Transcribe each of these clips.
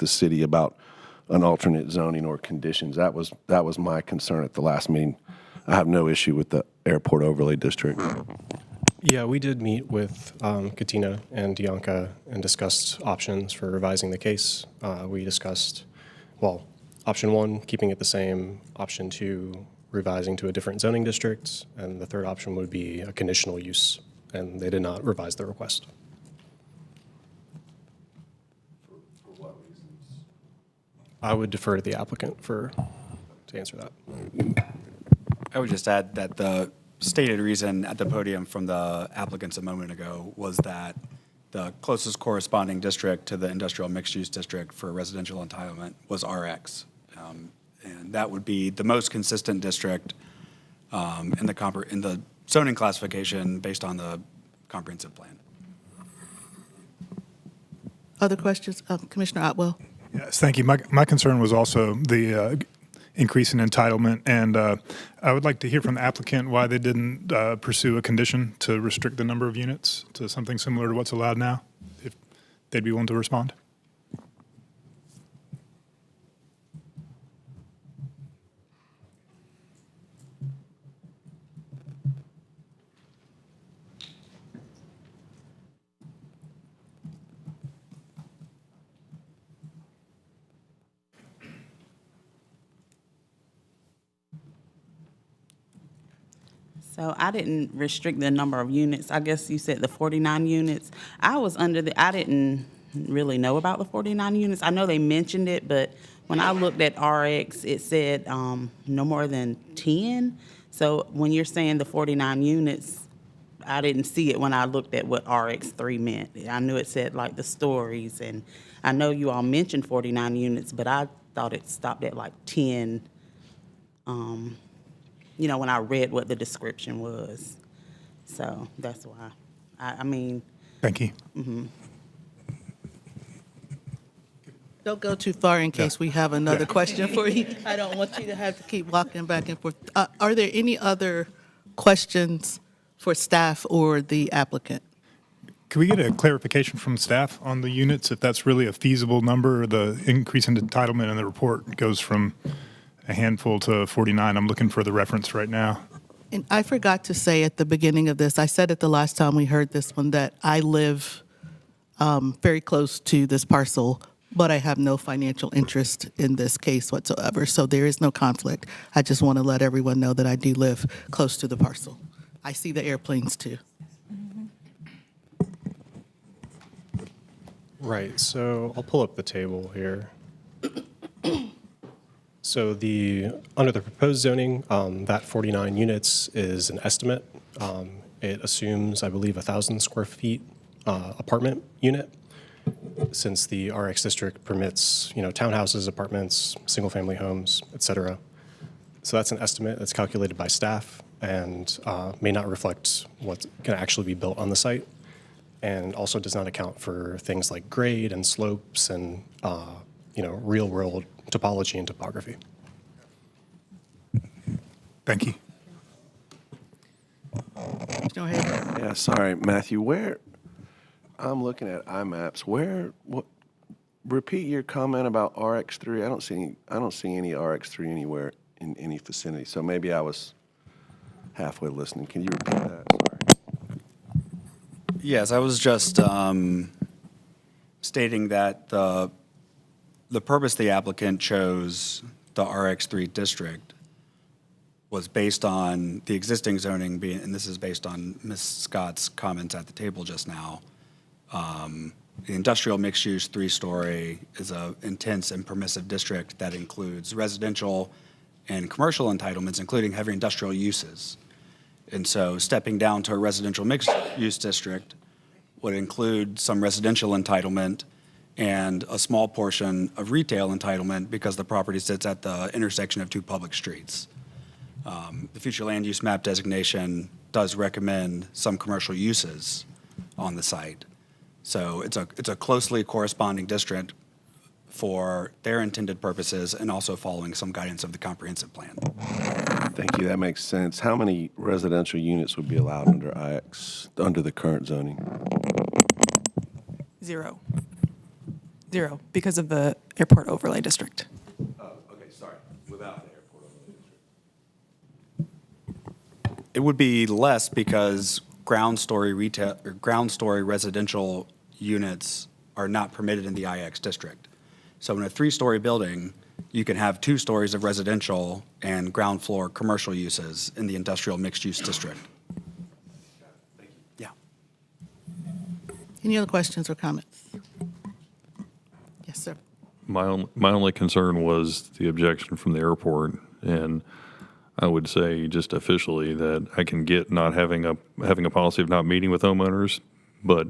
the city about an alternate zoning or conditions. That was my concern at the last meeting. I have no issue with the airport overlay district. Yeah, we did meet with Katina and Dianca and discussed options for revising the case. We discussed, well, option 1, keeping it the same, option 2, revising to a different zoning district, and the third option would be a conditional use, and they did not revise the request. For what reasons? I would defer to the applicant to answer that. I would just add that the stated reason at the podium from the applicants a moment ago was that the closest corresponding district to the industrial mixed-use district for residential entitlement was RX. And that would be the most consistent district in the zoning classification based on the comprehensive plan. Other questions? Commissioner Otwell? Yes, thank you. My concern was also the increase in entitlement, and I would like to hear from the applicant why they didn't pursue a condition to restrict the number of units to something similar to what's allowed now, if they'd be willing to respond. So I didn't restrict the number of units. I guess you said the 49 units. I didn't really know about the 49 units. I know they mentioned it, but when I looked at RX, it said no more than 10. So when you're saying the 49 units, I didn't see it when I looked at what RX3 meant. I knew it said like the stories, and I know you all mentioned 49 units, but I thought it stopped at like 10. You know, when I read what the description was. So that's why. I mean. Thank you. Mm-hmm. Don't go too far in case we have another question for you. I don't want you to have to keep walking back and forth. Are there any other questions for staff or the applicant? Could we get a clarification from staff on the units, if that's really a feasible number, or the increase in entitlement in the report goes from a handful to 49. I'm looking for the reference right now. And I forgot to say at the beginning of this, I said it the last time we heard this one, that I live very close to this parcel, but I have no financial interest in this case whatsoever. So there is no conflict. I just want to let everyone know that I do live close to the parcel. I see the airplanes too. Right, so I'll pull up the table here. So under the proposed zoning, that 49 units is an estimate. It assumes, I believe, 1,000 square feet apartment unit, since the RX district permits, townhouses, apartments, single-family homes, et cetera. So that's an estimate that's calculated by staff and may not reflect what can actually be built on the site, and also does not account for things like grade and slopes and real-world topology and topography. Thank you. Go ahead. Yeah, sorry, Matthew. I'm looking at iMaps. Repeat your comment about RX3. I don't see any RX3 anywhere in any vicinity. So maybe I was halfway listening. Can you repeat that? Sorry. Yes, I was just stating that the purpose the applicant chose the RX3 district was based on the existing zoning being, and this is based on Ms. Scott's comments at the table just now. The industrial mixed-use 3-story is an intense and permissive district that includes residential and commercial entitlements, including heavy industrial uses. And so stepping down to a residential mixed-use district would include some residential entitlement and a small portion of retail entitlement because the property sits at the intersection of 2 public streets. The future land use map designation does recommend some commercial uses on the site. So it's a closely corresponding district for their intended purposes and also following some guidance of the comprehensive plan. Thank you. That makes sense. How many residential units would be allowed under IX, under the current zoning? 0. 0, because of the airport overlay district. Okay, sorry, without the airport overlay district. It would be less because ground story retail or ground story residential units are not permitted in the IX district. So in a 3-story building, you can have 2 stories of residential and ground floor commercial uses in the industrial mixed-use district. Yeah. Any other questions or comments? Yes, sir. My only concern was the objection from the airport, and I would say just officially that I can get not having a policy of not meeting with homeowners, but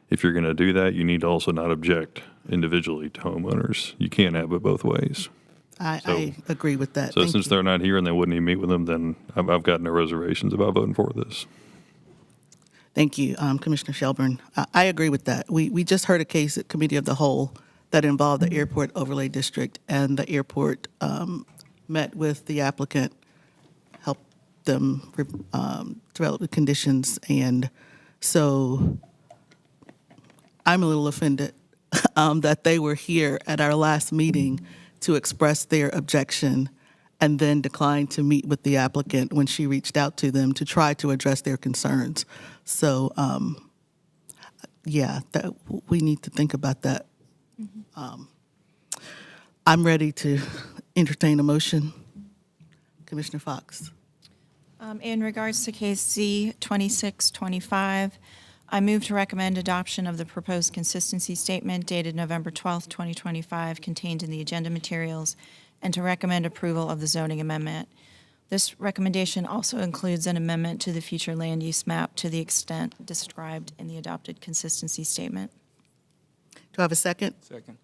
if you're going to do that, you need to also not object individually to homeowners. You can't have it both ways. I agree with that. So Thank since you. they're not here and they wouldn't even meet with them, then I've got no reservations about voting for this. Thank you, Commissioner Shelburne. I agree with that. We just heard a case at Committee of the Whole that involved the Airport Overlay District, and the airport met with the applicant, helped them develop the conditions, and so I'm a little offended that they were here at our last meeting to express their objection and then declined to meet with the applicant when she reached out to them to try to address their concerns. So, yeah, we need to think about that. I'm ready to entertain a motion. Commissioner Fox. In regards to case Z 2625, I move to recommend adoption of the proposed consistency statement dated November 12th, 2025, contained in the agenda materials, and to recommend approval of the zoning amendment. This recommendation also includes an amendment to the future land use map to the extent described in the adopted consistency statement. Do I have a second? Second.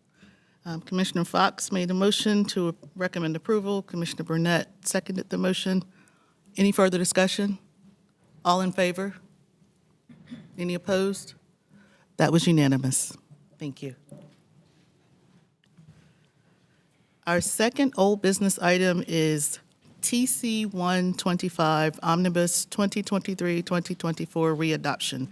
Commissioner Fox made a motion to recommend approval. Commissioner Burnett seconded the motion. Any further discussion? All in favor? Any opposed? That was unanimous. Thank you. Our second old business item is TC 125 Omnibus 2023-2024 readoption.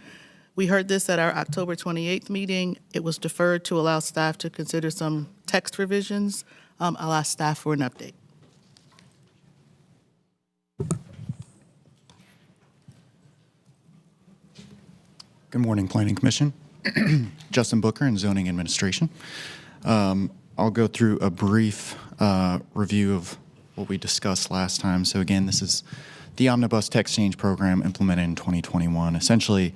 We heard this at our October 28th meeting. It was deferred to allow staff to consider some text revisions. I'll ask staff for an update. Good morning, Planning Commission. Justin Booker in Zoning Administration. I'll go through a brief review of what we discussed last time. So again, this is the Omnibus Text Change Program implemented in 2021, essentially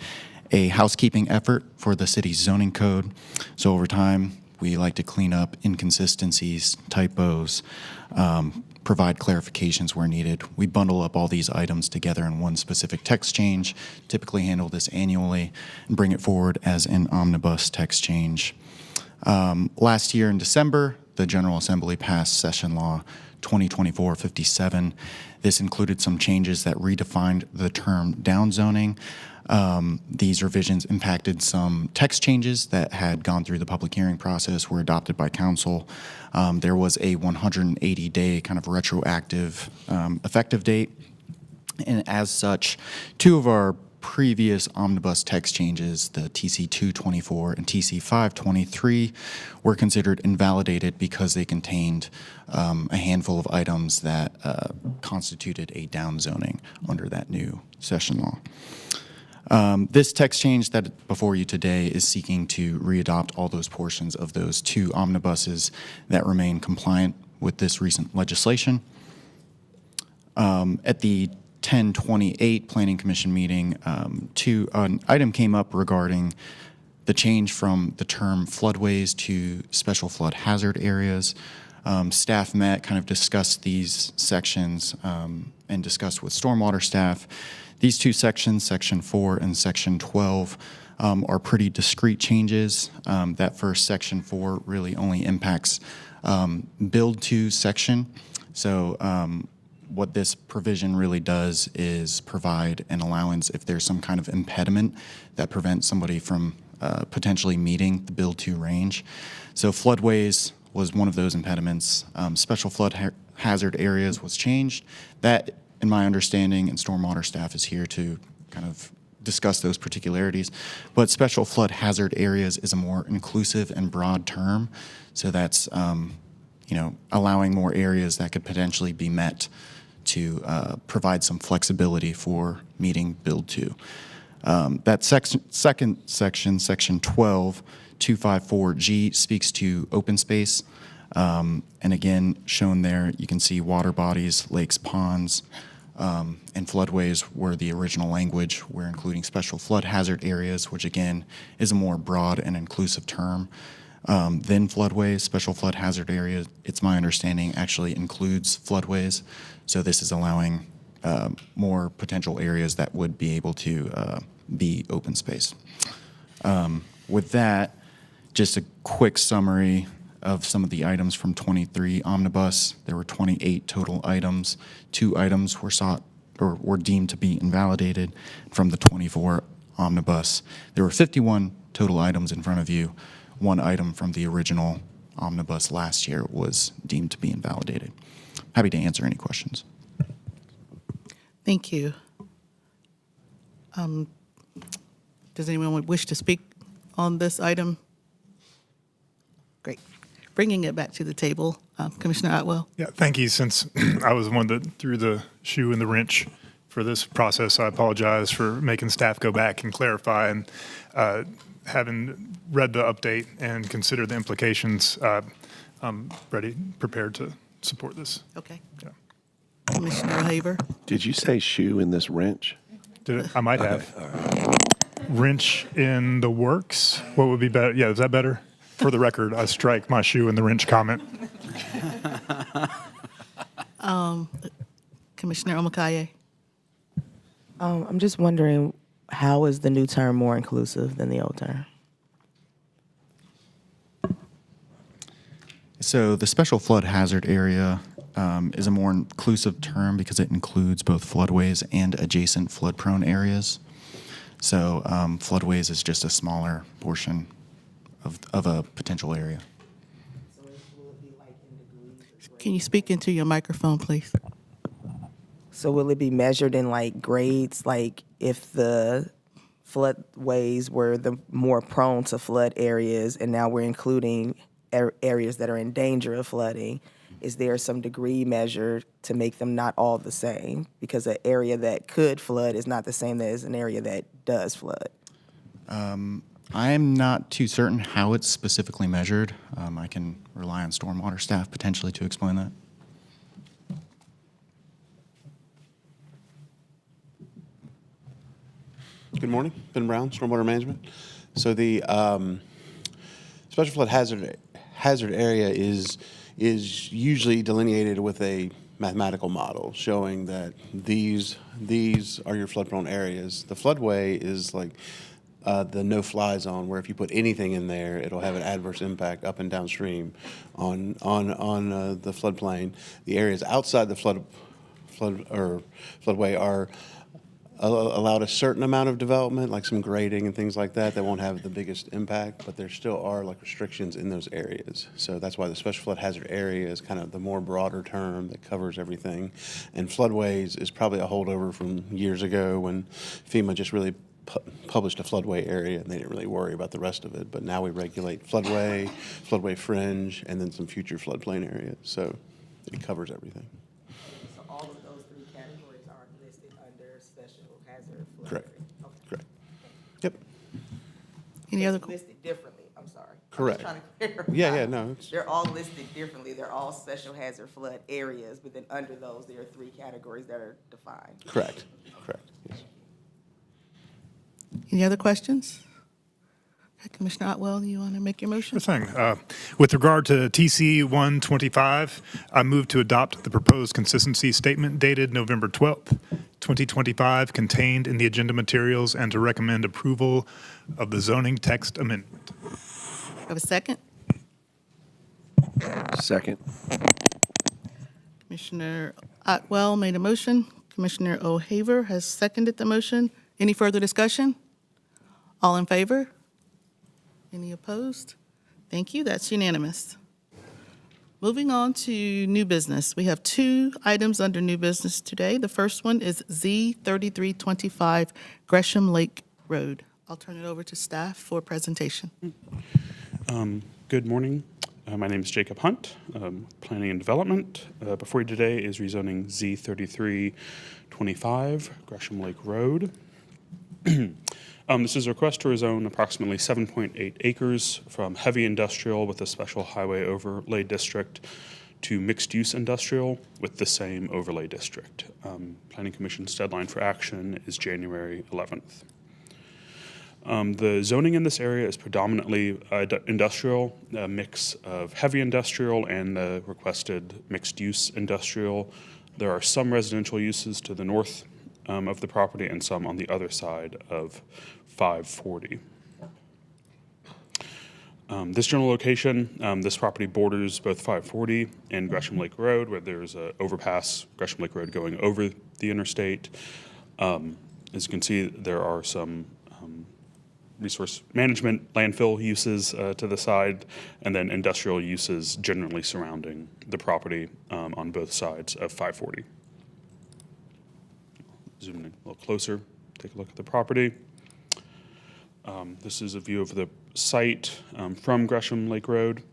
a housekeeping effort for the city's zoning code. So over time, we like to clean up inconsistencies, typos, provide clarifications where needed. We bundle up all these items together in one specific text change, typically handle this annually, and bring it forward as an omnibus text change. Last year in December, the General Assembly passed Session Law 2024-57. This included some changes that redefined the term downzoning. These revisions impacted some text changes that had gone through the public hearing process, were adopted by council. There was a 180-day kind of retroactive effective date. And as such, two of our previous omnibus text changes, the TC 224 and TC 523, were considered invalidated because they contained a handful of items that constituted a downzoning under that new session law. This text change that before you today is seeking to readopt all those portions of those two omnibuses that remain compliant with this recent legislation. At the 10/28 Planning Commission meeting, an item came up regarding the change from the term floodways to special flood hazard areas. Staff met, kind of discussed these sections and discussed with stormwater staff. These two sections, Section 4 and Section 12, are pretty discrete changes. That first Section 4 really only impacts build to section. So what this provision really does is provide an allowance if there's some kind of impediment that prevents somebody from potentially meeting the build to range. So floodways was one of those impediments. Special flood hazard areas was changed. That, in my understanding, and stormwater staff is here to kind of discuss those particularities. But special flood hazard areas is a more inclusive and broad term. So that's, allowing more areas that could potentially be met to provide some flexibility for meeting Build 2. That second section, Section 12, 254G, speaks to open space. And again, shown there, you can see water bodies, lakes, ponds, and floodways were the original language. We're including special flood hazard areas, which again is a more broad and inclusive term. Then floodways, special flood hazard area, it's my understanding, actually includes floodways. So this is allowing more potential areas that would be able to be open space. With that, just a quick summary of some of the items from 23 Omnibus. There were 28 total items. 2 items were sought or were deemed to be invalidated from the 24 Omnibus. There were 51 total items in front of you. 1 item from the original Omnibus last year was deemed to be invalidated. Happy to answer any questions. Thank you. Does anyone wish to speak on this item? Great. Bringing it back to the table, Commissioner Otwell. Yeah, thank you. Since I was the one that threw the shoe in the wrench for this process, I apologize for making staff go back and clarify. And having read the update and considered the implications, I'm prepared to support this. Okay. Yeah. Commissioner Haver. Did you say shoe in this wrench? Did it? I might have. Wrench in the works? What would be better? Yeah, is that better? For the record, I strike my shoe in the wrench comment. Commissioner Omakaye. I'm just wondering, how is the new term more inclusive than the old term? So the special flood hazard area is a more inclusive term because it includes both floodways and adjacent flood-prone areas. So floodways is just a smaller portion of a potential area. Can you speak into your microphone, please? So will it be measured in like grades, like if the floodways were the more prone to flood areas and now we're including areas that are in danger of flooding, is there some degree measure to make them not all the same? Because an area that could flood is not the same as an area that does flood. I'm not too certain how it's specifically measured. I can rely on stormwater staff potentially to explain that. Good morning, Ben Brown, Stormwater Management. So the special flood hazard area is usually delineated with a mathematical model showing that these are your flood-prone areas. The floodway is like the no-fly zone, where if you put anything in there, it'll have an adverse impact up and downstream on the floodplain. The areas outside the floodway are allowed a certain amount of development, like some grading and things like that, that won't have the biggest impact, but there still are like restrictions in those areas. So that's why the special flood hazard area is kind of the more broader term that covers everything. And floodways is probably a holdover from years ago when FEMA just really published a floodway area and they didn't really worry about the rest of it. But now we regulate floodway fringe, and then some future floodplain areas. So it covers everything. All of those 3 categories are listed under special hazard flood. Correct. Okay. Correct. Yep. Any other? Listed differently, I'm sorry. Correct. I'm just trying to clarify. Yeah, no. They're all listed differently. They're all special hazard flood areas, but then under those, there are 3 categories that are defined. Correct. Correct. Yes. Any other questions? Commissioner Otwell, you want to make your motion? Sure thing. With regard to TC 125, I move to adopt the proposed consistency statement dated November 12th, 2025, contained in the agenda materials, and to recommend approval of the zoning text amendment. Have a second? Second. Commissioner Otwell made a motion. Commissioner O'Haver has seconded the motion. Any further discussion? All in favor? Any opposed? Thank you. That's unanimous. Moving on to new business. We have 2 items under new business today. The first one is Z3325 Gresham Lake Road. I'll turn it over to staff for presentation. Good morning. My name is Jacob Hunt, Planning and Development. Before you today is rezoning Z3325 Gresham Lake Road. This is a request to rezone approximately 7.8 acres from heavy industrial with a special highway overlay district to mixed-use industrial with the same overlay district. Planning Commission's deadline for action is January 11th. The zoning in this area is predominantly industrial, a mix of heavy industrial and the requested mixed-use industrial. There are some residential uses to the north of the property and some on the other side of 540. This general location, this property borders both 540 and Gresham Lake Road, where there's an overpass, Gresham Lake Road, going over the interstate. As you can see, there are some resource management landfill uses to the side, and then industrial uses generally surrounding the property on both sides of 540. Zoom in a little closer, take a look at the property. This is a view of the site from Gresham Lake Road.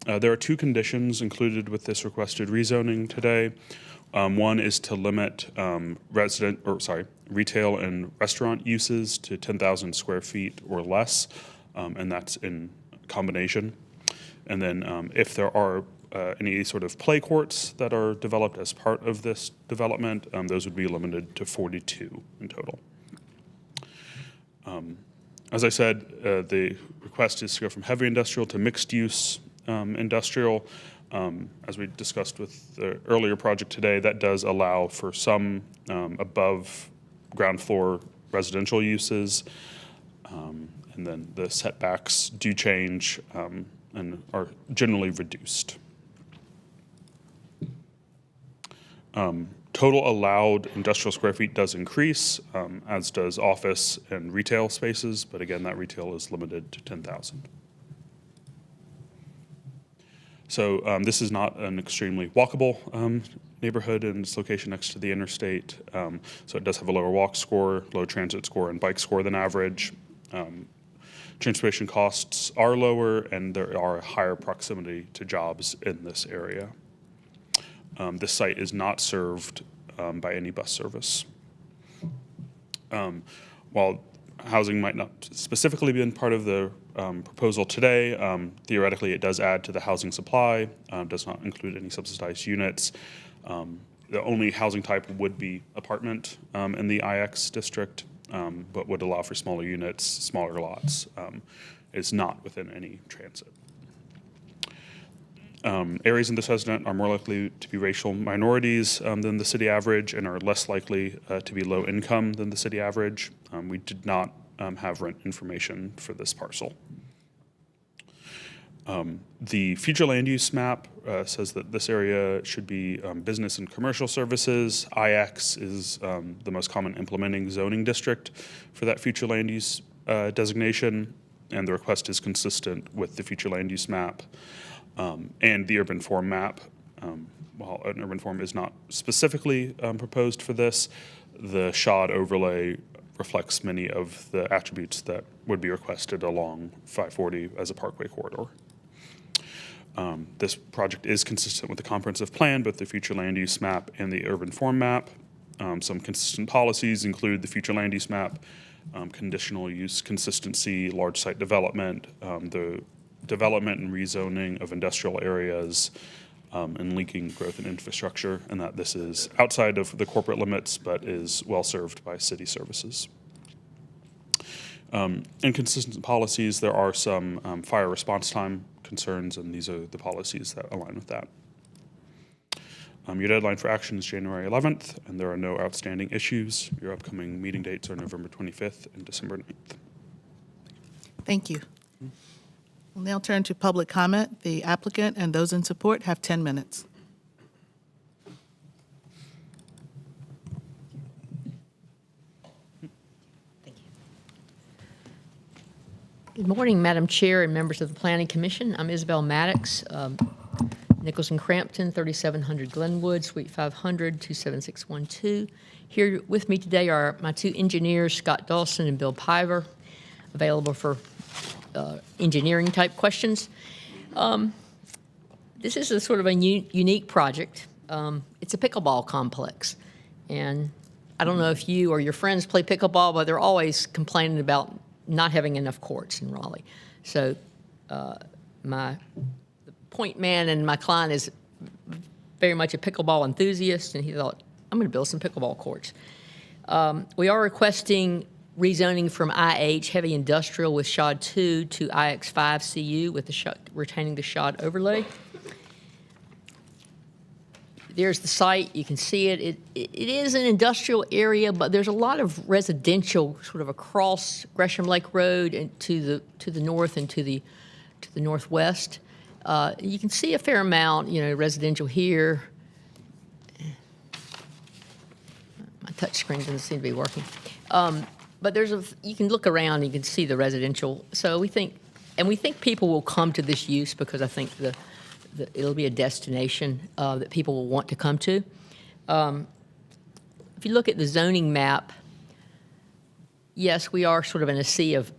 There are 2 conditions included with this requested rezoning today. One is to limit retail and restaurant uses to 10,000 square feet or less, and that's in combination. And then if there are any sort of play courts that are developed as part of this development, those would be limited to 42 in total. As I said, the request is to go from heavy industrial to mixed use industrial. As we discussed with the earlier project today, that does allow for some above ground floor residential uses. And then the setbacks do change and are generally reduced. Total allowed industrial square feet does increase, as does office and retail spaces, but again, that retail is limited to 10,000. So this is not an extremely walkable neighborhood, and its location next to the interstate. So it does have a lower walk score, low transit score, and bike score than average. Transportation costs are lower, and there are a higher proximity to jobs in this area. This site is not served by any bus service. While housing might not specifically be part of the proposal today, theoretically it does add to the housing supply, does not include any subsidized units. The only housing type would be apartment in the IX district, but would allow for smaller units, smaller lots. It's not within any transit. Areas in this resident are more likely to be racial minorities than the city average and are less likely to be low income than the city average. We did not have rent information for this parcel. The future land use map says that this area should be business and commercial services. IX is the most common implementing zoning district for that future land use designation, and the request is consistent with the future land use map. And the urban form map. While an urban form is not specifically proposed for this, the SHOD overlay reflects many of the attributes that would be requested along 540 as a parkway corridor. This project is consistent with the comprehensive plan, both the future land use map and the urban form map. Some consistent policies include the future land use map, conditional use consistency, large site development, the development and rezoning of industrial areas, and linking growth and infrastructure, and that this is outside of the corporate limits but is well served by city services. In consistent policies, there are some fire response time concerns, and these are the policies that align with that. Your deadline for action is January 11th, and there are no outstanding issues. Your upcoming meeting dates are November 25th and December 9th. Thank you. We'll now turn to public comment. The applicant and those in support have 10 minutes. Good morning, Madam Chair and members of the Planning Commission. I'm Isabel Maddox, Nichols and Crampton, 3700 Glenwood, Suite 500, 27612. Here with me today are my two engineers, Scott Dawson and Bill Piver, available for engineering type questions. This is a sort of a unique project. It's a pickleball complex. And I don't know if you or your friends play pickleball, but they're always complaining about not having enough courts in Raleigh. So the point man and my client is very much a pickleball enthusiast, and he thought, I'm going to build some pickleball courts. We are requesting rezoning from IH, heavy industrial with SHOD 2, to IX5 CU with the retaining the SHOD overlay. There's the site. You can see it. It is an industrial area, but there's a lot of residential sort of across Gresham Lake Road and to the north and to the northwest. You can see a fair amount, residential here. My touch screen doesn't seem to be working. But you can look around and you can see the residential. So we think people will come to this use because I think it'll be a destination that people will want to come to. If you look at the zoning map, yes, we are sort of in a sea of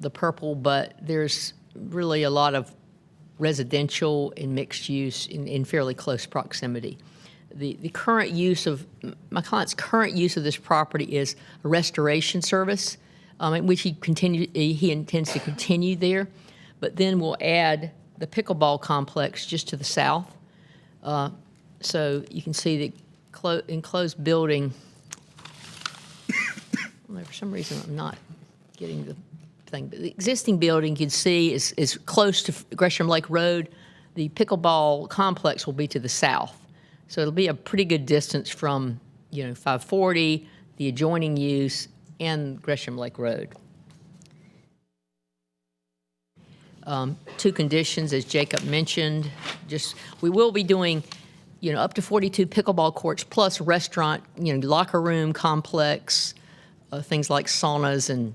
the purple, but there's really a lot of residential and mixed use in fairly close proximity. The current use of, my client's current use of this property is a restoration service, in which he intends to continue there, but then we'll add the pickleball complex just to the south. So you can see the enclosed building. For some reason, I'm not getting the thing. But the existing building you can see is close to Gresham Lake Road. The pickleball complex will be to the south. So it'll be a pretty good distance from 540, the adjoining use, and Gresham Lake Road. Two conditions, as Jacob mentioned. We will be doing, up to 42 pickleball courts plus restaurant, locker room complex, things like saunas and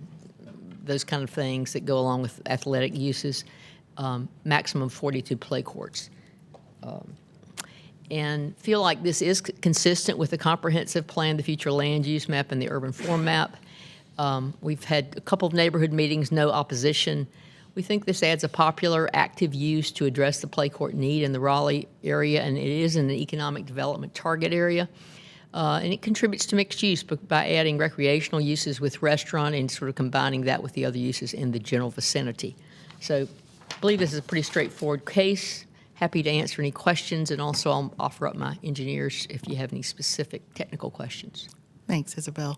those kind of things that go along with athletic uses. Maximum 42 play courts. And feel like this is consistent with the comprehensive plan, the future land use map, and the urban form map. We've had a couple of neighborhood meetings, no opposition. We think this adds a popular, active use to address the play court need in the Raleigh area, and it is in an economic development target area. And it contributes to mixed use by adding recreational uses with restaurant and sort of combining that with the other uses in the general vicinity. So I believe this is a pretty straightforward case. Happy to answer any questions, and also I'll offer up my engineers if you have any specific technical questions. Thanks, Isabel.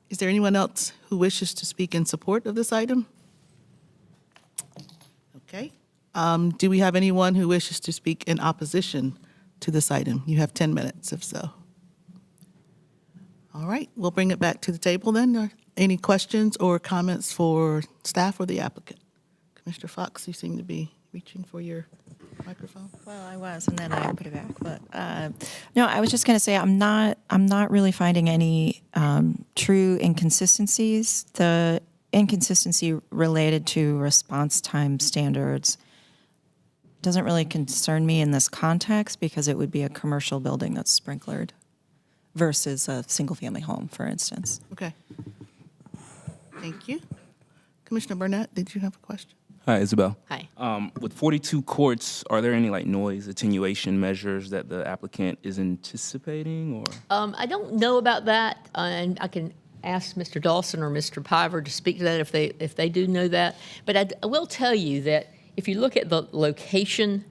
Is there anyone else who wishes to speak in support of this item? Okay. Do we have anyone who wishes to speak in opposition to this item? You have 10 minutes, if so. All right, we'll bring it back to the table then. Any questions or comments for staff or the applicant? Commissioner Fox, you seem to be reaching for your microphone. Well, I was, and then I put it back. But no, I was just going to say I'm not really finding any true inconsistencies. The inconsistency related to response time standards doesn't really concern me in this context because it would be a commercial building that's sprinklered versus a single-family home, for instance. Okay. Thank you. Commissioner Burnett, did you have a question? Hi, Isabel. Hi. With 42 courts, are there any noise attenuation measures that the applicant is anticipating, or? I don't know about that, and I can ask Mr. Dawson or Mr. Piver to speak to that if they do know that. But I will tell you that if you look at the location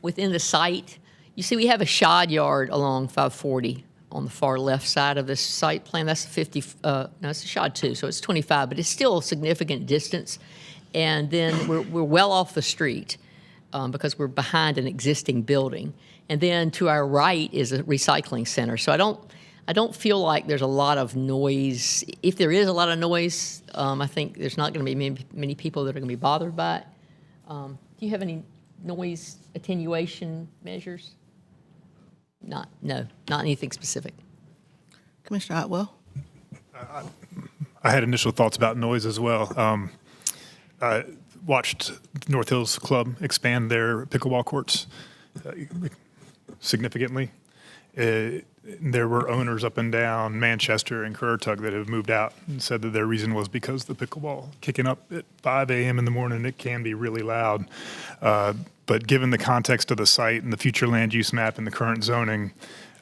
within the site, you see we have a shod yard along 540 on the far left side of this site plan. That's 50, no, it's a shod 2, so it's 25, but it's still a significant distance. And then we're well off the street because we're behind an existing building. And then to our right is a recycling center. So I don't feel like there's a lot of noise. If there is a lot of noise, I think there's not going to be many people that are going to be bothered by it. Do you have any noise attenuation measures? No, not anything specific. Commissioner Otwell? I had initial thoughts about noise as well. I watched North Hills Club expand their pickleball courts significantly. There were owners up and down Manchester and Currituck that have moved out and said that their reason was because the pickleball kicking up at 5 a.m. in the morning, it can be really loud. But given the context of the site and the future land use map and the current zoning,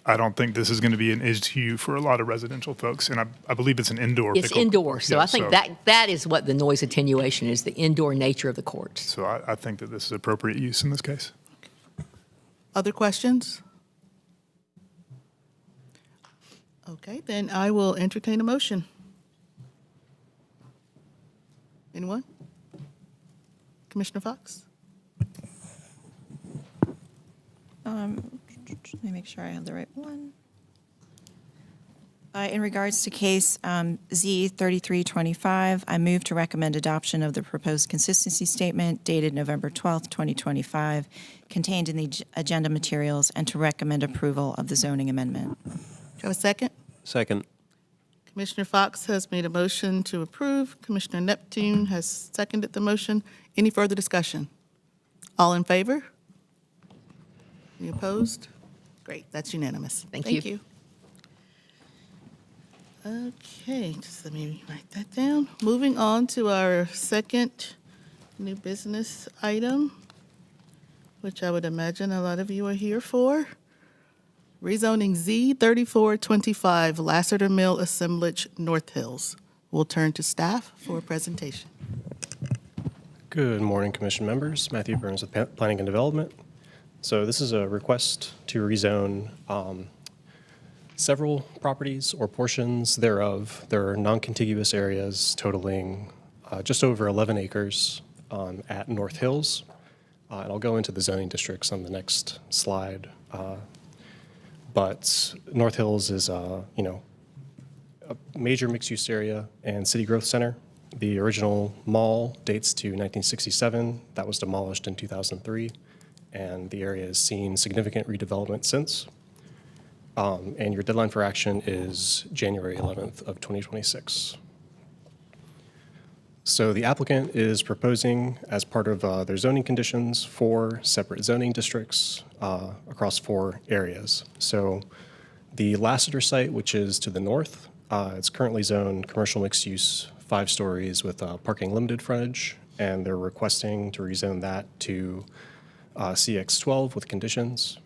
I don't think this is going to be an issue for a lot of residential folks. And I believe it's an indoor. It's indoor, so Yeah, I think that is what the noise attenuation is, the indoor nature of the courts. So I think that this is appropriate use in this case. Other questions? Okay, then I will entertain a motion. Anyone? Commissioner Fox? Let me make sure I have the right one. In regards to case Z3325, I move to recommend adoption of the proposed consistency statement dated November 12th, 2025, contained in the agenda materials, and to recommend approval of the zoning amendment. Do you have a second? Second. Commissioner Fox has made a motion to approve. Commissioner Neptune has seconded the motion. Any further discussion? All in favor? Any opposed? Great, that's unanimous. Thank Thank you. you. Okay, just let me write that down. Moving on to our second new business item, which I would imagine a lot of you are here for. Rezoning Z3425 Lassiter Mill Assemblage, North Hills. We'll turn to staff for a presentation. Good morning, Commission members. Matthew Burns with Planning and Development. So this is a request to rezone several properties or portions thereof. There are non-contiguous areas totaling just over 11 acres at North Hills. And I'll go into the zoning districts on the next slide. But North Hills is, a major mixed-use area and city growth center. The original mall dates to 1967. That was demolished in 2003, and the area has seen significant redevelopment since. And your deadline for action is January 11th of 2026. So the applicant is proposing, as part of their zoning conditions, 4 separate zoning districts across 4 areas. So the Lassiter site, which is to the north, it's currently zoned commercial mixed use, 5 stories with parking limited frontage, and they're requesting to rezone that to CX12 with conditions.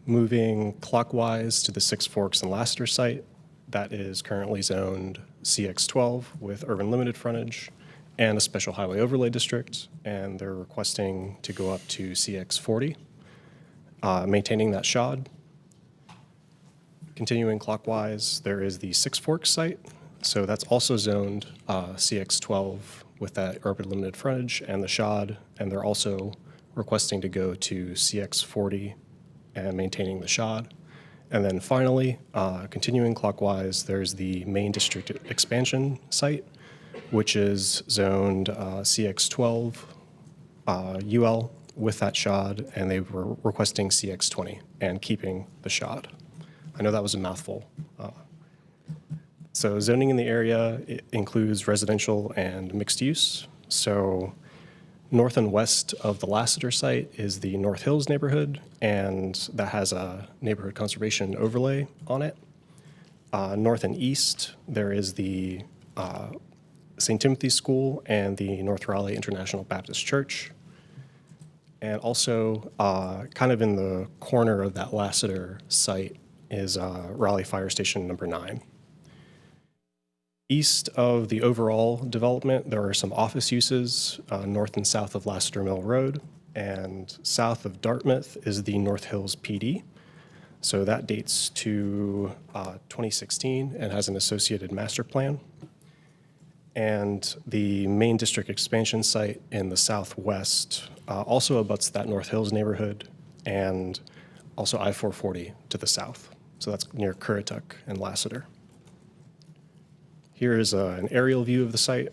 Moving clockwise to the Six Forks and Lassiter site, that is currently zoned CX12 with urban limited frontage and a special highway overlay district, and they're requesting to go up to CX40, maintaining that SHOD. Continuing clockwise, there is the Six Forks site, so that's also zoned CX12 with that urban limited frontage and the SHOD, and they're also requesting to go to CX40 and maintaining the SHOD. And then finally, continuing clockwise, there's the main district expansion site, which is zoned CX12 UL with that SHOD, and they were requesting CX20 and keeping the SHOD. I know that was a mouthful. So zoning in the area includes residential and mixed use. So north and west of the Lassiter site is the North Hills neighborhood, and that has a neighborhood conservation overlay on it. North and east, there is the St. Timothy's School and the North Raleigh International Baptist Church. And also, kind of in the corner of that Lassiter site is Raleigh Fire Station number 9. East of the overall development, there are some office uses north and south of Lassiter Mill Road, and south of Dartmouth is the North Hills PD. So that dates to 2016 and has an associated master plan. And the main district expansion site in the southwest also abuts that North Hills neighborhood, and also I-440 to the south. So that's near Currituck and Lassiter. Here is an aerial view of the site,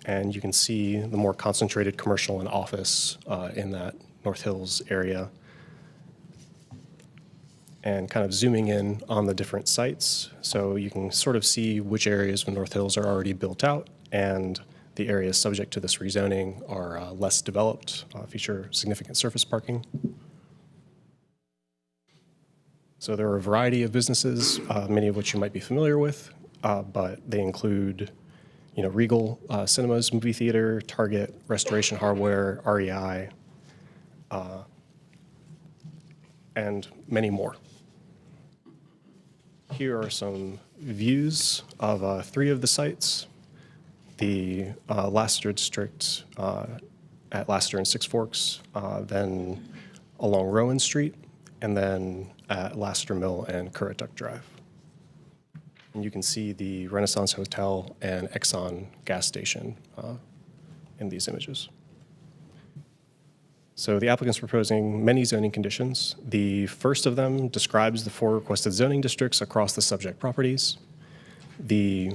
and you can see the more concentrated commercial and office in that North Hills area. and kind of zooming in on the different sites. So you can sort of see which areas of North Hills are already built out, and the areas subject to this rezoning are less developed, feature significant surface parking. So there are a variety of businesses, many of which you might be familiar with, but they include, Regal Cinemas, movie theater, Target, Restoration Hardware, REI, and many more. Here are some views of 3 of the sites. The Lassiter District at Lassiter and Six Forks, then along Rowan Street, and then at Lassiter Mill and Currituck Drive. And you can see the Renaissance Hotel and Exxon gas station in these images. So the applicant's proposing many zoning conditions. The first of them describes the 4 requested zoning districts across the subject properties. The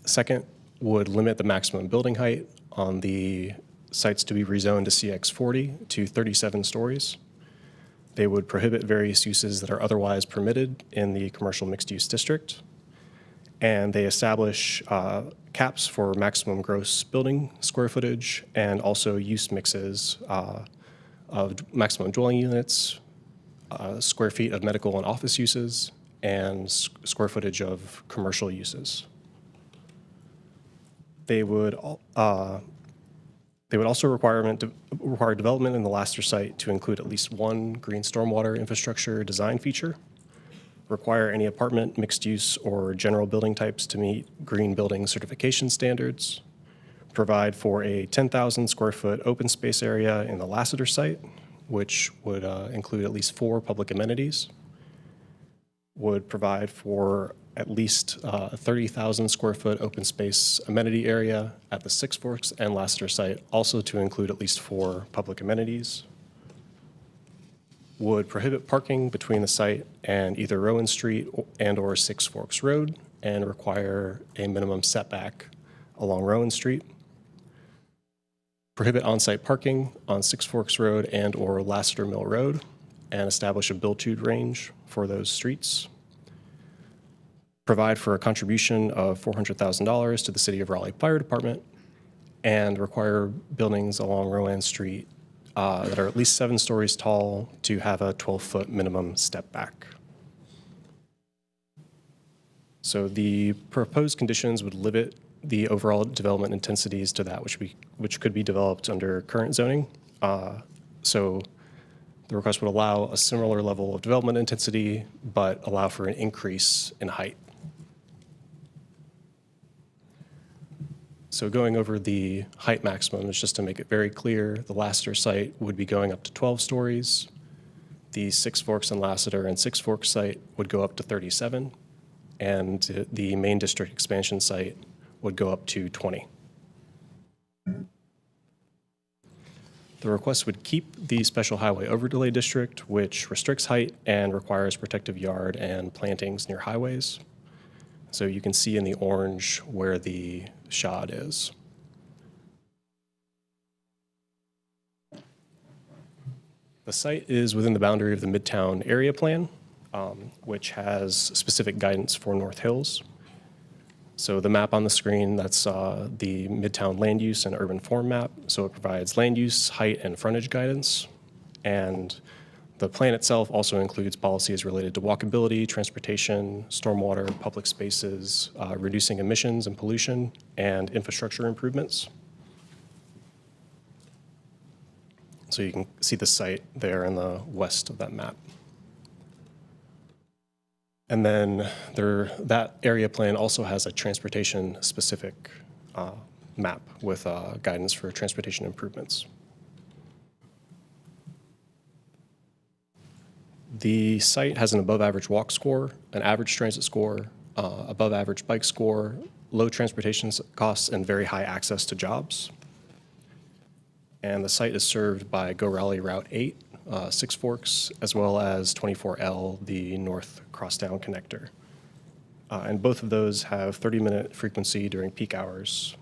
second would limit the maximum building height on the sites to be rezoned to CX40 to 37 stories. They would prohibit various uses that are otherwise permitted in the commercial mixed-use district. And they establish caps for maximum gross building square footage and also use mixes of maximum dwelling units, square feet of medical and office uses, and square footage of commercial uses. They would also require development in the Lassiter site to include at least 1 green stormwater infrastructure design feature, require any apartment, mixed use, or general building types to meet green building certification standards, provide for a 10,000 square foot open space area in the Lassiter site, which would include at least 4 public amenities, would provide for at least a 30,000 square foot open space amenity area at the Six Forks and Lassiter site, also to include at least 4 public amenities, would prohibit parking between the site and either Rowan Street and or Six Forks Road, and require a minimum setback along Rowan Street, prohibit on-site parking on Six Forks Road and or Lassiter Mill Road, and establish a build-to range for those streets, provide for a contribution of $400,000 to the City of Raleigh Fire Department, and require buildings along Rowan Street that are at least 7 stories tall to have a 12-foot minimum step back. So the proposed conditions would limit the overall development intensities to that which could be developed under current zoning. So the request would allow a similar level of development intensity, but allow for an increase in height. So going over the height maximum is just to make it very clear, the Lassiter site would be going up to 12 stories. The Six Forks and Lassiter and Six Forks site would go up to 37, and the main district expansion site would go up to 20. The request would keep the special highway overlay district, which restricts height and requires protective yard and plantings near highways. So you can see in the orange where the shod is. The site is within the boundary of the Midtown Area Plan, which has specific guidance for North Hills. So the map on the screen, that's the Midtown Land Use and Urban Form Map. So it provides land use, height, and frontage guidance. And the plan itself also includes policies related to walkability, transportation, stormwater, public spaces, reducing emissions and pollution, and infrastructure improvements. So you can see the site there in the west of that map. And then that area plan also has a transportation-specific map with guidance for transportation improvements. The site has an above-average walk score, an average transit score, above-average bike score, low transportation costs, and very high access to jobs. And the site is served by Go Raleigh Route 8, Six Forks, as well as 24L, the North Crosstown Connector. And both of those have 30-minute frequency during peak hours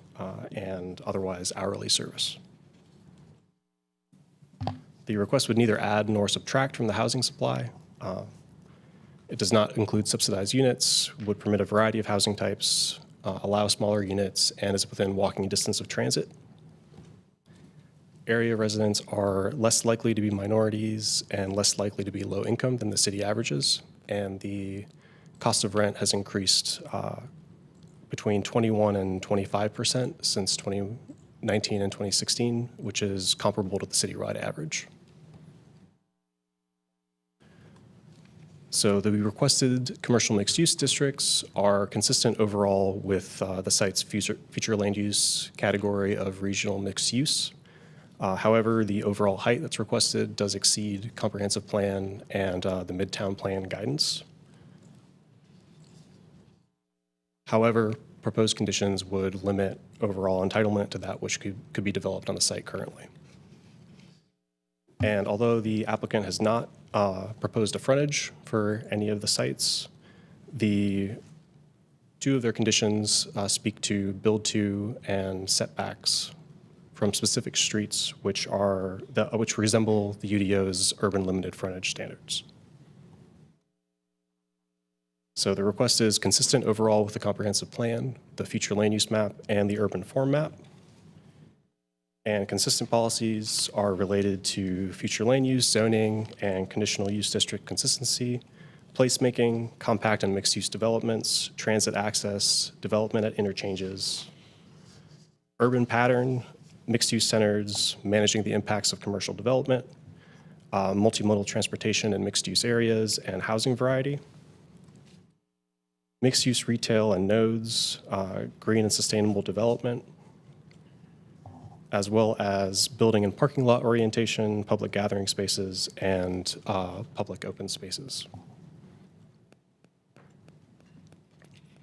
and otherwise hourly service. The request would neither add nor subtract from the housing supply. It does not include subsidized units, would permit a variety of housing types, allow smaller units, and is within walking distance of transit. Area residents are less likely to be minorities and less likely to be low income than the city averages, and the cost of rent has increased between 21 and 25% since 2019 and 2016, which is comparable to the citywide average. So the requested commercial mixed-use districts are consistent overall with the site's future land use category of regional mixed use. However, the overall height that's requested does exceed comprehensive plan and the Midtown Plan guidance. However, proposed conditions would limit overall entitlement to that which could be developed on the site currently. And although the applicant has not proposed a frontage for any of the sites, two of their conditions speak to build to and setbacks from specific streets which resemble the UDO's urban limited frontage standards. So the request is consistent overall with the comprehensive plan, the future land use map, and the urban form map. And consistent policies are related to future land use, zoning, and conditional use district consistency, placemaking, compact and mixed-use developments, transit access, development at interchanges, urban pattern, mixed-use centers, managing the impacts of commercial development, multimodal transportation in mixed-use areas, and housing variety, mixed-use retail and nodes, green and sustainable development, as well as building and parking lot orientation, public gathering spaces, and public open spaces.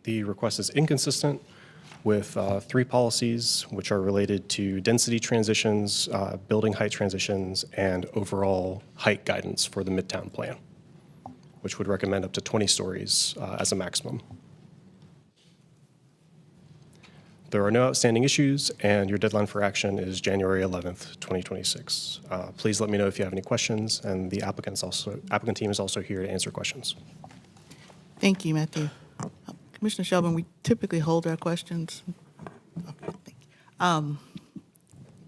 The request is inconsistent with three policies which are related to density transitions, building height transitions, and overall height guidance for the Midtown Plan, which would recommend up to 20 stories as a maximum. There are no outstanding issues, and your deadline for action is January 11th, 2026. Please let me know if you have any questions, and the applicant team is also here to answer questions. Thank you, Matthew. Commissioner Shelburne, we typically hold our questions. Okay, thank you.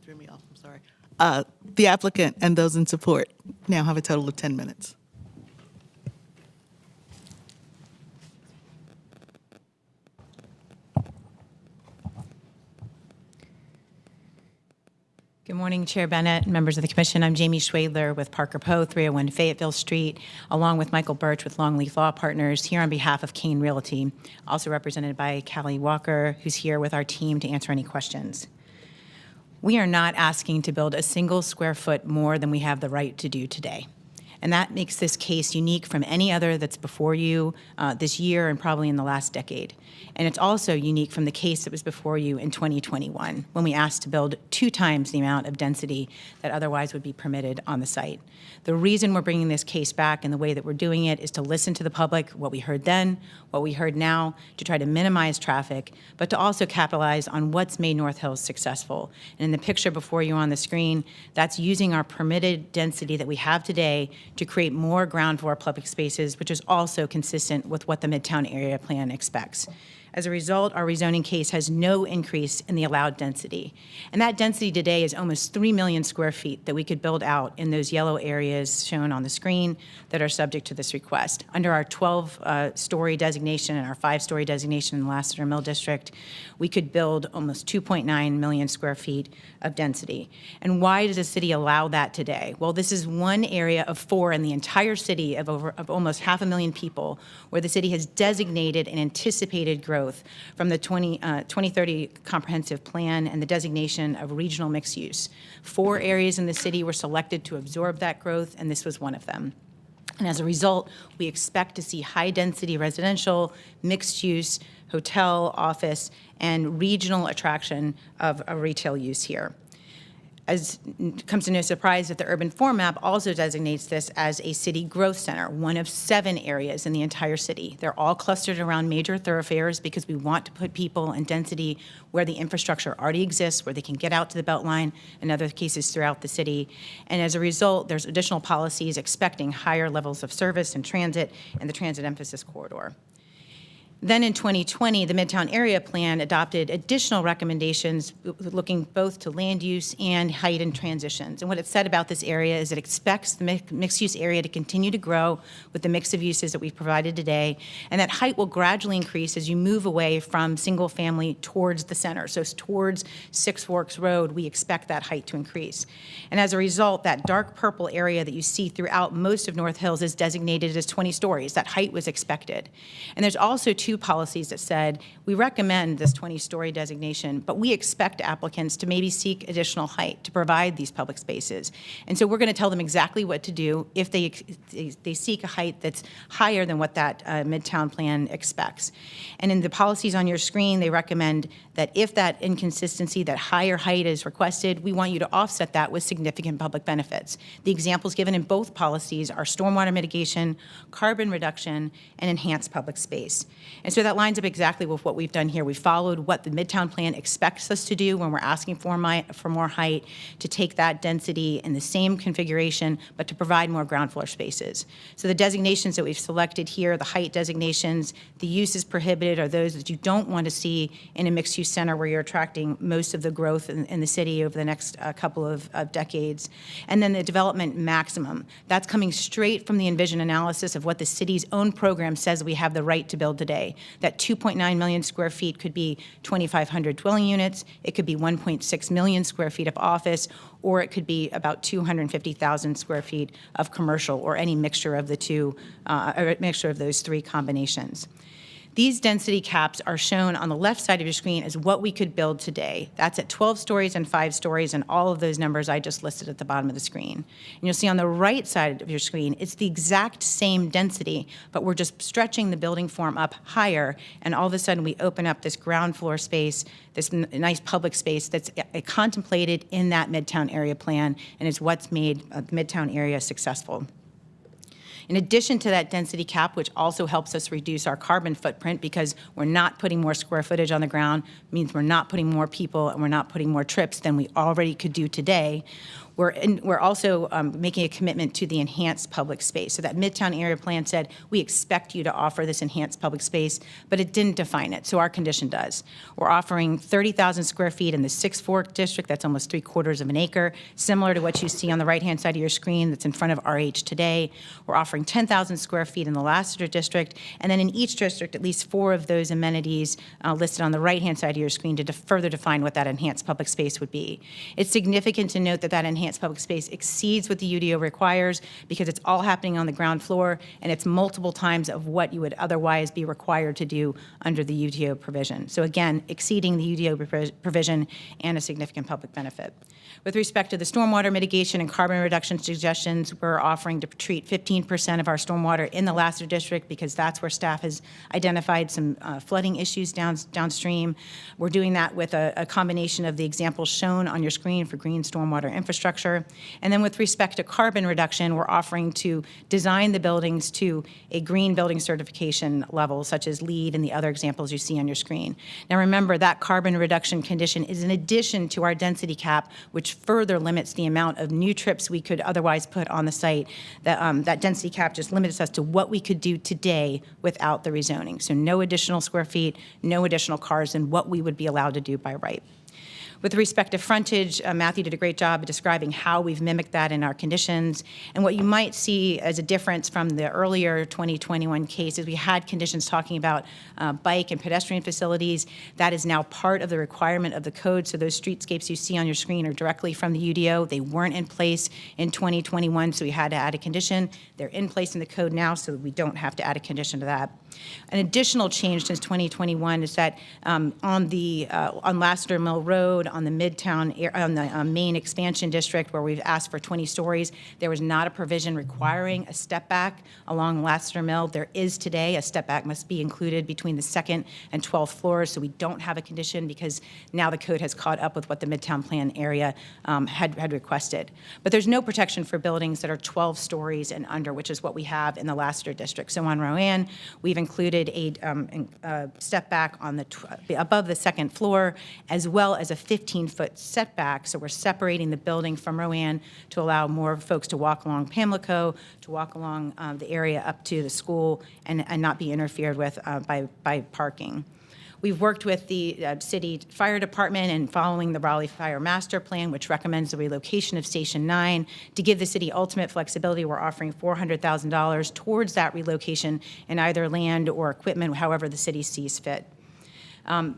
Threw me off, I'm sorry. The applicant and those in support now have a total of 10 minutes. Good morning, Chair Bennett, members of the Commission. I'm Jamie Schwadler with Parker Poe, 301 Fayetteville Street, along with Michael Birch with Longleaf Law Partners, here on behalf of Kane Realty, also represented by Callie Walker, who's here with our team to answer any questions. We are not asking to build a single square foot more than we have the right to do today. And that makes this case unique from any other that's before you this year and probably in the last decade. And it's also unique from the case that was before you in 2021, when we asked to build 2 times the amount of density that otherwise would be permitted on the site. The reason we're bringing this case back and the way that we're doing it is to listen to the public, what we heard then, what we heard now, to try to minimize traffic, but to also capitalize on what's made North Hills successful. And in the picture before you on the screen, that's using our permitted density that we have today to create more ground floor public spaces, which is also consistent with what the Midtown Area Plan expects. As a result, our rezoning case has no increase in the allowed density. And that density today is almost 3 million square feet that we could build out in those yellow areas shown on the screen that are subject to this request. Under our 12-story designation and our 5-story designation in the Lassiter Mill District, we could build almost 2.9 million square feet of density. And why does the city allow that today? Well, this is one area of 4 in the entire city of almost 500,000 people where the city has designated and anticipated growth from the 2030 Comprehensive Plan and the designation of regional mixed use. 4 areas in the city were selected to absorb that growth, and this was one of them. And as a result, we expect to see high-density residential, mixed-use, hotel, office, and regional attraction of retail use here. as comes to no surprise that the urban form map also designates this as a city growth center, one of 7 areas in the entire city. They're all clustered around major thoroughfares because we want to put people and density where the infrastructure already exists, where they can get out to the Beltline, in other cases throughout the city. And as a result, there's additional policies expecting higher levels of service and transit in the transit emphasis corridor. Then in 2020, the Midtown Area Plan adopted additional recommendations looking both to land use and height and transitions. And what it said about this area is it expects the mixed-use area to continue to grow with the mix of uses that we've provided today, and that height will gradually increase as you move away from single-family towards the center. So towards Six Forks Road, we expect that height to increase. And as a result, that dark purple area that you see throughout most of North Hills is designated as 20 stories. That height was expected. And there's also 2 policies that said, we recommend this 20-story designation, but we expect applicants to maybe seek additional height to provide these public spaces. And so we're going to tell them exactly what to do if they seek a height that's higher than what that Midtown plan expects. And in the policies on your screen, they recommend that if that inconsistency, that higher height is requested, we want you to offset that with significant public benefits. The examples given in both policies are stormwater mitigation, carbon reduction, and enhanced public space. And so that lines up exactly with what we've done here. We followed what the Midtown Plan expects us to do when we're asking for more height, to take that density in the same configuration, but to provide more ground floor spaces. So the designations that we've selected here, the height designations, the uses prohibited are those that you don't want to see in a mixed-use center where you're attracting most of the growth in the city over the next couple of decades. And then the development maximum. That's coming straight from the Envision analysis of what the city's own program says we have the right to build today. That 2.9 million square feet could be 2,500 dwelling units, it could be 1.6 million square feet of office, or it could be about 250,000 square feet of commercial, or any mixture of the two, or a mixture of those 3 combinations. These density caps are shown on the left side of your screen as what we could build today. That's at 12 stories and 5 stories, and all of those numbers I just listed at the bottom of the screen. And you'll see on the right side of your screen, it's the exact same density, but we're just stretching the building form up higher, and all of a sudden we open up this ground floor space, this nice public space that's contemplated in that Midtown Area Plan, and is what's made the Midtown area successful. In addition to that density cap, which also helps us reduce our carbon footprint because we're not putting more square footage on the ground, means we're not putting more people and we're not putting more trips than we already could do today, we're also making a commitment to the enhanced public space. So that Midtown Area Plan said, we expect you to offer this enhanced public space, but it didn't define it, so our condition does. We're offering 30,000 square feet in the Six Fork District, that's almost 3/4 of an acre, similar to what you see on the right-hand side of your screen that's in front of RH today. We're offering 10,000 square feet in the Lassiter District, and then in each district, at least 4 of those amenities listed on the right-hand side of your screen to further define what that enhanced public space would be. It's significant to note that that enhanced public space exceeds what the UDO requires because it's all happening on the ground floor, and it's multiple times of what you would otherwise be required to do under the UDO provision. So again, exceeding the UDO provision and a significant public benefit. With respect to the stormwater mitigation and carbon reduction suggestions, we're offering to treat 15% of our stormwater in the Lassiter District because that's where staff has identified some flooding issues downstream. We're doing that with a combination of the examples shown on your screen for green stormwater infrastructure. And then with respect to carbon reduction, we're offering to design the buildings to a green building certification level, such as LEED and the other examples you see on your screen. Now remember, that carbon reduction condition is in addition to our density cap, which further limits the amount of new trips we could otherwise put on the site. That density cap just limits us to what we could do today without the rezoning. So no additional square feet, no additional cars, and what we would be allowed to do by right. With respect to frontage, Matthew did a great job of describing how we've mimicked that in our conditions. And what you might see as a difference from the earlier 2021 case is we had conditions talking about bike and pedestrian facilities. That is now part of the requirement of the code. So those streetscapes you see on your screen are directly from the UDO. They weren't in place in 2021, so we had to add a condition. They're in place in the code now, so we don't have to add a condition to that. An additional change since 2021 is that on Lassiter Mill Road code on the on the main expansion district where we've asked for 20 stories. There was not a provision requiring a step back along Lassiter Mill. There is today. A step back must be included between the second and 12th floors, so we don't have a condition because now the code has caught up with what the Midtown Plan area had requested. But there's no protection for buildings that are 12 stories and under, which is what we have in the Lassiter district. So on Rowan, we've included a step back on above the second floor, as well as a 15-foot setback. So we're separating the building from Rowan to allow more folks to walk along Pamlico, to walk along the area up to the school, and not be interfered with by parking. We've worked with the city fire department and following the Raleigh Fire Master Plan, which recommends the relocation of Station 9. To give the city ultimate flexibility, we're offering $400,000 towards that relocation in either land or equipment, however the city sees fit.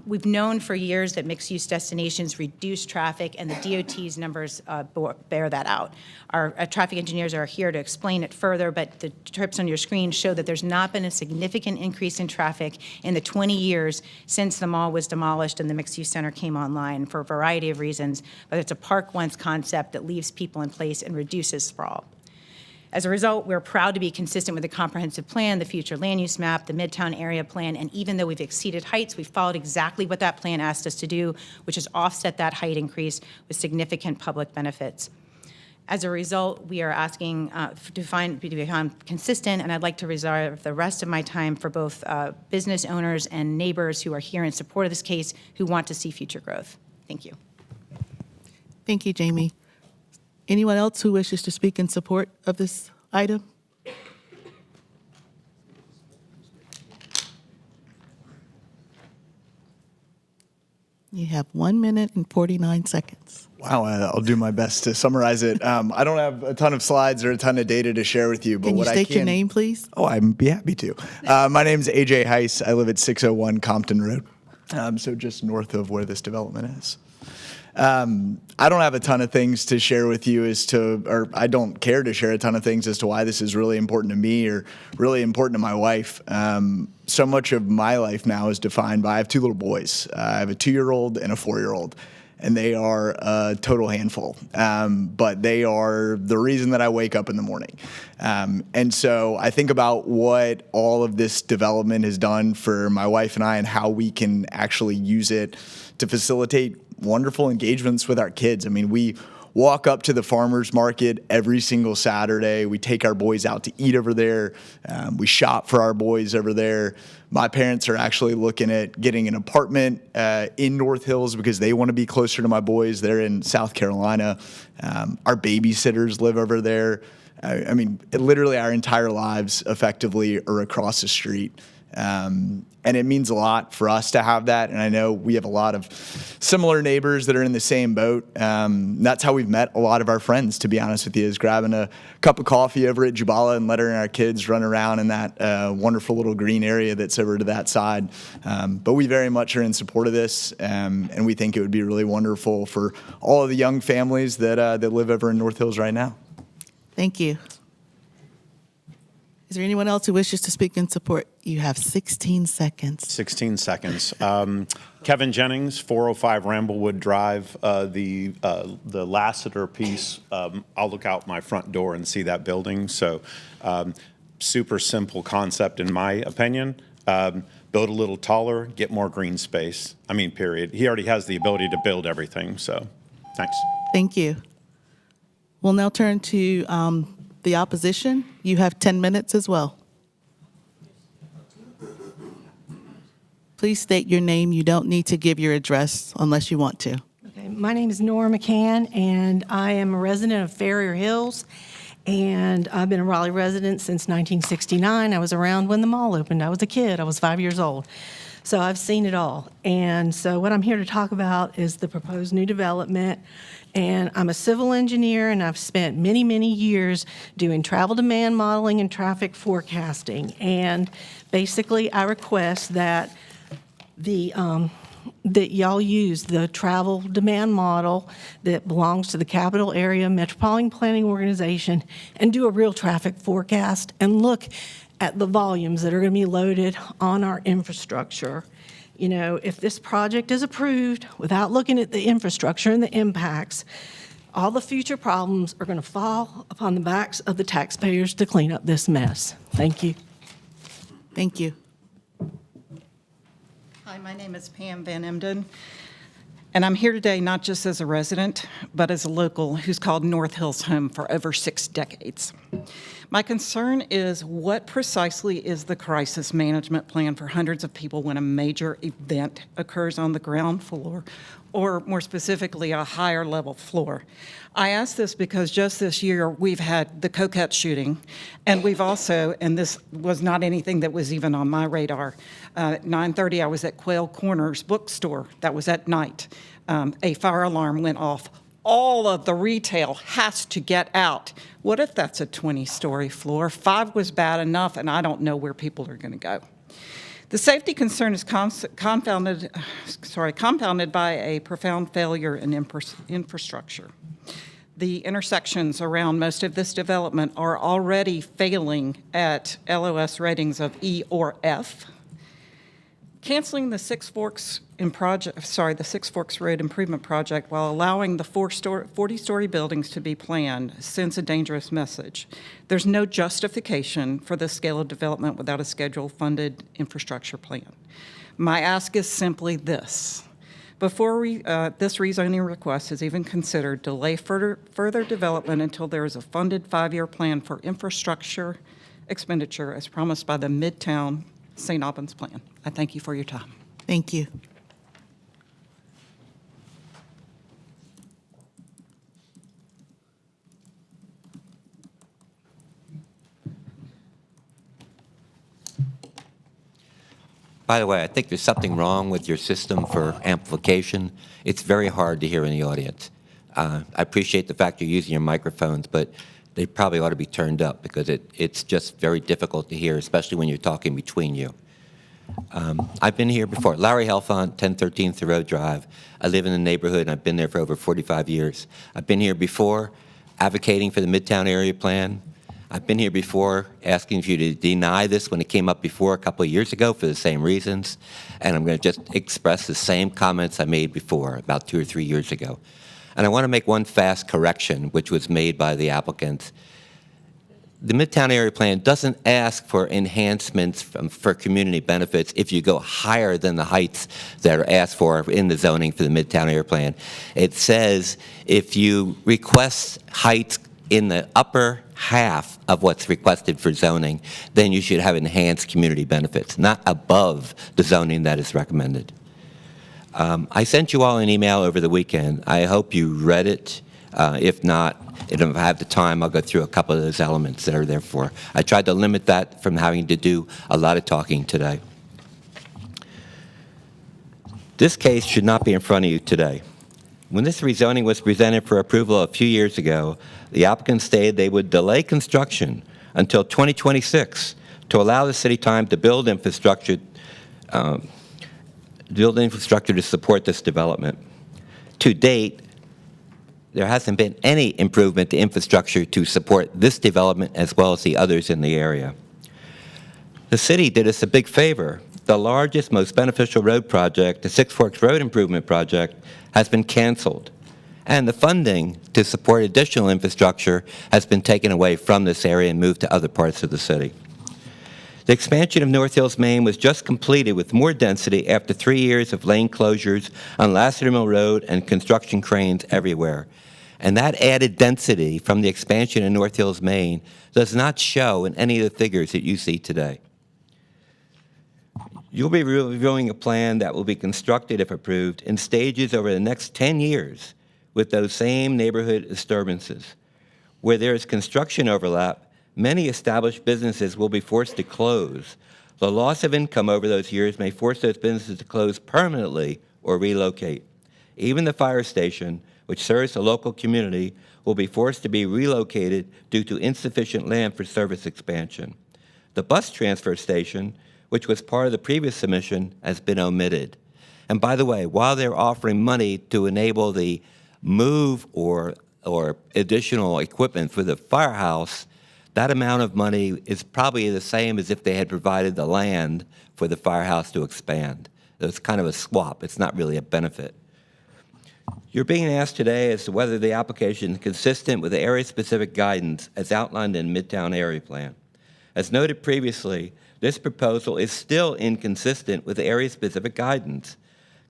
We've known for years that mixed-use destinations reduce traffic, and the DOT's numbers bear that out. Our traffic engineers are here to explain it further, but the trips on your screen show that there's not been a significant increase in traffic in the 20 years since the mall was demolished and the mixed-use center came online for a variety of reasons, but it's a park once concept that leaves people in place and reduces sprawl. As a result, we're proud to be consistent with the comprehensive plan, the future land use map, the Midtown area plan, and even though we've exceeded heights, we've followed exactly what that plan asked us to do, which is offset that height increase with significant public benefits. As a result, we are asking to become consistent, and I'd like to reserve the rest of my time for both business owners and neighbors who are here in support of this case who want to see future growth. Thank you. Thank you, Jamie. Anyone else who wishes to speak in support of this item? You have 1 minute and 49 seconds. Wow, I'll do my best to summarize it. I don't have a ton of slides or a ton of data to share with you, but Can you what state I can... your name, please? Oh, I'd be happy to. My name's AJ Heiss. I live at 601 Compton Road, so just north of where this development is. I don't have a ton of things to share with you or I don't care to share a ton of things as to why this is really important to me or really important to my wife. So much of my life now is defined by, I have two little boys. I have a 2-year-old and a 4-year-old, and they are a total handful. But they are the reason that I wake up in the morning. And so I think about what all of this development has done for my wife and I and how we can actually use it to facilitate wonderful engagements with our kids. I mean, we walk up to the farmers market every single Saturday. We take our boys out to eat over there. We shop for our boys over there. My parents are actually looking at getting an apartment in North Hills because they want to be closer to my boys. They're in South Carolina. Our babysitters live over there. I mean, literally our entire lives effectively are across the street. And it means a lot for us to have that. And I know we have a lot of similar neighbors that are in the same boat. That's how we've met a lot of our friends, to be honest with you, is grabbing a cup of coffee over at Jubala and letting our kids run around in that wonderful little green area that's over to that side. But we very much are in support of this. And we think it would be really wonderful for all of the young families that live over in North Hills right now. Thank you. Is there anyone else who wishes to speak in support? You have 16 seconds. 16 seconds. Kevin Jennings, 405 Ramblewood Drive. The Lassiter piece, I'll look out my front door and see that building. So super simple concept in my opinion. Build a little taller, get more green space. I mean, period. He already has the ability to build everything. So thanks. Thank you. We'll now turn to the opposition. You have 10 minutes as well. Please state your name. You don't need to give your address unless you want to. Okay, my name is Nora McCann, and I am a resident of Farrier Hills, and I've been a Raleigh resident since 1969. I was around when the mall opened. I was a kid. I was 5 years old. So I've seen it all. And so what I'm here to talk about is the proposed new development. And I'm a civil engineer, and I've spent many, many years doing travel demand modeling and traffic forecasting. And basically, I request that that y'all use the travel demand model that belongs to the Capital Area Metropolitan Planning Organization and do a real traffic forecast and look at the volumes that are going to be loaded on our infrastructure. You know, if this project is approved without looking at the infrastructure and the impacts, all the future problems are going to fall upon the backs of the taxpayers to clean up this mess. Thank you. Thank you. Hi, my name is Pam Van Emden, and I'm here today not just as a resident, but as a local who's called North Hills home for over 6 decades. My concern is what precisely is the crisis management plan for hundreds of people when a major event occurs on the ground floor, or more specifically, a higher level floor? I ask this because just this year we've had the Coquette shooting, and we've also, and this was not anything that was even on my radar, at 9:30 I was at Quail Corners bookstore. That was at night. A fire alarm went off. All of the retail has to get out. What if that's a 20-story floor? 5 was bad enough, and I don't know where people are going to go. The safety concern is compounded by a profound failure in infrastructure. The intersections around most of this development are already failing at LOS ratings of E or F. Canceling the Six Forks Road Improvement Project while allowing the 40-story buildings to be planned sends a dangerous message. There's no justification for this scale of development without a scheduled funded infrastructure plan. My ask is simply this. Before this rezoning request is even considered, delay further development until there is a funded 5-year plan for infrastructure expenditure as promised by the Midtown St. Albans plan. I thank you for your time. Thank you. By the way, I think there's something wrong with your system for amplification. It's very hard to hear in the audience. I appreciate the fact you're using your microphones, but they probably ought to be turned up because it's just very difficult to hear, especially when you're talking between you. I've been here before. Larry Helfont, 1013 Thoreau Drive. I live in the neighborhood, and I've been there for over 45 years. I've been here before advocating for the Midtown Area Plan. I've been here before asking for you to deny this when it came up before a couple of years ago for the same reasons, and I'm going to just express the same comments I made before about 2 or 3 years ago. And I want to make one fast correction, which was made by the applicants. The Midtown Area Plan doesn't ask for enhancements for community benefits if you go higher than the heights that are asked for in the zoning for the Midtown Area Plan. It says if you request heights in the upper half of what's requested for zoning, then you should have enhanced community benefits, not above the zoning that is recommended. I sent you all an email over the weekend. I hope you read it. If not, if I have the time, I'll go through a couple of those elements that are there for. I tried to limit that from having to do a lot of talking today. This case should not be in front of you today. When this rezoning was presented for approval a few years ago, the applicant stated they would delay construction until 2026 to allow the city time to build infrastructure to support this development. To date, there hasn't been any improvement to infrastructure to support this development as well as the others in the area. The city did us a big favor. The largest, most beneficial road project, the Six Forks Road Improvement Project, has been canceled. And the funding to support additional infrastructure has been taken away from this area and moved to other parts of the city. The expansion of North Hills, Maine was just completed with more density after 3 years of lane closures on Lassiter Mill Road and construction cranes everywhere. And that added density from the expansion in North Hills, Maine does not show in any of the figures that you see today. You'll be reviewing a plan that will be constructed, if approved, in stages over the next 10 years with those same neighborhood disturbances. Where there is construction overlap, many established businesses will be forced to close. The loss of income over those years may force those businesses to close permanently or relocate. Even the fire station, which serves the local community, will be forced to be relocated due to insufficient land for service expansion. The bus transfer station, which was part of the previous submission, has been omitted. And by the way, while they're offering money to enable the move or additional equipment for the firehouse, that amount of money is probably the same as if they had provided the land for the firehouse to expand. It's kind of a swap. It's not really a benefit. You're being asked today as to whether the application is consistent with the area-specific guidance as outlined in Midtown Area Plan. As noted previously, this proposal is still inconsistent with the area-specific guidance.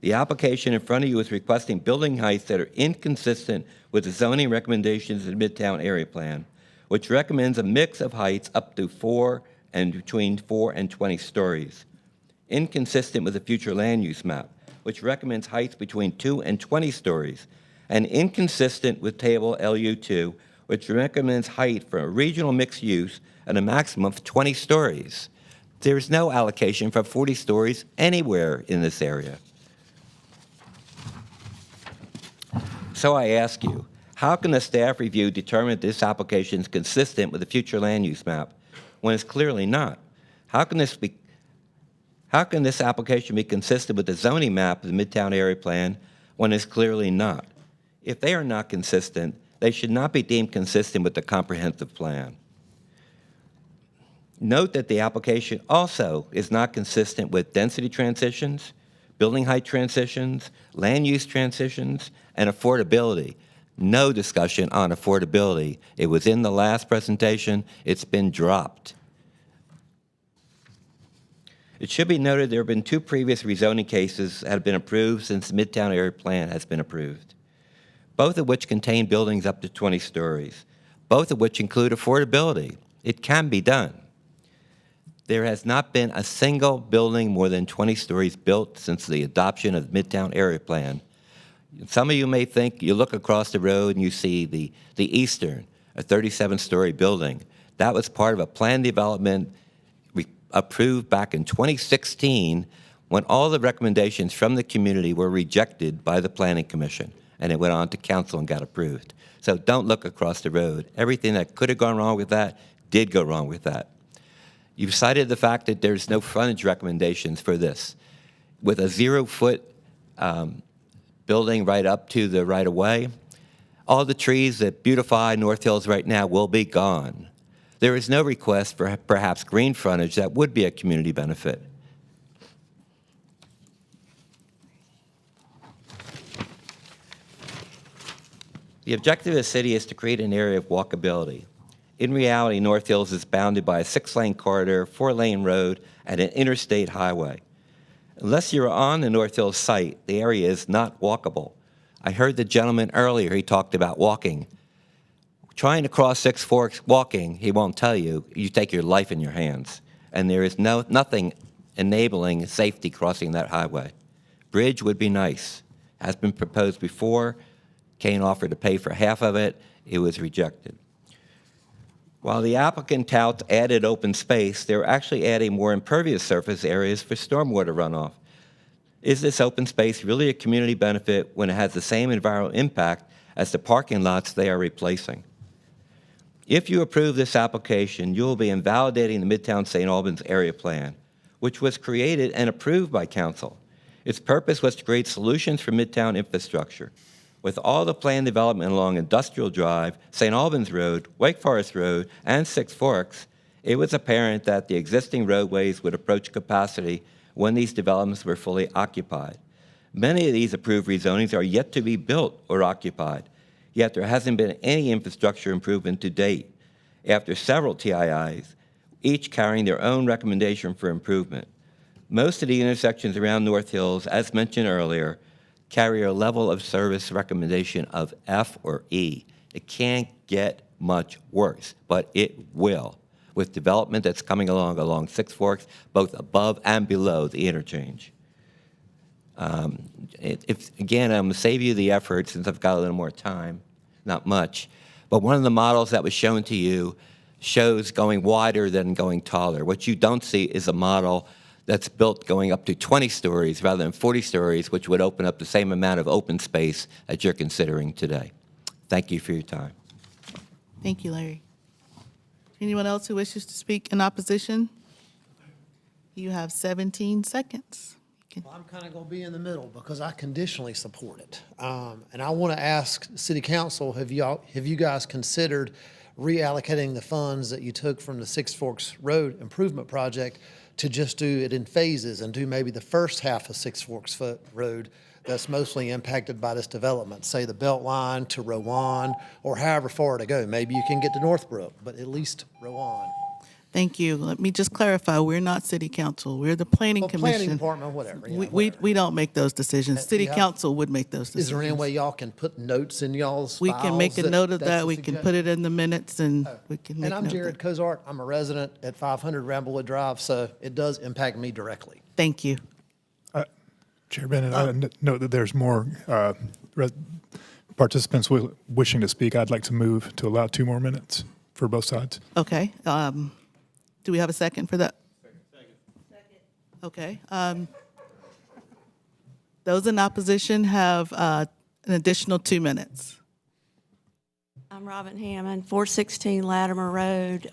The application in front of you is requesting building heights that are inconsistent with the zoning recommendations in Midtown Area Plan, which recommends a mix of heights up to between 4 and 20 stories. Inconsistent with the future land use map, which recommends heights between 2 and 20 stories, and inconsistent with table LU2, which recommends height for a regional mixed use at a maximum of 20 stories. There is no allocation for 40 stories anywhere in this area. So I ask you, how can the staff review determine that this application is consistent with the future land use map when it's clearly not? How can this application be consistent with the zoning map of the Midtown Area Plan when it's clearly not? If they are not consistent, they should not be deemed consistent with the comprehensive plan. Note that the application also is not consistent with density transitions, building height transitions, land use transitions, and affordability. No discussion on affordability. It was in the last presentation. It's been dropped. It should be noted there have been 2 previous rezoning cases that have been approved since the Midtown Area Plan has been approved, both of which contain buildings up to 20 stories, both of which include affordability. It can be done. There has not been a single building more than 20 stories built since the adoption of the Midtown Area Plan. Some of you may think you look across the road and you see the Eastern, a 37-story building. That was part of a planned development approved back in 2016 when all the recommendations from the community were rejected by the Planning Commission, and it went on to council and got approved. So don't look across the road. Everything that could have gone wrong with that did go wrong with that. You've cited the fact that there's no frontage recommendations for this. With a 0-foot building right up to the right-of-way, all the trees that beautify North Hills right now will be gone. There is no request for perhaps green frontage that would be a community benefit. The objective of the city is to create an area of walkability. In reality, North Hills is bounded by a 6-lane corridor, 4-lane road, and an interstate highway. Unless you're on the North Hills site, the area is not walkable. I heard the gentleman earlier, he talked about walking. Trying to cross 6 Forks walking, he won't tell you, you take your life in your hands. And there is nothing enabling safety crossing that highway. Bridge would be nice. Has been proposed before. Kane offered to pay for half of it. It was rejected. While the applicant touts added open space, they're actually adding more impervious surface areas for stormwater runoff. Is this open space really a community benefit when it has the same environmental impact as the parking lots they are replacing? If you approve this application, you will be invalidating the Midtown St. Albans Area Plan, which was created and approved by council. Its purpose was to create solutions for Midtown infrastructure. With all the planned development along Industrial Drive, St. Albans Road, Wake Forest Road, and 6 Forks, it was apparent that the existing roadways would approach capacity when these developments were fully occupied. Many of these approved rezonings are yet to be built or occupied, yet there hasn't been any infrastructure improvement to date. After several TIIs, each carrying their own recommendation for improvement. Most of the intersections around North Hills, as mentioned earlier, carry a level of service recommendation of F or E. It can't get much worse, but it will, with development that's coming along 6 Forks, both above and below the interchange. Again, I'm going to save you the effort since I've got a little more time, not much, but one of the models that was shown to you shows going wider than going taller. What you don't see is a model that's built going up to 20 stories rather than 40 stories, which would open up the same amount of open space that you're considering today. Thank you for your time. Thank you, Larry. Anyone else who wishes to speak in opposition? You have 17 seconds. Well, I'm kind of going to be in the middle because I conditionally support it. And I want to ask City Council, have you guys considered reallocating the funds that you took from the Six Forks Road Improvement Project to just do it in phases and do maybe the first half of Six Forks Road that's mostly impacted by this development, say the Beltline to Rowan, or however far to go. Maybe you can get to Northbrook, but at least Rowan. Thank you. Let me just clarify, we're not city council. We're the planning Well, commission. Planning department, whatever. Yeah, We don't make those decisions. City yeah. council would make those decisions. Is there any way y'all can put notes in y'all's We files? can make a note of that's that. a We can suggestion? put it in the minutes and we can make And I'm note of Jared that. Cozart. I'm a resident at 500 Ramblewood Drive, so it does impact me directly. Thank you. Chair Bennett, I note that there's more participants wishing to speak. I'd like to move to allow 2 more minutes for both sides. Okay. Do we have a second for that? Second. Okay. Those in opposition have an additional 2 minutes. I'm Robin Hammond, 416 Latimer Road.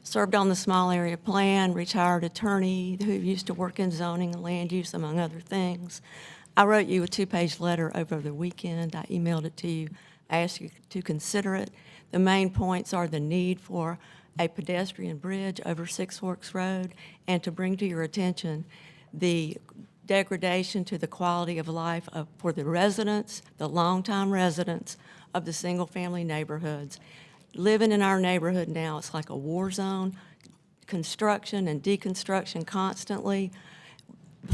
Served on the small area plan, retired attorney who used to work in zoning and land use, among other things. I wrote you a 2-page letter over the weekend. I emailed it to you. I asked you to consider it. The main points are the need for a pedestrian bridge over Six Forks Road and to bring to your attention the degradation to the quality of life for the residents, the longtime residents of the single-family neighborhoods. Living in our neighborhood now, it's like a war zone, construction and deconstruction constantly,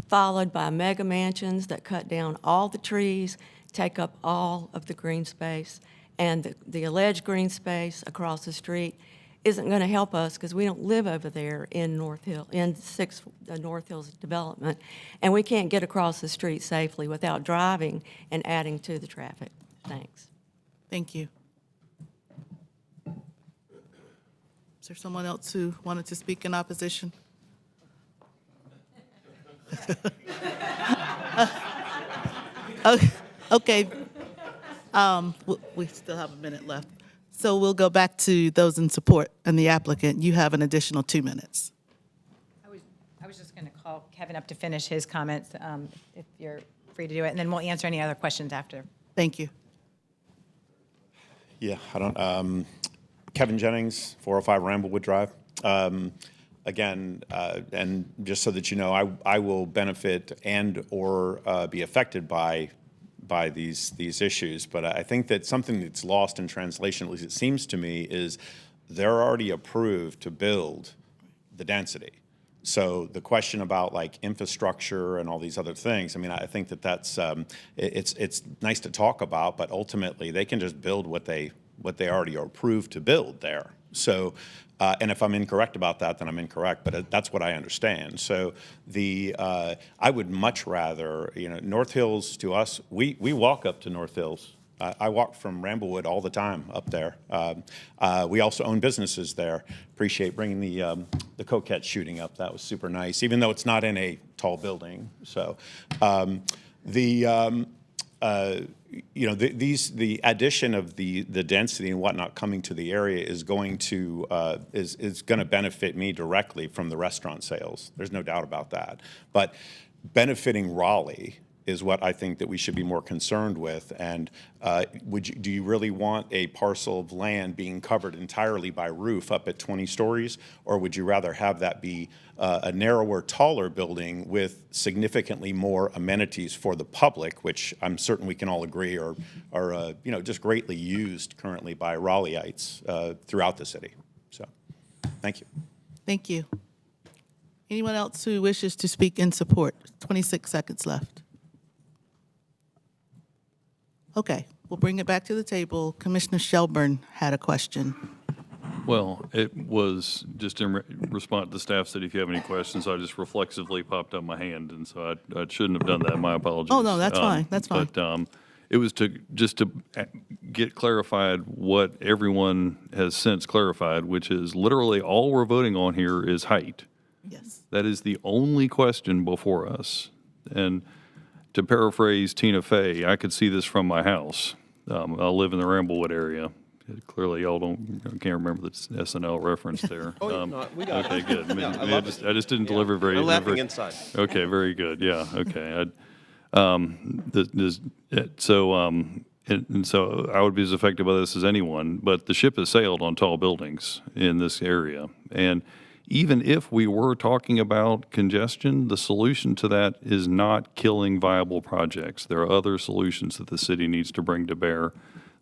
followed by mega mansions that cut down all the trees, take up all of the green space, and the alleged green space across the street isn't going to help us because we don't live over there in North Hill, in the North Hills development, and we can't get across the street safely without driving and adding to the traffic. Thanks. Thank you. Is there someone else who wanted to speak in opposition? Okay. We still have a minute left. So we'll go back to those in support and the applicant. You have an additional 2 minutes. I was just going to call Kevin up to finish his comments, if you're free to do it, and then we'll answer any other questions after. Thank you. Yeah, I don't. Kevin Jennings, 405 Ramblewood Drive. Again, and just so that you know, I will benefit and or be affected by these issues. But I think that something that's lost in translation, at least it seems to me, is they're already approved to build the density. So the question about like infrastructure and all these other things, I mean, I think that that's it's nice to talk about, but ultimately they can just build what they already are approved to build there. So, and if I'm incorrect about that, then I'm incorrect, but that's what I understand. So I would much rather, North Hills to us, we walk up to North Hills. I walk from Ramblewood all the time up there. We also own businesses there. Appreciate bringing the Coquette shooting up. That was super nice, even though it's not in a tall building. So the addition of the density and whatnot coming to the area is going to benefit me directly from the restaurant sales. There's no doubt about that. But benefiting Raleigh is what I think that we should be more concerned with. And do you really want a parcel of land being covered entirely by roof up at 20 stories? Or would you rather have that be a narrower, taller building with significantly more amenities for the public, which I'm certain we can all agree are just greatly used currently by Raleighites throughout the city. So, thank you. Thank you. Anyone else who wishes to speak in support? 26 seconds left. Okay, we'll bring it back to the table. Commissioner Shelburne had a question. Well, it was just in response to staff said if you have any questions, I just reflexively popped up my hand, and so I shouldn't have done that. My apologies. Oh, no, that's fine. That's fine. But it was to get clarified what everyone has since clarified, which is literally all we're voting on here is height. Yes. That is the only question before us. And to paraphrase Tina Fey, I could see this from my house. I live in the Ramblewood area. Clearly, y'all can't remember the SNL reference there. We got okay, it. good. Yeah, I just didn't deliver very. I'm laughing inside. Okay, very good. Yeah. Okay. And so I would be as affected by this as anyone, but the ship has sailed on tall buildings in this area. And even if we were talking about congestion, the solution to that is not killing viable projects. There are other solutions that the city needs to bring to bear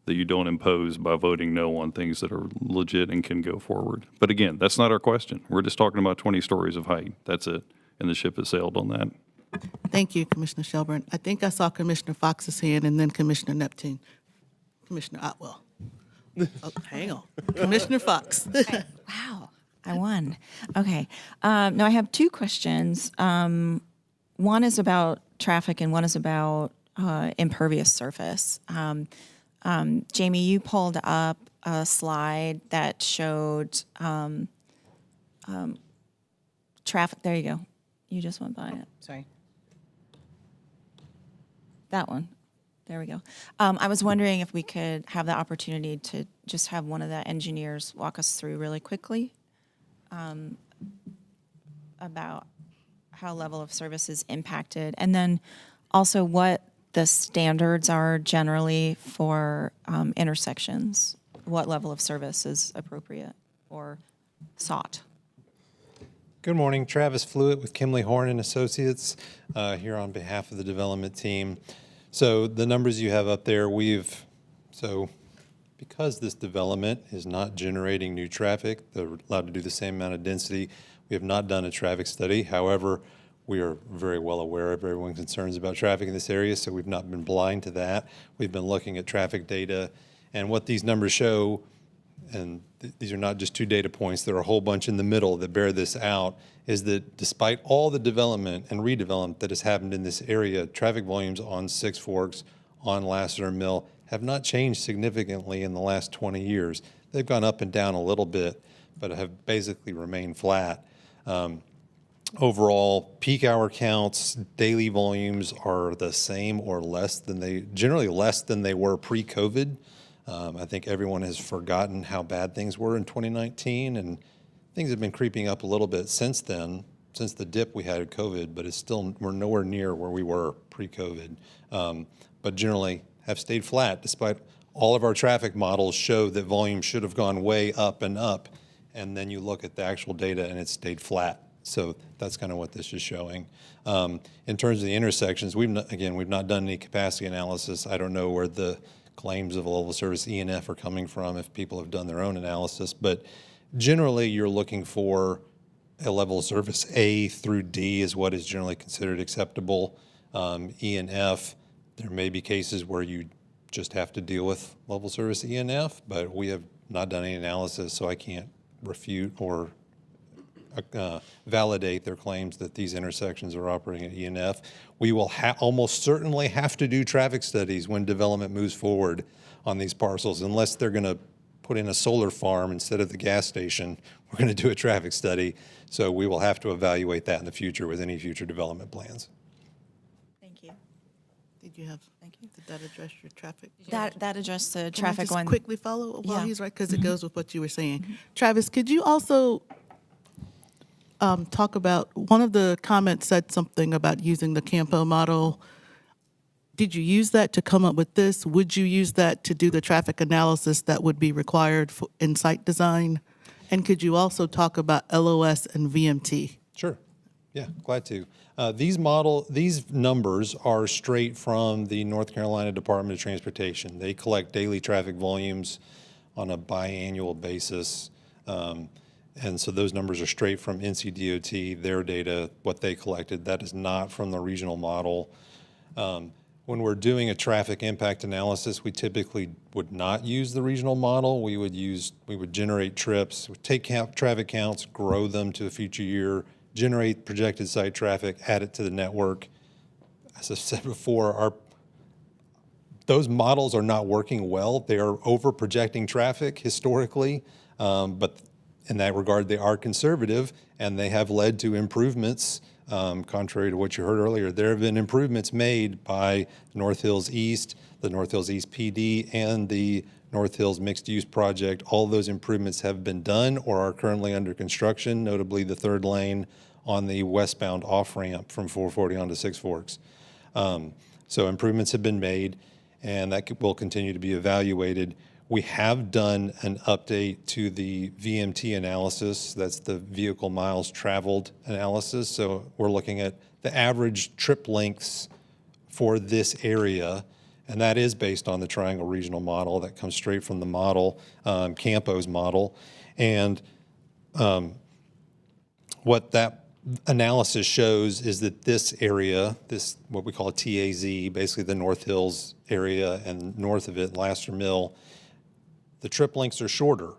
that you don't impose by voting no on things that are legit and can go forward. But again, that's not our question. We're just talking about 20 stories of height. That's it. And the ship has sailed on that. Thank you, Commissioner Shelburne. I think I saw Commissioner Fox's hand and then Commissioner Neptune. Commissioner Otwell. Oh, hang on. Commissioner Fox. Wow, I won. Okay. Now I have two questions. One is about traffic and one is about impervious surface. Jamie, you pulled up a slide that showed traffic. There you go. You just went by it. Sorry. That one. There we go. I was wondering if we could have the opportunity to just have one of the engineers walk us through really quickly about how level of service is impacted, and then also what the standards are generally for intersections. What level of service is appropriate or sought? Good morning, Travis Flewitt with Kimley Horn and Associates here on behalf of the development team. So the numbers you have up there, because this development is not generating new traffic, they're allowed to do the same amount of density. We have not done a traffic study. However, we are very well aware of everyone's concerns about traffic in this area, so we've not been blind to that. We've been looking at traffic data, and what these numbers show, and these are not just two data points, there are a whole bunch in the middle that bear this out, is that despite all the development and redevelopment that has happened in this area, traffic volumes on Six Forks, on Lassiter Mill, have not changed significantly in the last 20 years. They've gone up and down a little bit, but have basically remained flat. Overall, peak hour counts, daily volumes are the same or generally less than they were pre-COVID. I think everyone has forgotten how bad things were in 2019, and things have been creeping up a little bit since then, since the dip we had at COVID, but we're nowhere near where we were pre-COVID. But generally have stayed flat, despite all of our traffic models show that volume should have gone way up and up, and then you look at the actual data and it stayed flat. So that's kind of what this is showing. In terms of the intersections, we've not done any capacity analysis. I don't know where the claims of level of service E and F are coming from, if people have done their own analysis, but generally you're looking for a level of service A through D is what is generally considered acceptable. E and F, there may be cases where you just have to deal with level service E and F, but we have not done any analysis, so I can't refute or validate their claims that these intersections are operating at E and F. We will almost certainly have to do traffic studies when development moves forward on these parcels, unless they're going to put in a solar farm instead of the gas station. We're going to do a traffic study, so we will have to evaluate that in the future with any future development plans. Thank you. Did you have? Thank you. Did that address your traffic? That addressed the Can I traffic just one. quickly follow while Yeah. he's right, because it goes with what you were saying. Travis, could you also talk about, one of the comments said something about using the Campo model. Did you use that to come up with this? Would you use that to do the traffic analysis that would be required in site design? And could you also talk about LOS and VMT? Sure. Yeah, glad to. These numbers are straight from the North Carolina Department of Transportation. They collect daily traffic volumes on a biannual basis. And so those numbers are straight from NCDOT, their data, what they collected. That is not from the regional model. When we're doing a traffic impact analysis, we typically would not use the regional model. We would generate trips, take traffic counts, grow them to a future year, generate projected site traffic, add it to the network. As I said before, those models are not working well. They are over projecting traffic historically, but in that regard, they are conservative, and they have led to improvements. Contrary to what you heard earlier, there have been improvements made by North Hills East, the North Hills East PD, and the North Hills Mixed Use Project. All those improvements have been done or are currently under construction, notably the third lane on the westbound off-ramp from 440 onto Six Forks. So improvements have been made, and that will continue to be evaluated. We have done an update to the VMT analysis. That's the vehicle miles traveled analysis. So we're looking at the average trip lengths for this area, and that is based on the Triangle Regional Model that comes straight from the model, Campo's model. And what that analysis shows is that this area, this what we call a TAZ, basically the North Hills area and north of it, Lasser Mill, the trip lengths are shorter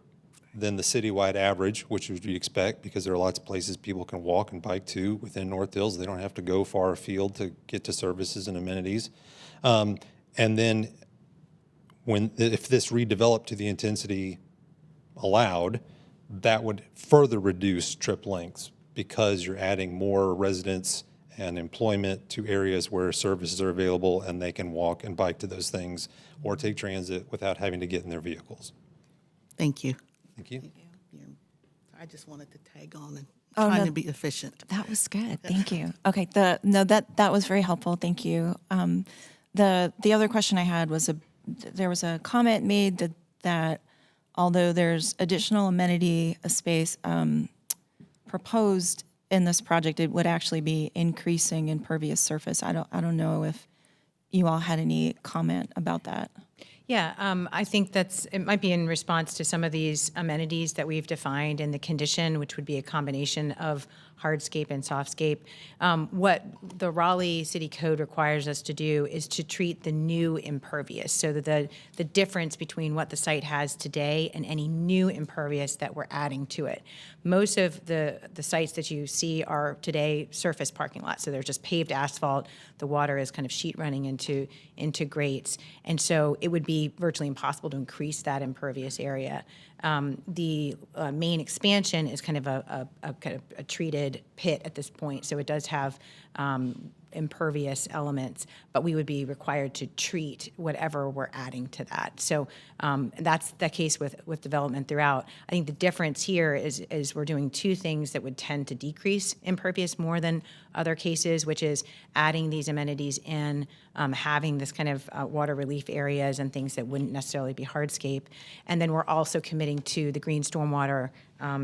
than the citywide average, which you'd expect because there are lots of places people can walk and bike to within North Hills. They don't have to go far afield to get to services and amenities. And then if this redeveloped to the intensity allowed, that would further reduce trip lengths because you're adding more residents and employment to areas where services are available and they can walk and bike to those things or take transit without having to get in their vehicles. Thank you. Thank you. I just wanted to tag on and Oh, trying no, to be efficient. That was good. Thank you. Okay. That was very helpful. Thank you. The other question I had was there was a comment made that although there's additional amenity space proposed in this project, it would actually be increasing impervious surface. I don't know if you all had any comment about that. Yeah, I think it might be in response to some of these amenities that we've defined in the condition, which would be a combination of hardscape and softscape. What the Raleigh City Code requires us to do is to treat the new impervious, so that the difference between what the site has today and any new impervious that we're adding to it. Most of the sites that you see are today surface parking lots, so they're just paved asphalt. The water is kind of sheet running into grates, and so it would be virtually impossible to increase that impervious area. The main expansion is kind of a treated pit at this point, so it does have impervious elements, but we would be required to treat whatever we're adding to that. So that's the case with development throughout. I think the difference here is we're doing two things that would tend to decrease impervious more than other cases, which is adding these amenities in, having this kind of water relief areas and things that wouldn't necessarily be hardscape. And then we're also committing to the green stormwater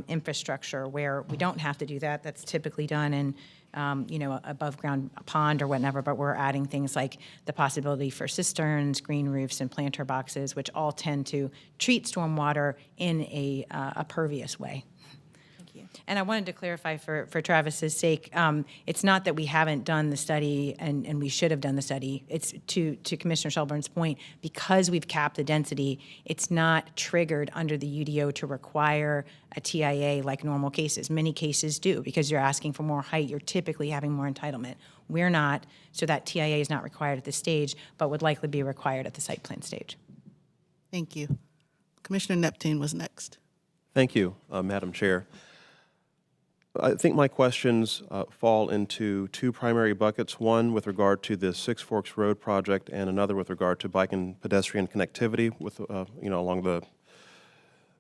infrastructure where we don't have to do that. That's typically done in above ground pond or whatever, but we're adding things like the possibility for cisterns, green roofs, and planter boxes, which all tend to treat stormwater in a pervious way. And I wanted to clarify for Travis's sake, it's not that we haven't done the study and we should have done the study. It's to Commissioner Shelburne's point, because we've capped the density, it's not triggered under the UDO to require a TIA like normal cases. Many cases do, because you're asking for more height, you're typically having more entitlement. We're not, so that TIA is not required at this stage, but would likely be required at the site plan stage. Thank you. Commissioner Neptune was next. Thank you, Madam Chair. I think my questions fall into two primary buckets, one with regard to the Six Forks Road project and another with regard to bike and pedestrian connectivity with,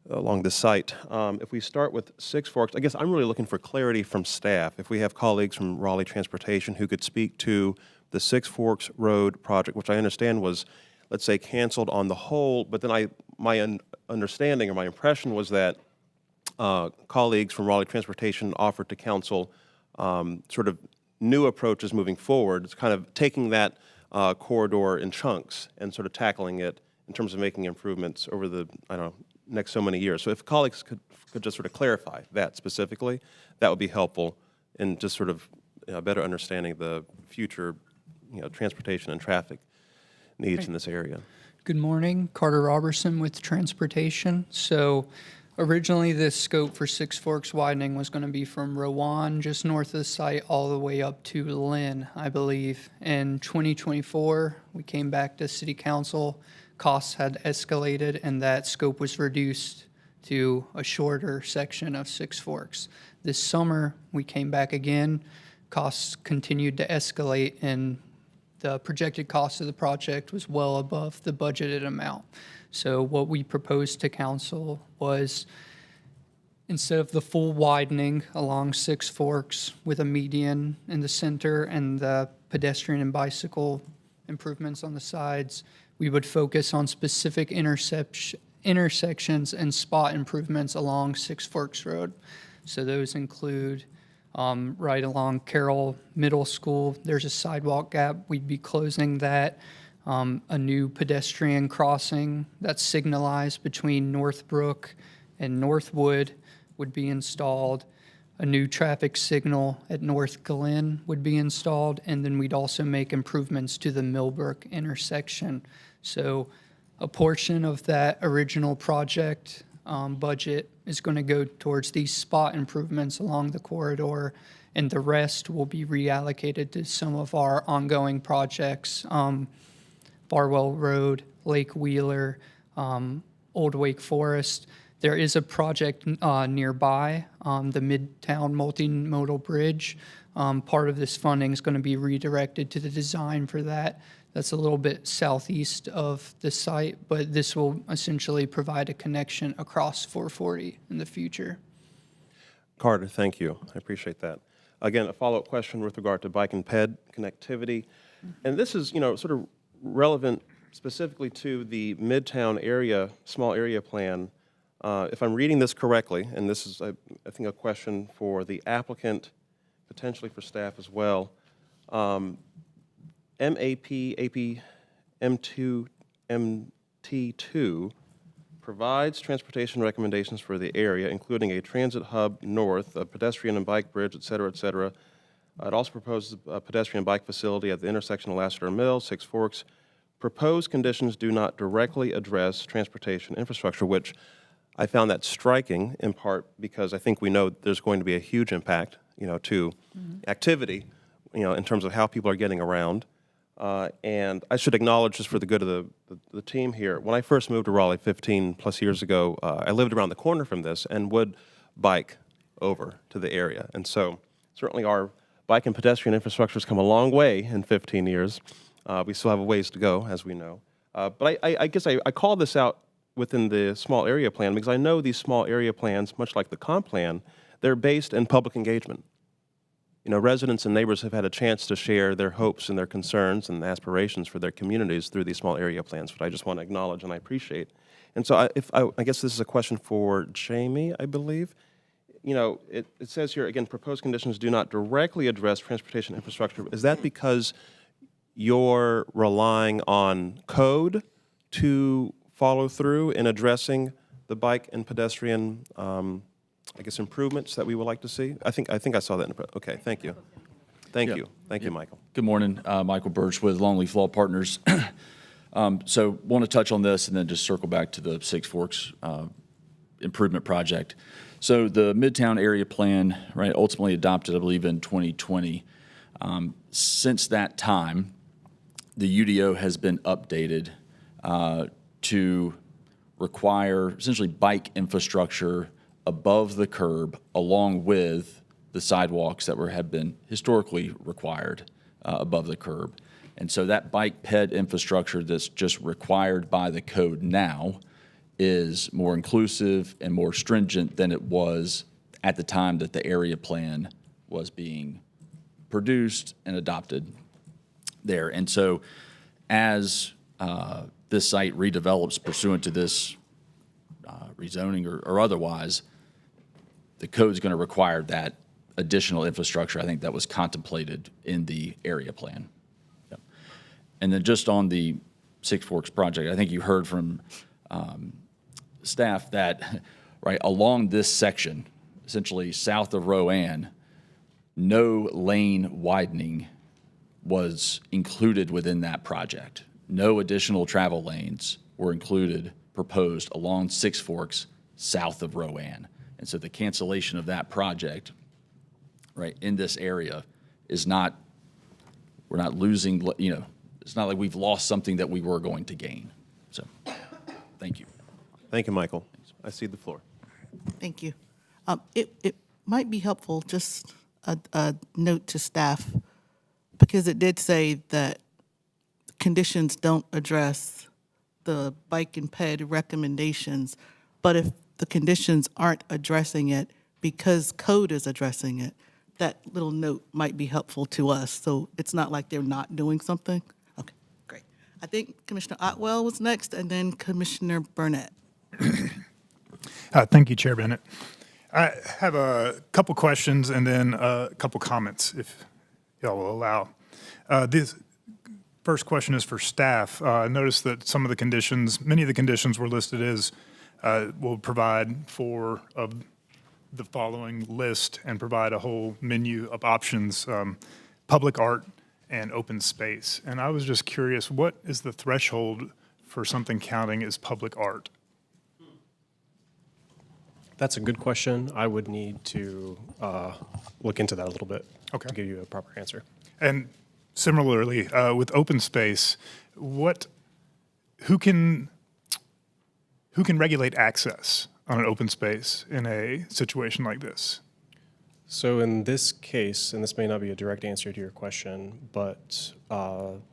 along the site. If we start with Six Forks, I guess I'm really looking for clarity from staff. If we have colleagues from Raleigh Transportation who could speak to the Six Forks Road project, which I understand was, let's say, canceled on the whole, but then my understanding or my impression was that colleagues from Raleigh Transportation offered to council sort of new approaches moving forward. It's kind of taking that corridor in chunks and sort of tackling it in terms of making improvements over the, next so many years. So if colleagues could just sort of clarify that specifically, that would be helpful in just sort of better understanding the future, transportation and traffic needs in this area. Good morning, Carter Robertson with Transportation. So originally, the scope for Six Forks widening was going to be from Rowan, just north of the site, all the way up to Lynn, I believe. In 2024, we came back to City Council. Costs had escalated, and that scope was reduced to a shorter section of Six Forks. This summer, we came back again. Costs continued to escalate, and the projected cost of the project was well above the budgeted amount. So what we proposed to council was, instead of the full widening along Six Forks with a median in the center and the pedestrian and bicycle improvements on the sides, we would focus on specific intersections and spot improvements along Six Forks Road. So those include right along Carroll Middle School, there's a sidewalk gap. We'd be closing that. A new pedestrian crossing that's signalized between Northbrook and Northwood would be installed. A new traffic signal at North Glen would be installed, and then we'd also make improvements to the Millbrook intersection. So a portion of that original project budget is going to go towards these spot improvements along the corridor, and the rest will be reallocated to some of our ongoing projects, Barwell Road, Lake Wheeler, Old Wake Forest. There is a project nearby, the Midtown Multimodal Bridge. Part of this funding is going to be redirected to the design for that. That's a little bit southeast of the site, but this will essentially provide a connection across 440 in the future. Carter, thank you. I appreciate that. Again, a follow-up question with regard to bike and ped connectivity. And this is, sort of relevant specifically to the Midtown area, small area plan. If I'm reading this correctly, and this is, I think, a question for the applicant, potentially for staff as well, MT2 provides transportation recommendations for the area, including a transit hub north, a pedestrian and bike bridge, et cetera, et cetera. It also proposes a pedestrian bike facility at the intersection of Lassiter Mill, Six Forks. Proposed conditions do not directly address transportation infrastructure, which I found that striking in part because I think we know there's going to be a huge impact, to activity, in terms of how people are getting around. And I should acknowledge, just for the good of the team here, when I first moved to Raleigh 15 plus years ago, I lived around the corner from this and would bike over to the area. And so certainly our bike and pedestrian infrastructure has come a long way in 15 years. We still have a ways to go, as we know. But I guess I call this out within the small area plan because I know these small area plans, much like the comp plan, they're based in public engagement. Residents and neighbors have had a chance to share their hopes and their concerns and aspirations for their communities through these small area plans, which I just want to acknowledge and I appreciate. And so I guess this is a question for Jamie, I believe. It says here, again, proposed conditions do not directly address transportation infrastructure. Is that because you're relying on code to follow through in addressing the bike and pedestrian improvements that we would like to see? I think I saw that. Okay, thank you. Thank you, Michael. Good morning, Michael Birch with Longleaf Law Partners. So want to touch on this and then just circle back to the Six Forks improvement project. So the Midtown Area Plan, right, ultimately adopted, I believe, in 2020. Since that time, the UDO has been updated to require essentially bike infrastructure above the curb along with the sidewalks that have been historically required above the curb. And so that bike ped infrastructure that's just required by the code now is more inclusive and more stringent than it was at the time that the area plan was being produced and adopted there. And so as this site redevelops pursuant to this rezoning or otherwise, the code is going to require that additional infrastructure. I think that was contemplated in the area plan. Yep. And then just on the Six Forks project, I think you heard from staff that right along this section, essentially south of Rowan, no lane widening was included within that project. No additional travel lanes were proposed along Six Forks south of Rowan. And so the cancellation of that project, right, in this area is not, we're not losing, it's not like we've lost something that we were going to gain. So, thank you. Thank you, Michael. I cede the floor. Thank you. It might be helpful, just a note to staff, because it did say that conditions don't address the bike and ped recommendations, but if the conditions aren't addressing it because code is addressing it, that little note might be helpful to us. So it's not like they're not doing something. Okay, great. I think Commissioner Otwell was next, and then Commissioner Burnett. Thank you, Chair Bennett. I have a couple questions and then a couple comments, if y'all will allow. This first question is for staff. I noticed that some of the conditions, many of the conditions were listed as will provide for the following list and provide a whole menu of options, public art and open space. And I was just curious, what is the threshold for something counting as public art? That's a good question. I would need to look into that a little bit to give you a proper answer. And similarly, with open space, who can regulate access on an open space in a situation like this? So in this case, and this may not be a direct answer to your question, but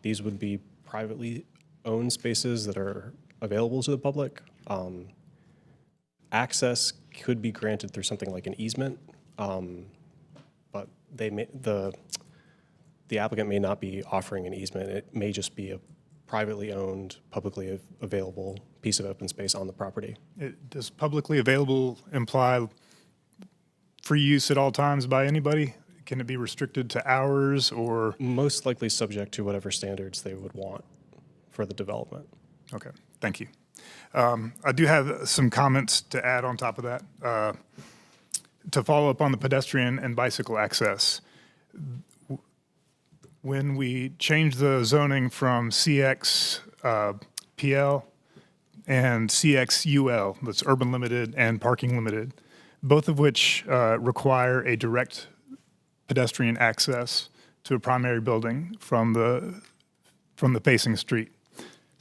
these would be privately owned spaces that are available to the public. Access could be granted through something like an easement, but the applicant may not be offering an easement. It may just be a privately owned, publicly available piece of open space on the property. Does publicly available imply free use at all times by anybody? Can it be restricted to hours or? Most likely subject to whatever standards they would want for the development. Okay, thank you. I do have some comments to add on top of that. To follow up on the pedestrian and bicycle access, when we changed the zoning from CX PL and CX UL, that's urban limited and parking limited, both of which require a direct pedestrian access to a primary building from the facing street.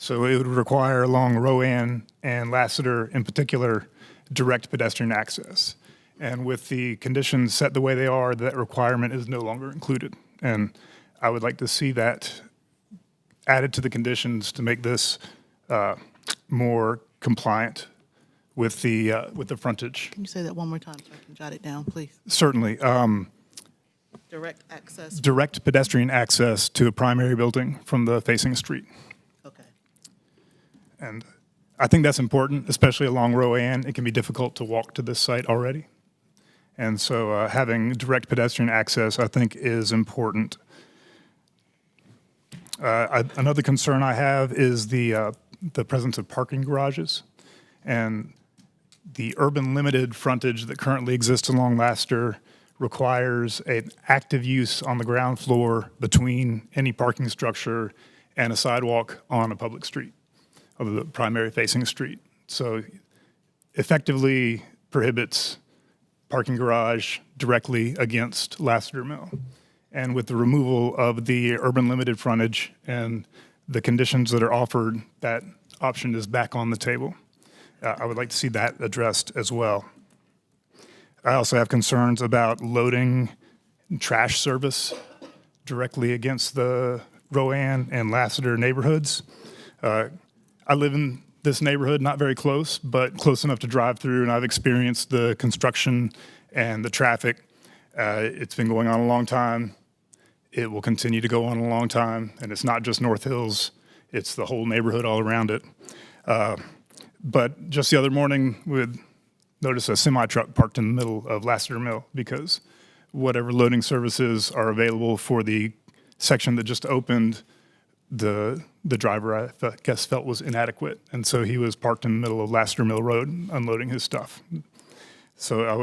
So it would require along Rowan and Lassiter in particular direct pedestrian access. And with the conditions set the way they are, that requirement is no longer included. And I would like to see that added to the conditions to make this more compliant with the frontage. Can you say that one more time so I can jot it down, please? Certainly. Direct access. Direct pedestrian access to a primary building from the facing street. Okay. And I think that's important, especially along Rowan. It can be difficult to walk to this site already. And so having direct pedestrian access, I think, is important. Another concern I have is the presence of parking garages. And the urban limited frontage that currently exists along Lassiter requires an active use on the ground floor between any parking structure and a sidewalk on a public street, of the primary facing street. So effectively prohibits parking garage directly against Lassiter Mill. And with the removal of the urban limited frontage and the conditions that are offered, that option is back on the table. I would like to see that addressed as well. I also have concerns about loading trash service directly against the Rowan and Lassiter neighborhoods. I live in this neighborhood, not very close, but close enough to drive through, and I've experienced the construction and the traffic. It's been going on a long time. It will continue to go on a long time, and it's not just North Hills, it's the whole neighborhood all around it. But just the other morning, we'd notice a semi-truck parked in the middle of Lassiter Mill because whatever loading services are available for the section that just opened, the driver, I guess, felt was inadequate. And so he was parked in the middle of Lassiter Mill Road unloading his stuff. So I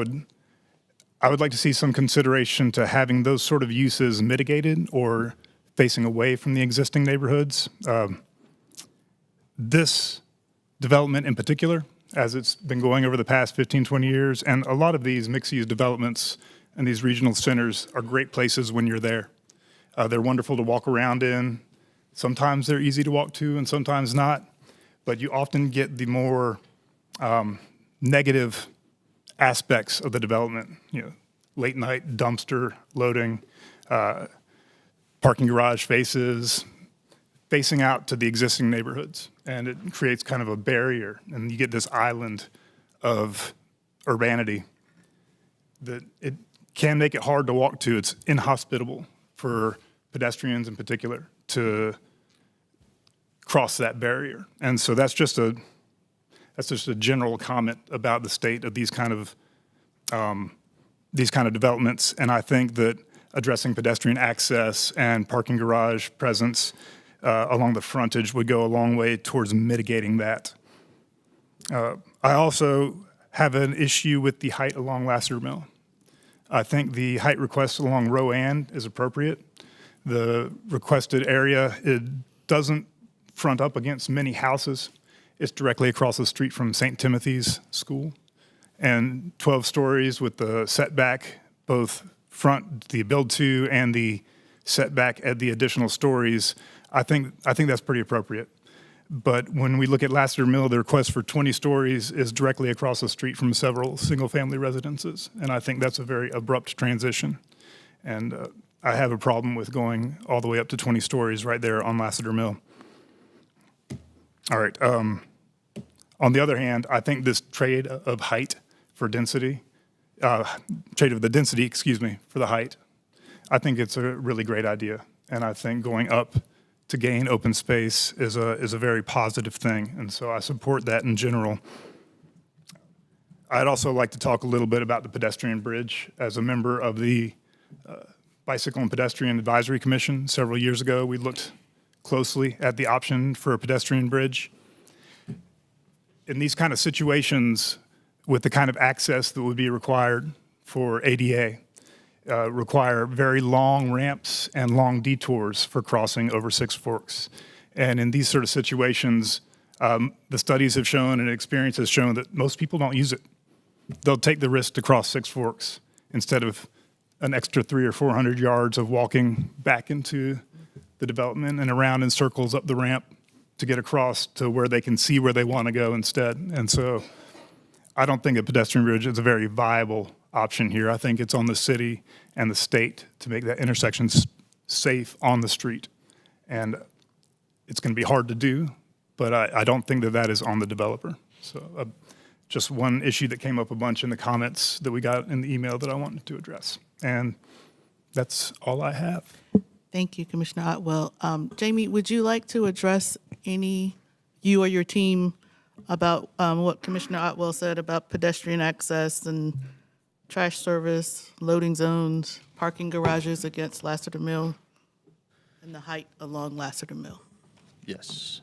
would like to see some consideration to having those sort of uses mitigated or facing away from the existing neighborhoods. This development in particular, as it's been going over the past 15, 20 years, and a lot of these mixed-use developments and these regional centers are great places when you're there. They're wonderful to walk around in. Sometimes they're easy to walk to and sometimes not, but you often get the more negative aspects of the development, late night dumpster loading, parking garage facing out to the existing neighborhoods. And it creates kind of a barrier, and you get this island of urbanity that it can make it hard to walk to. It's inhospitable for pedestrians in particular to cross that barrier. And so that's just a general comment about the state of these kind of developments. And I think that addressing pedestrian access and parking garage presence along the frontage would go a long way towards mitigating that. I also have an issue with the height along Lassiter Mill. I think the height request along Rowan is appropriate. The requested area, it doesn't front up against many houses. It's directly across the street from St. Timothy's School. And 12 stories with the setback, both front, the build to, and the setback at the additional stories, I think that's pretty appropriate. But when we look at Lassiter Mill, the request for 20 stories is directly across the street from several single-family residences. And I think that's a very abrupt transition. And I have a problem with going all the way up to 20 stories right there on Lassiter Mill. All right. On the other hand, I think this trade of height for density, trade of the density, excuse me, for the height, I think it's a really great idea. And I think going up to gain open space is a very positive thing. And so I support that in general. I'd also like to talk a little bit about the pedestrian bridge. As a member of the Bicycle and Pedestrian Advisory Commission several years ago, we looked closely at the option for a pedestrian bridge. In these kind of situations, with the kind of access that would be required for ADA, require very long ramps and long detours for crossing over Six Forks. And in these sort of situations, the studies have shown and experience has shown that most people don't use it. They'll take the risk to cross Six Forks instead of an extra 300 or 400 yards of walking back into the development and around in circles up the ramp to get across to where they can see where they want to go instead. And so I don't think a pedestrian bridge is a very viable option here. I think it's on the city and the state to make that intersection safe on the street. And it's going to be hard to do, but I don't think that that is on the developer. So just one issue that came up a bunch in the comments that we got in the email that I wanted to address. And that's all I have. Thank you, Commissioner Otwell. Jamie, would you like to address you or your team about what Commissioner Otwell said about pedestrian access and trash service, loading zones, parking garages against Lassiter Mill, and the height along Lassiter Mill? Yes.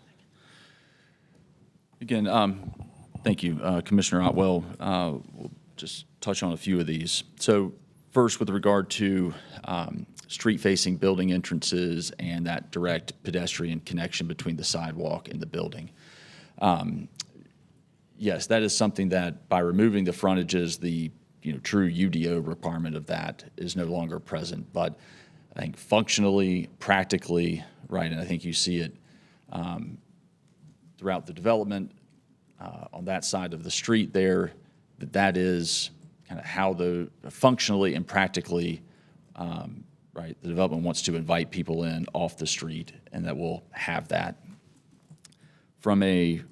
Again, thank you, Commissioner Otwell. We'll just touch on a few of these. So first, with regard to street-facing building entrances and that direct pedestrian connection between the sidewalk and the building. Yes, that is something that by removing the frontages, the true UDO requirement of that is no longer present. But I think functionally, practically, right, and I think you see it throughout the development on that side of the street there, that is kind of how functionally and practically, right, the development wants to invite people in off the street, and that will have that. From a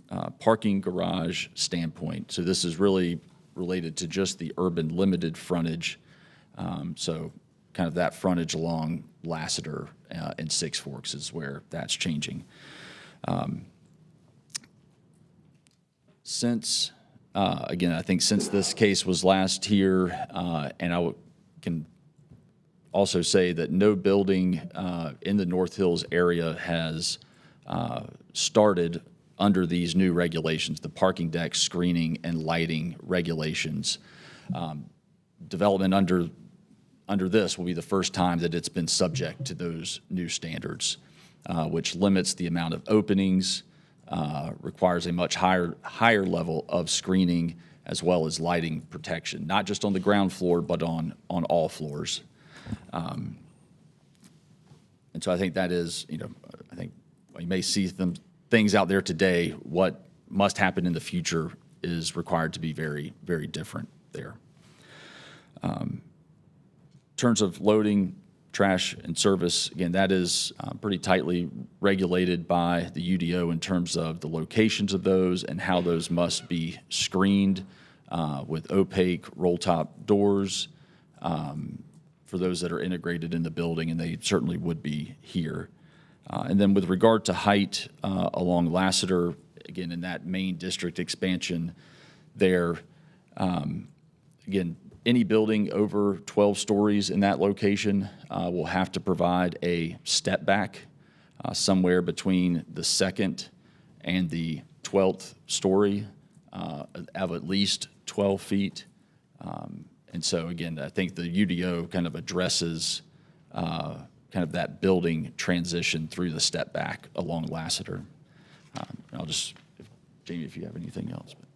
parking garage standpoint, so this is really related to just the urban limited frontage, so kind of that frontage along Lassiter and Six Forks is where that's changing. Again, I think since this case was last here, and I can also say that no building in the North Hills area has started under these new regulations, the parking deck screening and lighting regulations. Development under this will be the first time that it's been subject to those new standards, which limits the amount of openings, requires a much higher level of screening as well as lighting protection, not just on the ground floor, but on all floors. And so I think that is, I think you may see things out there today. What must happen in the future is required to be very, very different there. In terms of loading, trash, and service, again, that is pretty tightly regulated by the UDO in terms of the locations of those and how those must be screened with opaque roll-top doors for those that are integrated in the building, and they certainly would be here. And then with regard to height along Lassiter, again, in that main district expansion there, again, any building over 12 stories in that location will have to provide a step back somewhere between the second and the 12th story of at least 12 feet. And so again, I think the UDO kind of addresses kind of that building transition through the step back along Lassiter. I'll just, Jamie, if you have anything else. But.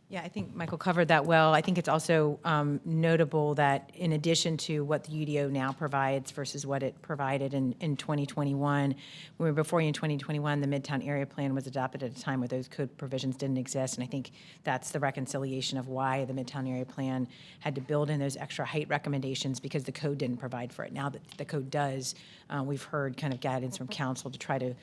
Yeah, I think Michael covered that well. I think it's also notable that in addition to what the UDO now provides versus what it provided in 2021, when we were before you in 2021, the Midtown Area Plan was adopted at a time where those code provisions didn't exist. And I think that's the reconciliation of why the Midtown Area Plan had to build in those extra height recommendations, because the code didn't provide for it. Now that the code does, we've heard kind of guidance from council to try to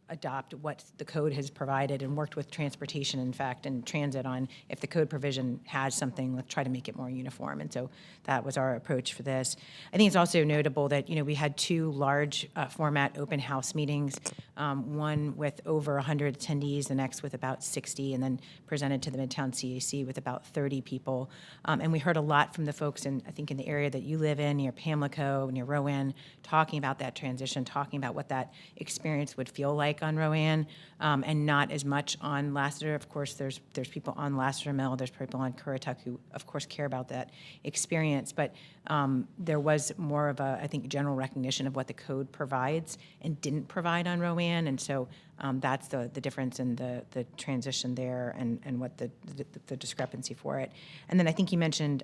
adopt what the code has provided, and worked with transportation, in fact, and transit on if the code provision has something, let's try to make it more uniform. And so that was our approach for this. I think it's also notable that, we had two large format open house meetings, one with over 100 attendees, the next with about 60, and then presented to the Midtown CAC with about 30 people. And we heard a lot from the folks I think in the area that you live in, near Pamlico, near Rowan, talking about that transition, talking about what that experience would feel like on Rowan, and not as much on Lassiter. Of course, there's people on Lassiter Mill, there's people on Currituck who, of course, care about that experience, but there was more of a, I think, general recognition of what the code provides and didn't provide on Rowan, and so that's the difference in the transition there, and what the discrepancy for it. And then I think you mentioned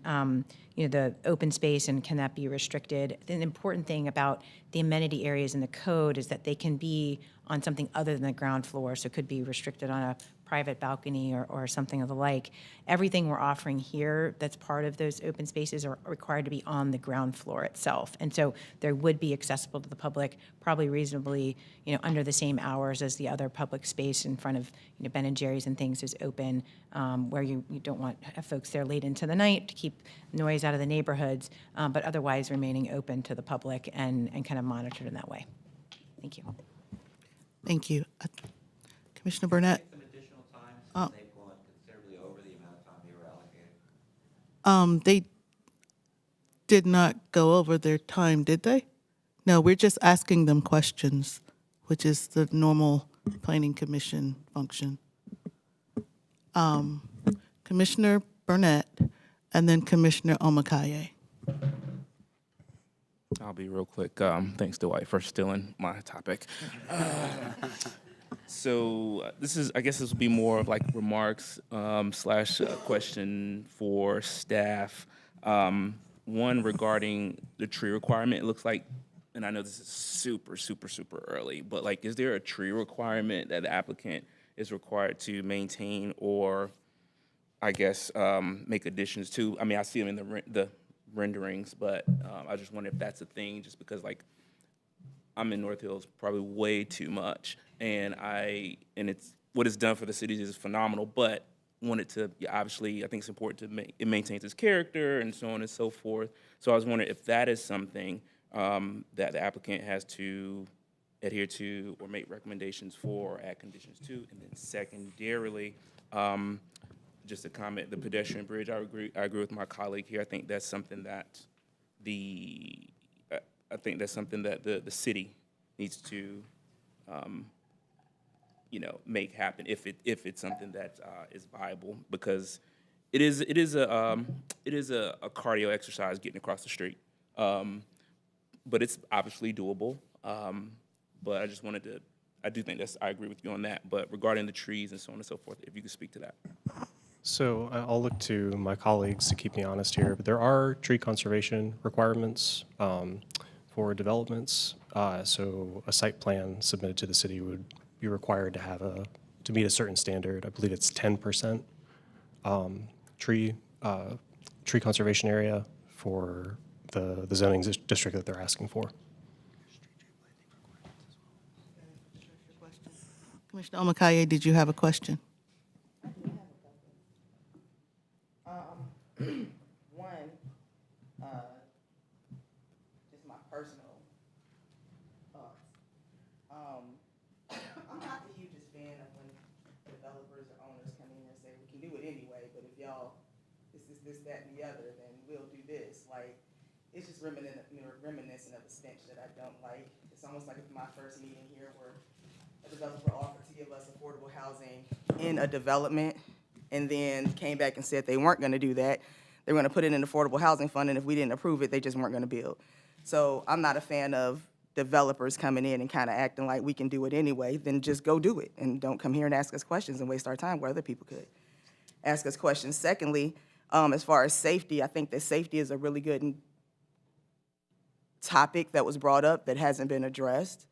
the open space and can that be restricted. The important thing about the amenity areas in the code is that they can be on something other than the ground floor, so it could be restricted on a private balcony or something of the like. Everything we're offering here that's part of those open spaces are required to be on the ground floor itself. And so there would be accessible to the public, probably reasonably, under the same hours as the other public space in front of Ben and Jerry's and things is open, where you don't want to have folks there late into the night to keep noise out of the neighborhoods, but otherwise remaining open to the public and kind of monitored in that way. Thank you. Thank you. Commissioner Burnett? They did not go over their time, did they? No, we're just asking them questions, which is the normal planning commission function. Commissioner Burnett, and then Commissioner Omakaye. I'll be real quick. Thanks, Dwight, for stealing my topic. So I guess this will be more of like remarks slash question for staff. One regarding the tree requirement. It looks like, and I know this is super, super, super early, but like, is there a tree requirement that the applicant is required to maintain, or I guess make additions to? I mean, I see them in the renderings, but I just wonder if that's a thing, just because like I'm in North Hills probably way too much, and it's what it's done for the cities is phenomenal, but wanted to, obviously I think it's important to it maintains its character and so on and so forth. So I was wondering if that is something that the applicant has to adhere to or make recommendations for, or add conditions to. And then secondarily, just a comment, the pedestrian bridge, I agree with my colleague here. I think that's something that the city needs to make happen if it's something that is viable, because it is a cardio exercise getting across the street, but it's obviously doable. But I do think I agree with you on that. But regarding the trees and so on and so forth, if you could speak to that. So I'll look to my colleagues to keep me honest here, but there are tree conservation requirements for developments. So a site plan submitted to the city would be required to have to meet a certain standard. I believe it's 10% tree conservation area for the zoning district that they're asking for. Commissioner Omakaye, did you have a question? One, just my this, that, and the other, then we'll do this. Like, it's just reminiscent of a stench that I don't like. It's almost like my first meeting here where a developer offered to give us affordable housing in a development and then came back and said they weren't going to do that. They were going to put it in an affordable housing fund, and if we didn't approve it, they just weren't going to build. So I'm not a fan of developers coming in and kind of acting like we can do it anyway. Then just go do it, and don't come here and ask us questions and waste our time where other people could ask us questions. Secondly, as far as safety, I think that safety is a really good topic that was brought up that hasn't been addressed.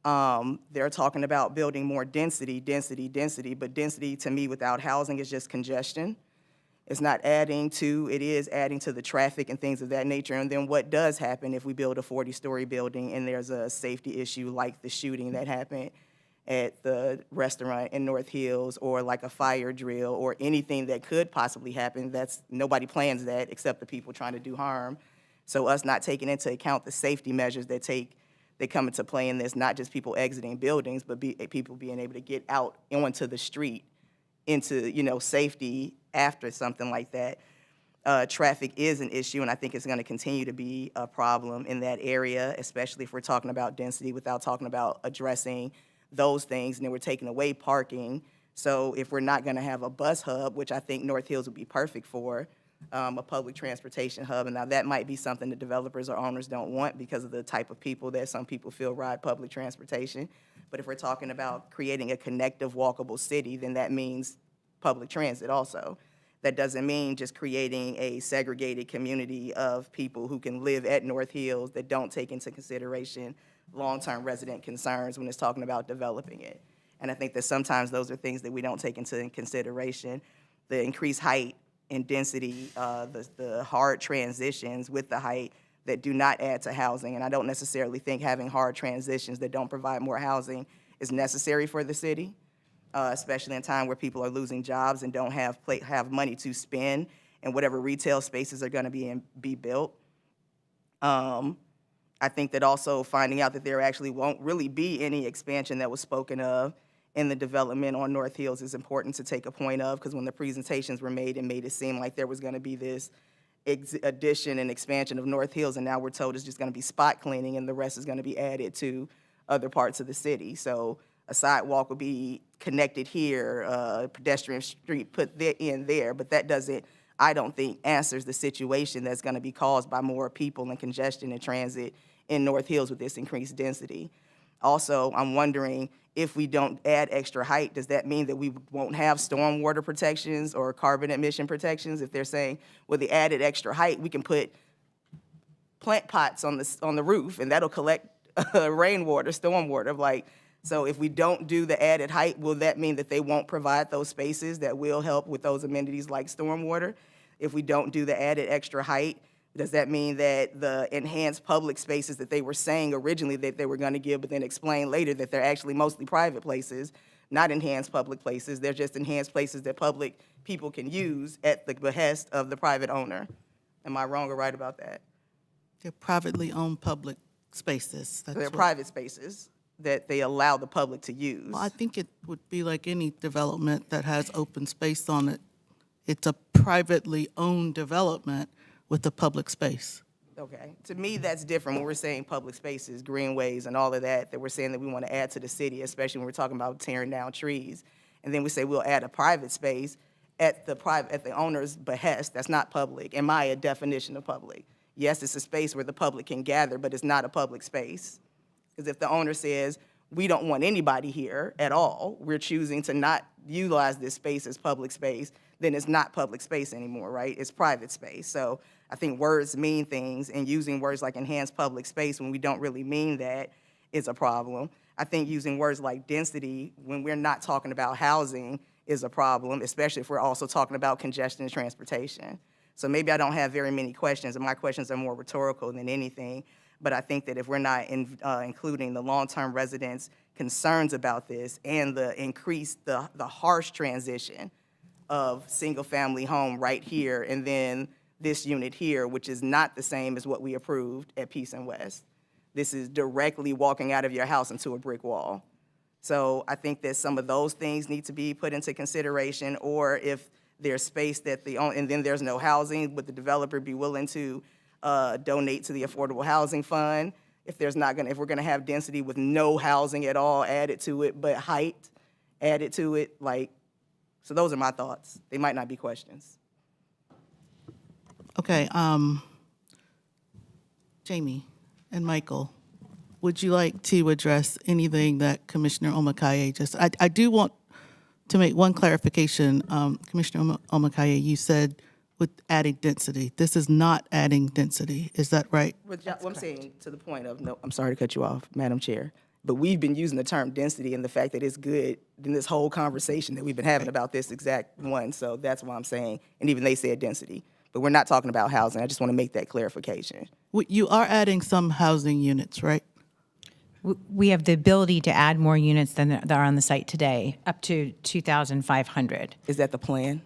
They're talking about building more density, but density to me without housing is just congestion. It's not adding to, it is adding to the traffic and things of that nature. And then what does happen if we build a 40-story building and there's a safety issue like the shooting that happened at the restaurant in North Hills, or like a fire drill or anything that could possibly happen? That's, nobody plans that except the people trying to do harm. So us not taking into account the safety measures that come into play in this, not just people exiting buildings, but people being able to get out onto the street into, safety after something like that. Traffic is an issue, and I think it's going to continue to be a problem in that area, especially if we're talking about density without talking about addressing those things. And then we're taking away parking. So if we're not going to have a bus hub, which I think North Hills would be perfect for, a public transportation hub, and now that might be something that developers or owners don't want because of the type of people that some people feel ride public transportation. But if we're talking about creating a connective, walkable city, then that means public transit also. That doesn't mean just creating a segregated community of people who can live at North Hills that don't take into consideration long-term resident concerns when it's talking about developing it. And I think that sometimes those are things that we don't take into consideration. The increased height and density, the hard transitions with the height that do not add to housing. And I don't necessarily think having hard transitions that don't provide more housing is necessary for the city, especially in a time where people are losing jobs and don't have money to spend and whatever retail spaces are going to be built. I think that also finding out that there actually won't really be any expansion that was spoken of in the development on North Hills is important to take a point of, because when the presentations were made, it made it seem like there was going to be this addition and expansion of North Hills, and now we're told it's just going to be spot cleaning and the rest is going to be added to other parts of the city. So a sidewalk will be connected here, a pedestrian street put in there, but that doesn't, I don't think, answers the situation that's going to be caused by more people and congestion and transit in North Hills with this increased density. Also, I'm wondering, if we don't add extra height, does that mean that we won't have stormwater protections or carbon emission protections? If they're saying, with the added extra height, we can put plant pots on the roof and that'll collect rainwater, stormwater. Like, so if we don't do the added height, will that mean that they won't provide those spaces that will help with those amenities like stormwater? If we don't do the added extra height, does that mean that the enhanced public spaces that they were saying originally that they were going to give, but then explain later that they're actually mostly private places, not enhanced public places, they're just enhanced places that public people can use at the behest of the private owner? Am I wrong or right about that? They're privately owned public spaces. They're private spaces that they allow the public to use. Well, I think it would be like any development that has open space on it. It's a privately owned development with a public space. Okay. To me, that's different when we're saying public spaces, greenways, and all of that, that we're saying that we want to add to the city, especially when we're talking about tearing down trees. And then we say we'll add a private space at the owner's behest. That's not public, in my definition of public. Yes, it's a space where the public can gather, but it's not a public space. Because if the owner says, we don't want anybody here at all, we're choosing to not utilize this space as public space, then it's not public space anymore, right? It's private space. So I think words mean things, and using words like enhanced public space when we don't really mean that is a problem. I think using words like density when we're not talking about housing is a problem, especially if we're also talking about congestion and transportation. So maybe I don't have very many questions, and my questions are more rhetorical than anything. But I think that if we're not including the long-term residents' concerns about this and the harsh transition of single-family home right here and then this unit here, which is not the same as what we approved at Peace and West. This is directly walking out of your house into a brick wall. So I think that some of those things need to be put into consideration, or if there's space that they own, and then there's no housing, would the developer be willing to donate to the Affordable Housing Fund? If we're gonna have density with no housing at all added to it, but height added to it, so those are my thoughts. They might not be questions. Okay, Jamie and Michael, would you like to address anything that Commissioner Omakaye just, I do want to make one clarification. Commissioner Omakaye, you said with adding density. This is not adding density, is that right? What I'm saying to the point of, no, I'm sorry to cut you off, Madam Chair, but we've been using the term density and the fact that it's good in this whole conversation that we've been having about this exact one, so that's why I'm saying, and even they said density. But we're not talking about housing. I just want to make that clarification. You are adding some housing units, right? We have the ability to add more units than that are on the site today, up to 2,500. Is that the plan?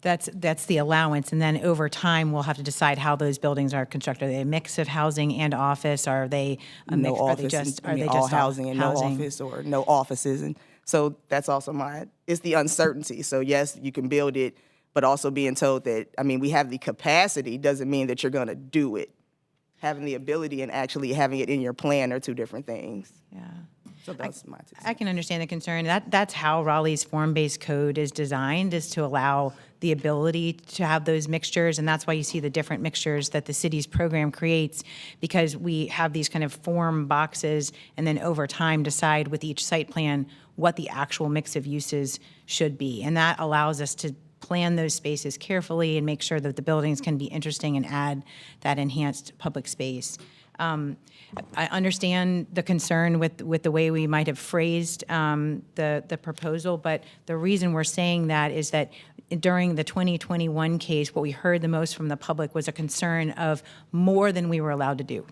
That's the allowance, and then over time, we'll have to decide how those buildings are constructed. Are they a mix of housing and office? Are they a mix? No office, all housing and no office, or no offices? And so that's also it's the uncertainty. So yes, you can build it, but also being told that, we have the capacity doesn't mean that you're gonna do it. Having the ability and actually having it in your plan are two different things. Yeah. So that's my two cents. I can understand the concern. That's how Raleigh's form-based code is designed, is to allow the ability to have those mixtures, and that's why you see the different mixtures that the city's program creates, because we have these kind of form boxes, and then over time decide with each site plan what the actual mix of uses should be. And that allows us to plan those spaces carefully and make sure that the buildings can be interesting and add that enhanced public space. I understand the concern with the way we might have phrased the proposal, but the reason we're saying that is that during the 2021 case, what we heard the most from the public was a concern of more than we were allowed to do.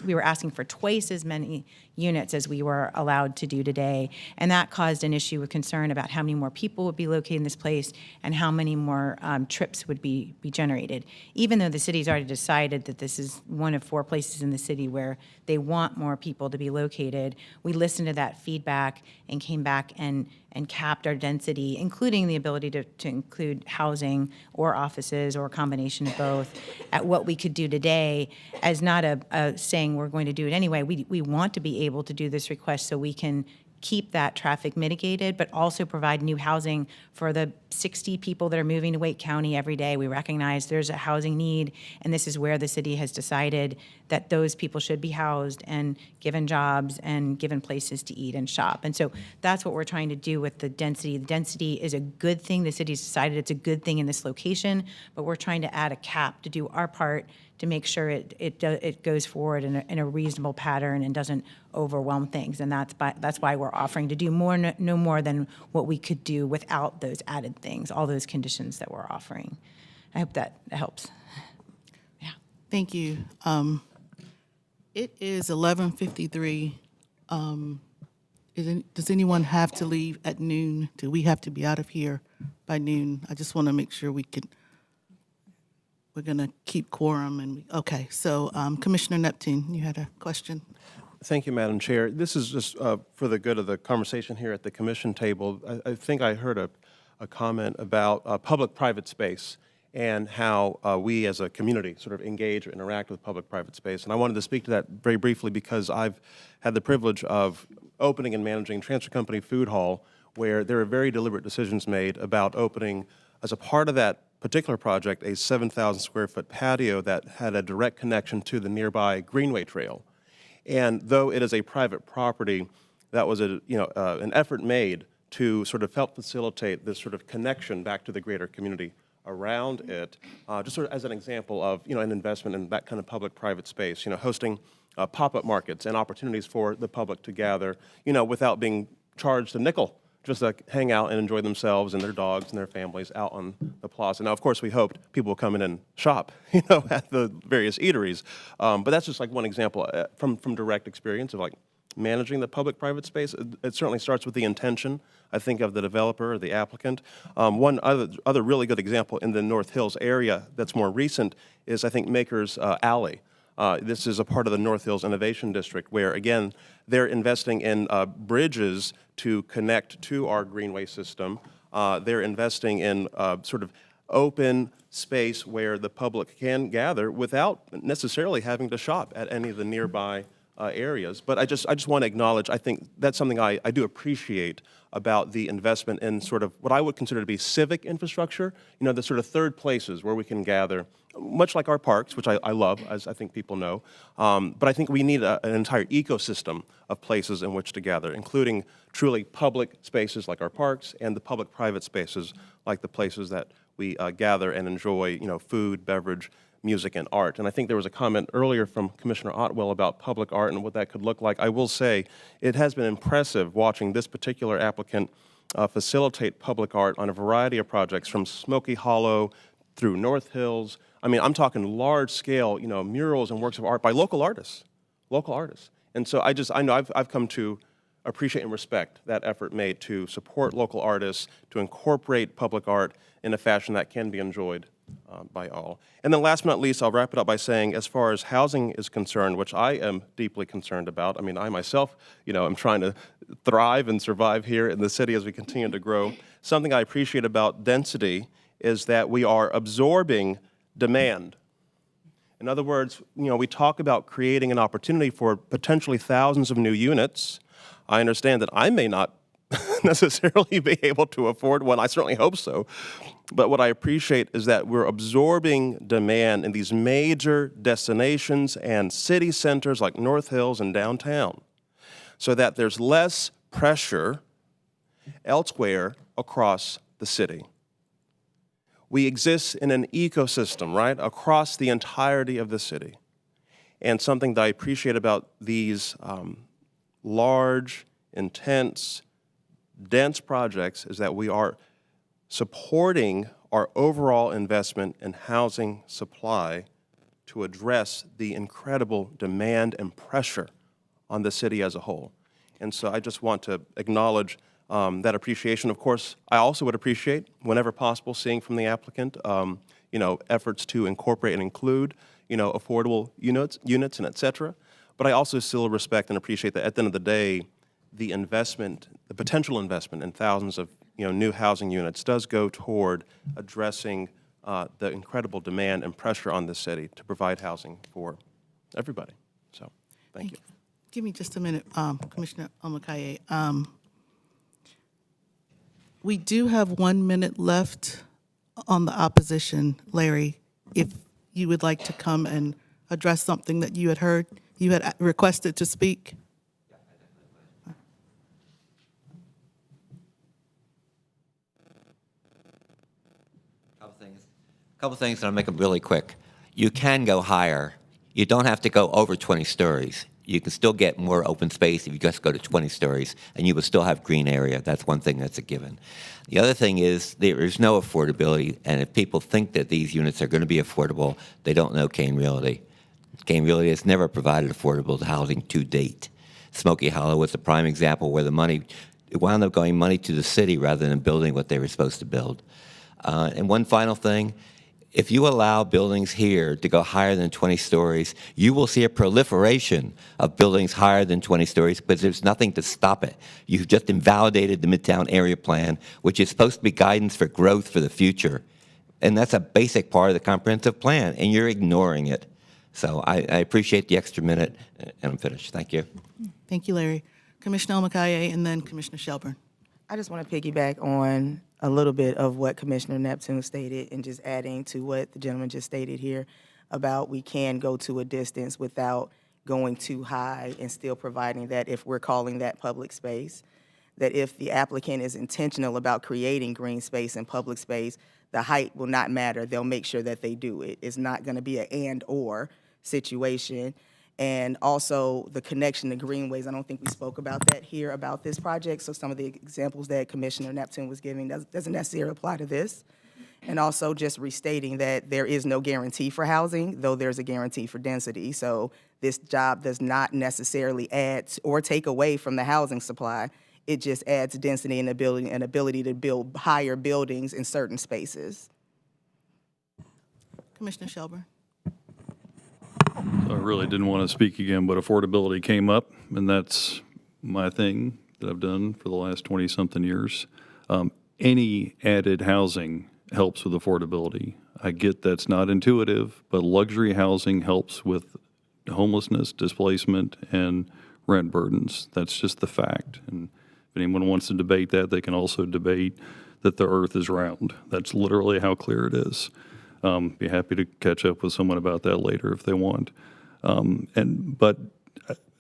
We were asking for twice as many units as we were allowed to do today, and that caused an issue of concern about how many more people would be located in this place and how many more trips would be generated. Even though the city's already decided that this is one of 4 places in the city where they want more people to be located, we listened to that feedback and came back and capped our density, including the ability to include housing or offices or a combination of both, at what we could do today, as not a saying we're going to do it anyway. We want to be able to do this request so we can keep that traffic mitigated, but also provide new housing for the 60 people that are moving to Wake County every day. We recognize there's a housing need, and this is where the city has decided that those people should be housed and given jobs and given places to eat and shop. And so that's what we're trying to do with the density. The density is a good thing. The city's decided it's a good thing in this location, but we're trying to add a cap to do our part to make sure it goes forward in a reasonable pattern and doesn't overwhelm things. And that's why we're offering to do no more than what we could do without those added things, all those conditions that we're offering. I hope that helps. Yeah. Thank you. It is 11:53. Does anyone have to leave at noon? Do we have to be out of here by noon? I just want to make sure we're going to keep quorum. Okay, so Commissioner Neptune, you had a question? Thank you, Madam Chair. This is just for the good of the conversation here at the commission table. I think I heard a comment about public-private space and how we as a community sort of engage or interact with public-private space. And I wanted to speak to that very briefly because I've had the privilege of opening and managing Transfer Company Food Hall, where there are very deliberate decisions made about opening, as a part of that particular project, a 7,000 square foot patio that had a direct connection to the nearby Greenway Trail. And though it is a private property, that was an effort made to sort of help facilitate this sort of connection back to the greater community around it, just sort of as an example of an investment in that kind of public-private space, hosting pop-up markets and opportunities for the public to gather, without being charged a nickel, just to hang out and enjoy themselves and their dogs and their families out on the plaza. Now, of course, we hoped people would come in and shop, at the various eateries. But that's just like one example from direct experience of managing the public-private space. It certainly starts with the intention, I think, of the developer or the applicant. One other really good example in the North Hills area that's more recent is, I think, Maker's Alley. This is a part of the North Hills Innovation District where, again, they're investing in bridges to connect to our greenway system. They're investing in sort of open space where the public can gather without necessarily having to shop at any of the nearby areas. But I just want to acknowledge, I think that's something I do appreciate about the investment in sort of what I would consider to be civic infrastructure, the sort of third places where we can gather, much like our parks, which I love, as I think people know. But I think we need an entire ecosystem of places in which to gather, including truly public spaces like our parks and the public-private spaces like the places that we gather and enjoy, food, beverage, music, and art. And I think there was a comment earlier from Commissioner Otwell about public art and what that could look like. I will say it has been impressive watching this particular applicant facilitate public art on a variety of projects from Smoky Hollow through North Hills. I mean, I'm talking large-scale, murals and works of art by local artists. And so I know I've come to appreciate and respect that effort made to support local artists, to incorporate public art in a fashion that can be enjoyed by all. And then last but not least, I'll wrap it up by saying, as far as housing is concerned, which I am deeply concerned about, I mean, I myself, am trying to thrive and survive here in the city as we continue to grow. Something I appreciate about density is that we are absorbing demand. In other words, we talk about creating an opportunity for potentially thousands of new units. I understand that I may not necessarily be able to afford one. I certainly hope so. But what I appreciate is that we're absorbing demand in these major destinations and city centers like North Hills and downtown, so that there's less pressure elsewhere across the city. We exist in an ecosystem, right, across the entirety of the city. And something that I appreciate about these large, intense, dense projects is that we are supporting our overall investment in housing supply to address the incredible demand and pressure on the city as a whole. And so I just want to acknowledge that appreciation. Of course, I also would appreciate, whenever possible, seeing from the applicant, efforts to incorporate and include, affordable units and et cetera. But I also still respect and appreciate that at the end of the day, the investment, the potential investment in thousands of new housing units does go toward addressing the incredible demand and pressure on the city to provide housing for everybody. So, thank you. Give me just a minute, Commissioner Omakaye. We do have 1 minute left on the opposition, Larry. If you would like to come and address something that you had heard, you had requested to speak. Couple things, and I'll make them really quick. You can go higher. You don't have to go over 20 stories. You can still get more open space if you just go to 20 stories, and you will still have green area. That's one thing that's a given. The other thing is there is no affordability, and if people think that these units are going to be affordable, they don't know Kane Realty. Kane Realty has never provided affordable housing to date. Smoky Hollow was a prime example where it wound up going money to the city rather than building what they were supposed to build. And one final thing, if you allow buildings here to go higher than 20 stories, you will see a proliferation of buildings higher than 20 stories, but there's nothing to stop it. You've just invalidated the Midtown Area Plan, which is supposed to be guidance for growth for the future. And that's a basic part of the comprehensive plan, and you're ignoring it. So I appreciate the extra minute, and I'm finished. Thank you. Thank you, Larry. Commissioner Omakaye and then Commissioner Shelburne. I just want to piggyback on a little bit of what Commissioner Neptune stated and just adding to what the gentleman just stated here about we can go to a distance without going too high and still providing that if we're calling that public space, that if the applicant is intentional about creating green space and public space, the height will not matter. They'll make sure that they do it. It's not going to be an and/or situation. And also the connection to greenways. I don't think we spoke about that here about this project. So some of the examples that Commissioner Neptune was giving doesn't necessarily apply to this. And also just restating that there is no guarantee for housing, though there's a guarantee for density. So this job does not necessarily add or take away from the housing supply. It just adds density and ability to build higher buildings in certain spaces. Commissioner Shelburne. I really didn't want to speak again, but affordability came up, and that's my thing that I've done for the last 20-something years. Any added housing helps with affordability. I get that's not intuitive, but luxury housing helps with homelessness, displacement, and rent burdens. That's just the fact. And if anyone wants to debate that, they can also debate that the earth is round. That's literally how clear it is. Be happy to catch up with someone about that later if they want. But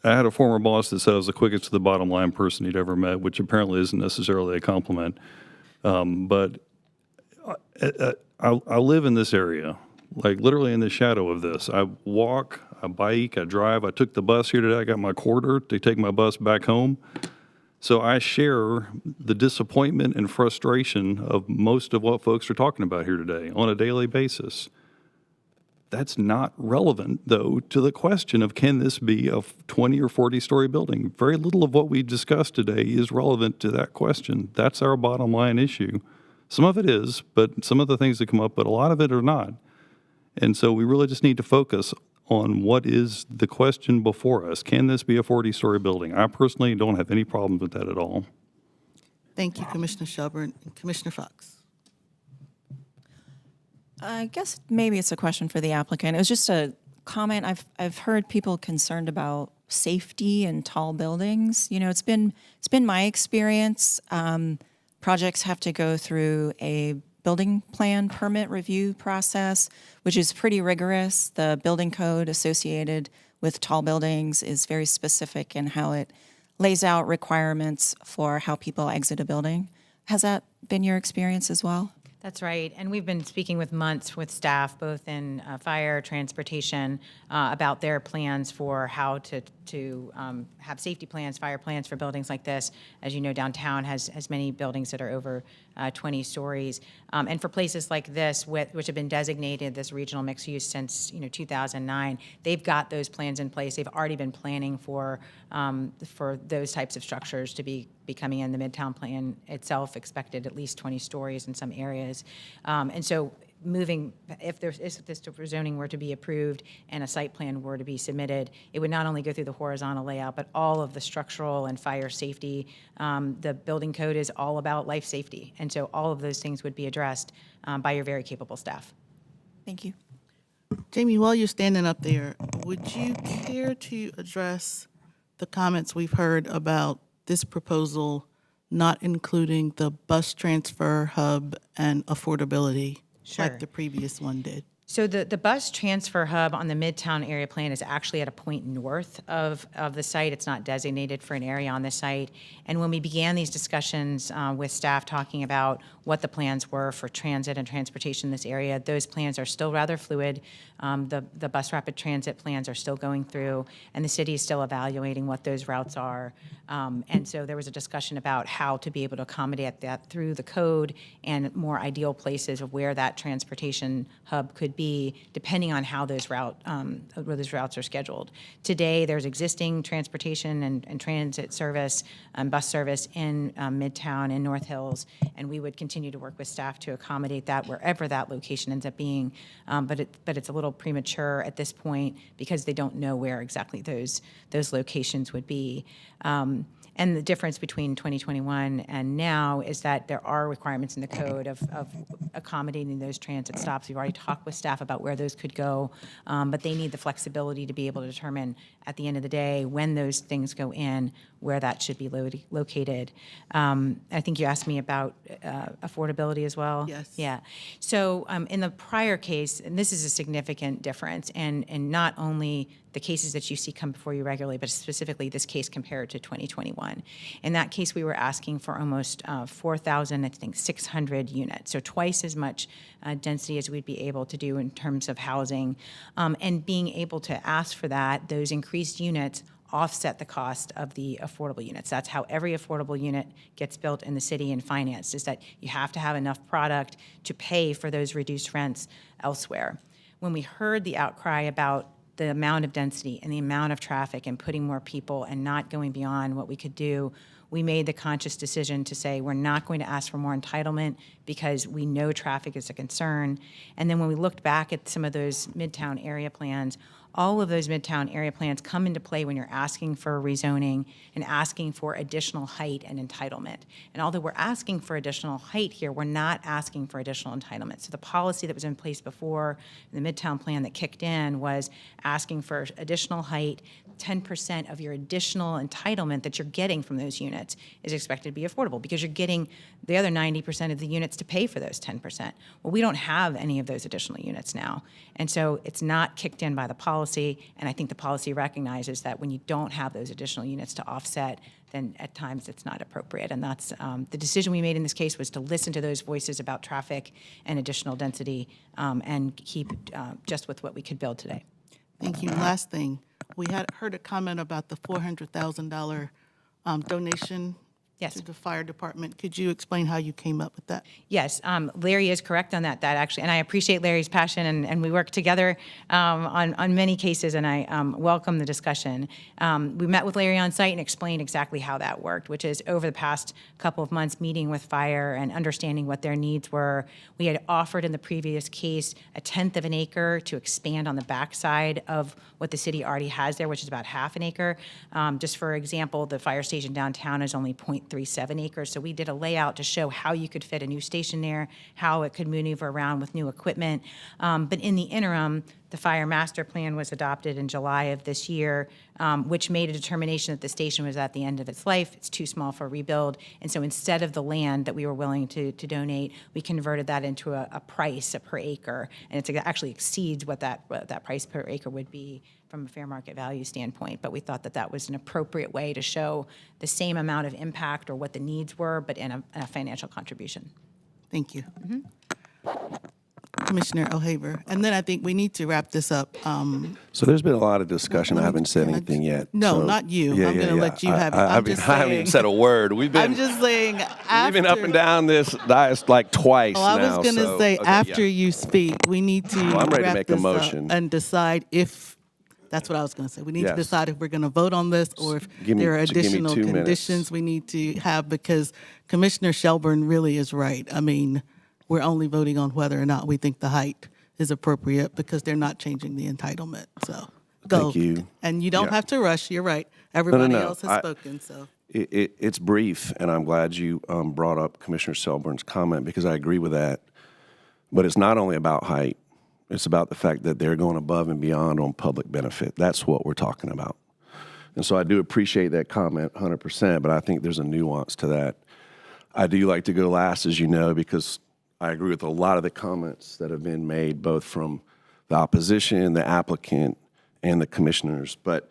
I had a former boss that said I was the quickest to the bottom line person he'd ever met, which apparently isn't necessarily a compliment. But I live in this area, like literally in the shadow of this. I walk, I bike, I drive. I took the bus here today. I got my quarter to take my bus back home. So I share the disappointment and frustration of most of what folks are talking about here today on a daily basis. That's not relevant, though, to the question of can this be a 20 or 40-story building? Very little of what we discussed today is relevant to that question. That's our bottom line issue. Some of it is, but some of the things that come up, but a lot of it are not. And so we really just need to focus on what is the question before us. Can this be a 40-story building? I personally don't have any problems with that at all. Thank you, Commissioner Shelburne. And Commissioner Fox. I guess maybe it's a question for the applicant. It was just a comment. I've heard people concerned about safety in tall buildings. You know, it's been my experience. Projects have to go through a building plan permit review process, which is pretty rigorous. The building code associated with tall buildings is very specific in how it lays out requirements for how people exit a building. Has that been your experience as well? That's right. And we've been speaking with months with staff, both in fire, transportation, about their plans for how to have safety plans, fire plans for buildings like this. As you know, downtown has many buildings that are over 20 stories. And for places like this, which have been designated this regional mixed use since 2009, they've got those plans in place. They've already been planning for those types of structures to be coming in. The Midtown plan itself expected at least 20 stories in some areas. And so if this zoning were to be approved and a site plan were to be submitted, it would not only go through the horizontal layout, but all of the structural and fire safety. The building code is all about life safety. And so all of those things would be addressed by your very capable staff. Thank you. Jamie, while you're standing up there, would you care to address the comments we've heard about this proposal not including the bus transfer hub and affordability like the previous one did? So the bus transfer hub on the Midtown area plan is actually at a point north of the site. It's not designated for an area on the site. And when we began these discussions with staff talking about what the plans were for transit and transportation in this area, those plans are still rather fluid. The bus rapid transit plans are still going through, and the city is still evaluating what those routes are. And so there was a discussion about how to be able to accommodate that through the code and more ideal places of where that transportation hub could be, depending on how those routes are scheduled. Today, there's existing transportation and transit service, bus service in Midtown and North Hills, and we would continue to work with staff to accommodate that wherever that location ends up being. But it's a little premature at this point because they don't know where exactly those locations would be. And the difference between 2021 and now is that there are requirements in the code of accommodating those transit stops. We've already talked with staff about where those could go, but they need the flexibility to be able to determine at the end of the day when those things go in, where that should be located. I think you asked me about affordability as well. Yes. Yeah. So in the prior case, and this is a significant difference, and not only the cases that you see come before you regularly, but specifically this case compared to 2021. In that case, we were asking for almost 4,600 units, so twice as much density as we'd be able to do in terms of housing. And being able to ask for that, those increased units offset the cost of the affordable units. That's how every affordable unit gets built in the city and financed, is that you have to have enough product to pay for those reduced rents elsewhere. When we heard the outcry about the amount of density and the amount of traffic and putting more people and not going beyond what we could do, we made the conscious decision to say we're not going to ask for more entitlement because we know traffic is a concern. And then when we looked back at some of those Midtown area plans, All of those Midtown area plans come into play when you're asking for rezoning and asking for additional height and entitlement. And although we're asking for additional height here, we're not asking for additional entitlement. So the policy that was in place before, the Midtown plan that kicked in, was asking for additional height. 10% of your additional entitlement that you're getting from those units is expected to be affordable because you're getting the other 90% of the units to pay for those 10%. Well, we don't have any of those additional units now. And so it's not kicked in by the policy, and I think the policy recognizes that when you don't have those additional units to offset, then at times it's not appropriate. And that's the decision we made in this case, was to listen to those voices about traffic and additional density and keep just with what we could build today. Thank you. Last thing, we had heard a comment about the $400,000 donation to the fire department. Could you explain how you came up with that? Yes, Larry is correct on that. That actually, and I appreciate Larry's passion, and we work together on many cases, and I welcome the discussion. We met with Larry on site and explained exactly how that worked, which is over the past couple of months meeting with fire and understanding what their needs were. We had offered in the previous case 1/10 of an acre to expand on the backside of what the city already has there, which is about 1/2 an acre. Just for example, the fire station downtown is only 0.37 acres. So we did a layout to show how you could fit a new station there, how it could maneuver around with new equipment. But in the interim, the fire master plan was adopted in July of this year, which made a determination that the station was at the end of its life. It's too small for rebuild. And so instead of the land that we were willing to donate, we converted that into a price per acre. And it actually exceeds what that price per acre would be from a fair market value standpoint. But we thought that that was an appropriate way to show the same amount of impact or what the needs were, but in a financial contribution. Thank you. Commissioner O'Haver. And then I think we need to wrap this up. So there's been a lot of discussion. I haven't said anything yet. No, so, not you. Yeah, I'm going to let you have it. I haven't even said a word. We've been. I'm just saying. We've been up and down this dais like twice now. I was going to say okay, after you speak, we need to I'm ready to wrap make a this motion. up and decide if. That's what I was going to say. We need to decide if we're going to vote on this or if there are additional conditions we need to have, because Commissioner Shelburne really is right. I mean, we're only voting on whether or not we think the height is appropriate because they're not changing the entitlement. So go. Thank you. And you don't have to rush. You're right. Everybody No. else has spoken. So it's brief, and I'm glad you brought up Commissioner Shelburne's comment because I agree with that. But it's not only about height. It's about the fact that they're going above and beyond on public benefit. That's what we're talking about. And so I do appreciate that comment 100%, but I think there's a nuance to that. I do like to go last, as you know, because I agree with a lot of the comments that have been made, both from the opposition, the applicant, and the commissioners. But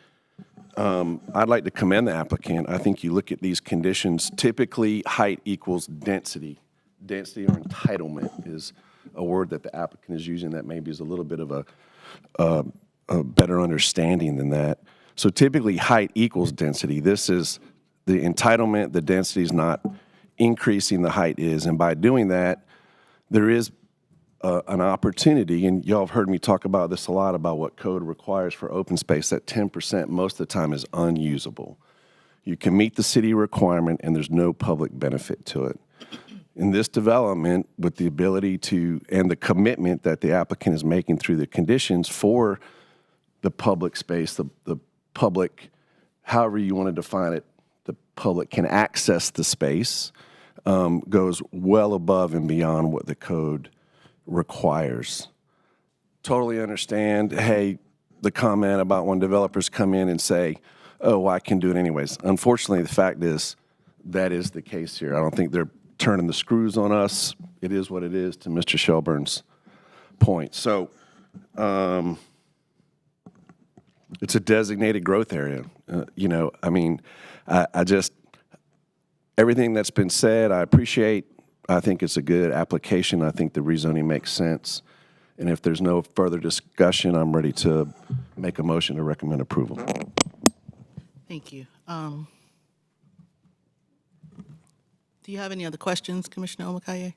I'd like to commend the applicant. I think you look at these conditions, typically height equals density. Density or entitlement is a word that the applicant is using that maybe is a little bit of a better understanding than that. So typically height equals density. This is the entitlement, the density is not increasing, the height is. And by doing that, there is an opportunity, and y'all have heard me talk about this a lot, about what code requires for open space, that 10% most of the time is unusable. You can meet the city requirement and there's no public benefit to it. In this development, with the ability to, and the commitment that the applicant is making through the conditions for the public space, the public, however you want to define it, the public can access the space, goes well above and beyond what the code requires. Totally understand, hey, the comment about when developers come in and say, oh, well, I can do it anyways. Unfortunately, the fact is that is the case here. I don't think they're turning the screws on us. It is what it is, to Mr. Shelburne's point. So it's a designated growth area. You know, I mean, I just, everything that's been said, I appreciate. I think it's a good application. I think the rezoning makes sense. And if there's no further discussion, I'm ready to make a motion to recommend approval. thank you. Do you have any other questions, Commissioner Omakaye?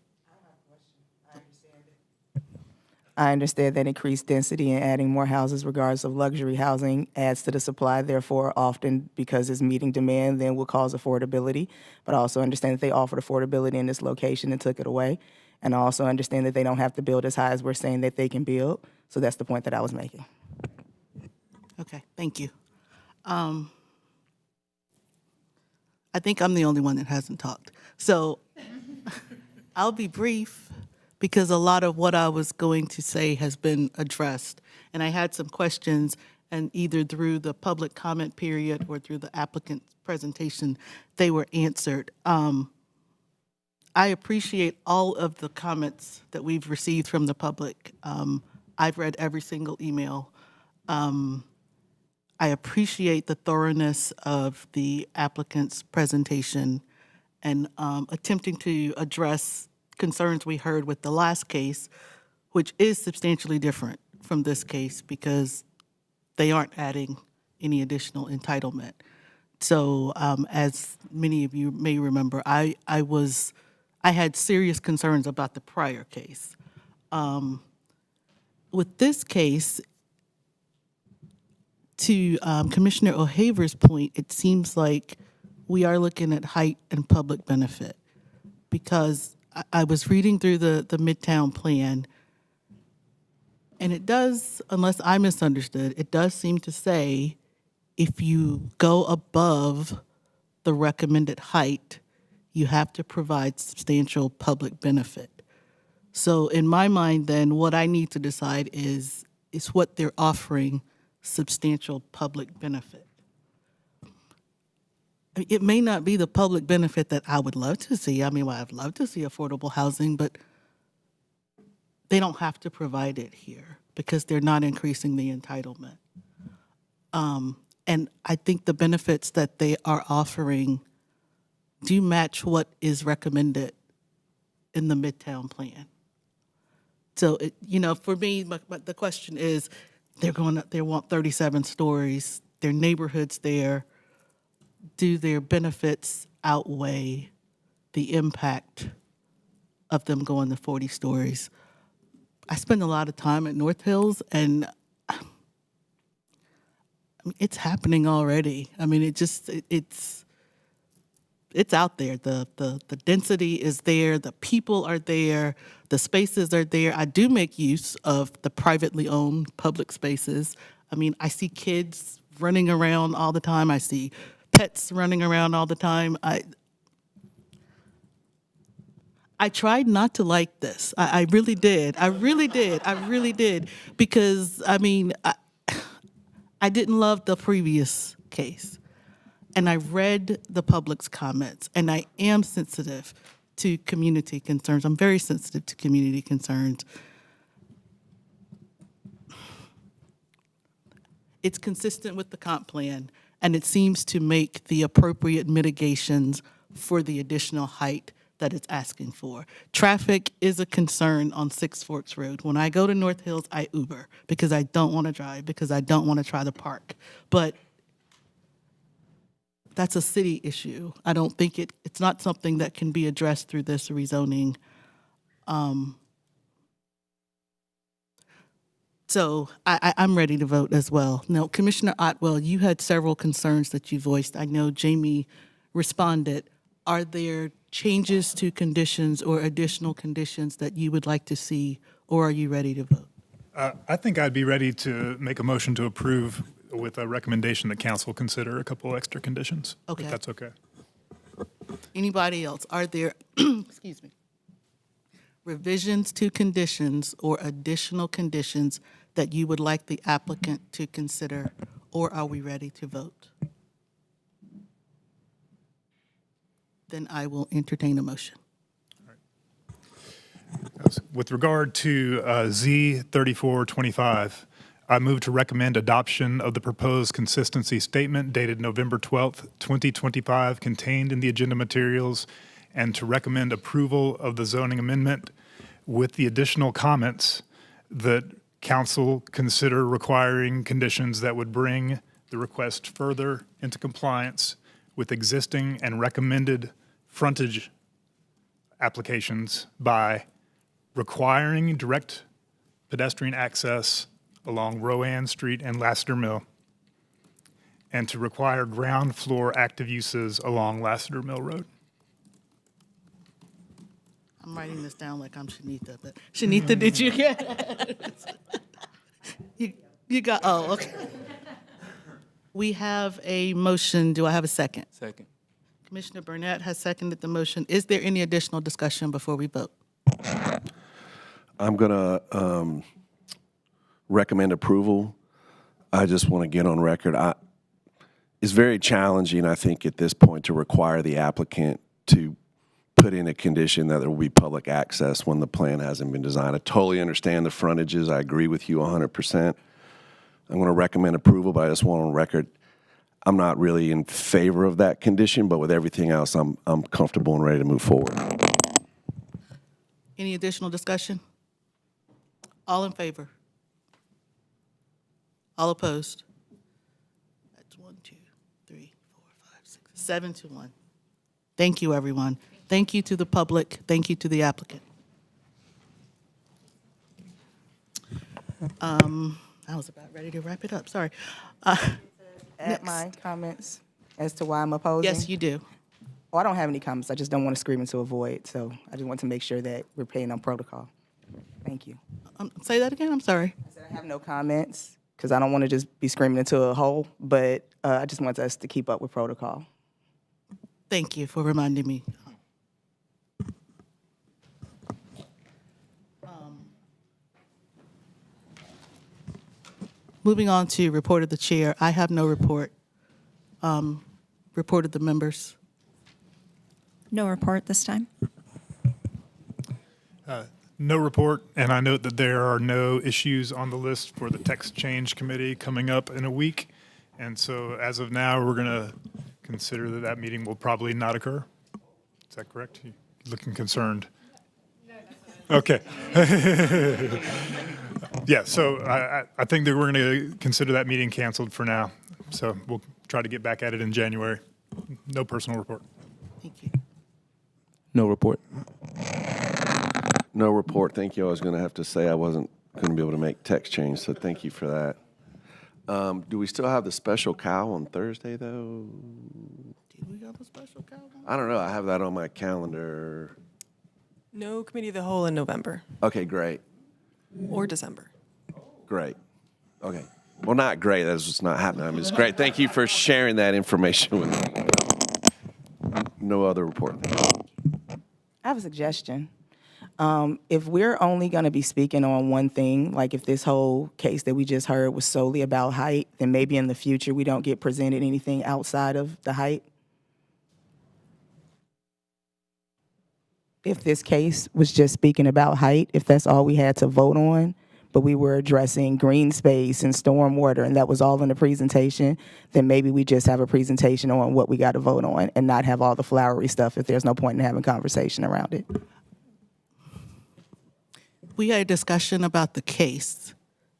I understand that increased density and adding more houses, regardless of luxury housing, adds to the supply. Therefore, often because it's meeting demand, then will cause affordability. But I also understand that they offered affordability in this location and took it away. And I also understand that they don't have to build as high as we're saying that they can build. So that's the point that I was making. Okay, thank you. I think I'm the only one that hasn't talked. So I'll be brief because a lot of what I was going to say has been addressed. And I had some questions, and either through the public comment period or through the applicant's presentation, they were answered. I appreciate all of the comments that we've received from the public. I've read every single email. I appreciate the thoroughness of the applicant's presentation and attempting to address concerns we heard with the last case, which is substantially different from this case because they aren't adding any additional entitlement. So as many of you may remember, I had serious concerns about the prior case. With this case, to Commissioner O'Haver's point, it seems like we are looking at height and public benefit because I was reading through the Midtown plan, and it does, unless I misunderstood, it does seem to say if you go above the recommended height, you have to provide substantial public benefit. So in my mind, then, what I need to decide is what they're offering substantial public benefit. I mean, it may not be the public benefit that I would love to see. I mean, well, I'd love to see affordable housing, but they don't have to provide it here because they're not increasing the entitlement. And I think the benefits that they are offering do match what is recommended in the Midtown plan. So, for me, the question is, they want 37 stories, their neighborhood's there. Do their benefits outweigh the impact of them going to 40 stories? I spend a lot of time at North Hills, and I mean, it's happening already. I mean, it's out there. The density is there. The people are there. The spaces are there. I do make use of the privately owned public spaces. I mean, I see kids running around all the time. I see pets running around all the time. I tried not to like this. I really did. I really did. Because, I mean, I didn't love the previous case. And I read the public's comments, and I am sensitive to community concerns. I'm very sensitive to community concerns. It's consistent with the comp plan, and it seems to make the appropriate mitigations for the additional height that it's asking for. Traffic is a concern on Six Forks Road. When I go to North Hills, I Uber because I don't want to drive, because I don't want to try to park. But that's a city issue. I don't think it's not something that can be addressed through this rezoning. So I'm ready to vote as well. Now, Commissioner Otwell, you had several concerns that you voiced. I know Jamie responded. Are there changes to conditions or additional conditions that you would like to see, or are you ready to vote? I think I'd be ready to make a motion to approve with a recommendation that council consider a couple extra conditions. Okay. If that's okay. Anybody else? Are there, excuse me, revisions to conditions or additional conditions that you would like the applicant to consider, or are we ready to vote? Then I will entertain a motion. With regard to Z3425, I move to recommend adoption of the proposed consistency statement dated November 12th, 2025, contained in the agenda materials, and to recommend approval of the zoning amendment with the additional comments that council consider requiring conditions that would bring the request further into compliance with existing and recommended frontage applications by requiring direct pedestrian access along Rowan Street and Lassiter Mill, and to require ground floor active uses along Lassiter Mill Road. I'm writing this down like I'm Shanita, but Shanita, did you get it? You got, oh, okay. We have a motion. Do I have a second? Second. Commissioner Burnett has seconded the motion. Is there any additional discussion before we vote? I'm going to recommend approval. I just want to get on record. It's very challenging, I think, at this point to require the applicant to put in a condition that there will be public access when the plan hasn't been designed. I totally understand the frontages. I agree with you 100%. I'm going to recommend approval, but I just want on record, I'm not really in favor of that condition, but with everything else, I'm comfortable and ready to move forward. Any additional discussion? All in favor? All opposed? That's 1, 2, 3, 4, 5, 6, 7 to 1. Thank you, everyone. Thank you to the public. Thank you to the applicant. I was about ready to wrap it up. Sorry. Add my comments as to why I'm opposing? Yes, you do. Oh, I don't have any comments. I just don't want to scream into a void. So I just want to make sure that we're paying on protocol. Thank you. Say that again. I'm sorry. I said I have no comments because I don't want to just be screaming into a hole, but I just want us to keep up with protocol. Thank you for reminding me. Moving on to report of the chair. I have no report. Report of the members. No report this time. No report, and I note that there are no issues on the list for the text change committee coming up in a week. And so as of now, we're going to consider that that meeting will probably not occur. Is that correct? You're looking concerned. Okay. Yeah, so I think that we're going to consider that meeting canceled for now. So we'll try to get back at it in January. No personal report. Thank you. No report. No report. Thank you. I was going to have to say I wasn't going to be able to make text change, so thank you for that. Do we still have the special cow on Thursday, though? Did we have a special cow? I don't know. I have that on my calendar. No committee of the whole in November Okay, great. or December. Great. Okay. Well, not great. That's just not happening. I mean, it's great. Thank you for sharing that information with me. No other report. I have a suggestion. If we're only going to be speaking on one thing, like if this whole case that we just heard was solely about height, then maybe in the future we don't get presented anything outside of the height. If this case was just speaking about height, if that's all we had to vote on, but we were addressing green space and stormwater, and that was all in the presentation, then maybe we just have a presentation on what we got to vote on and not have all the flowery stuff if there's no point in having conversation around it. We had a discussion about the case.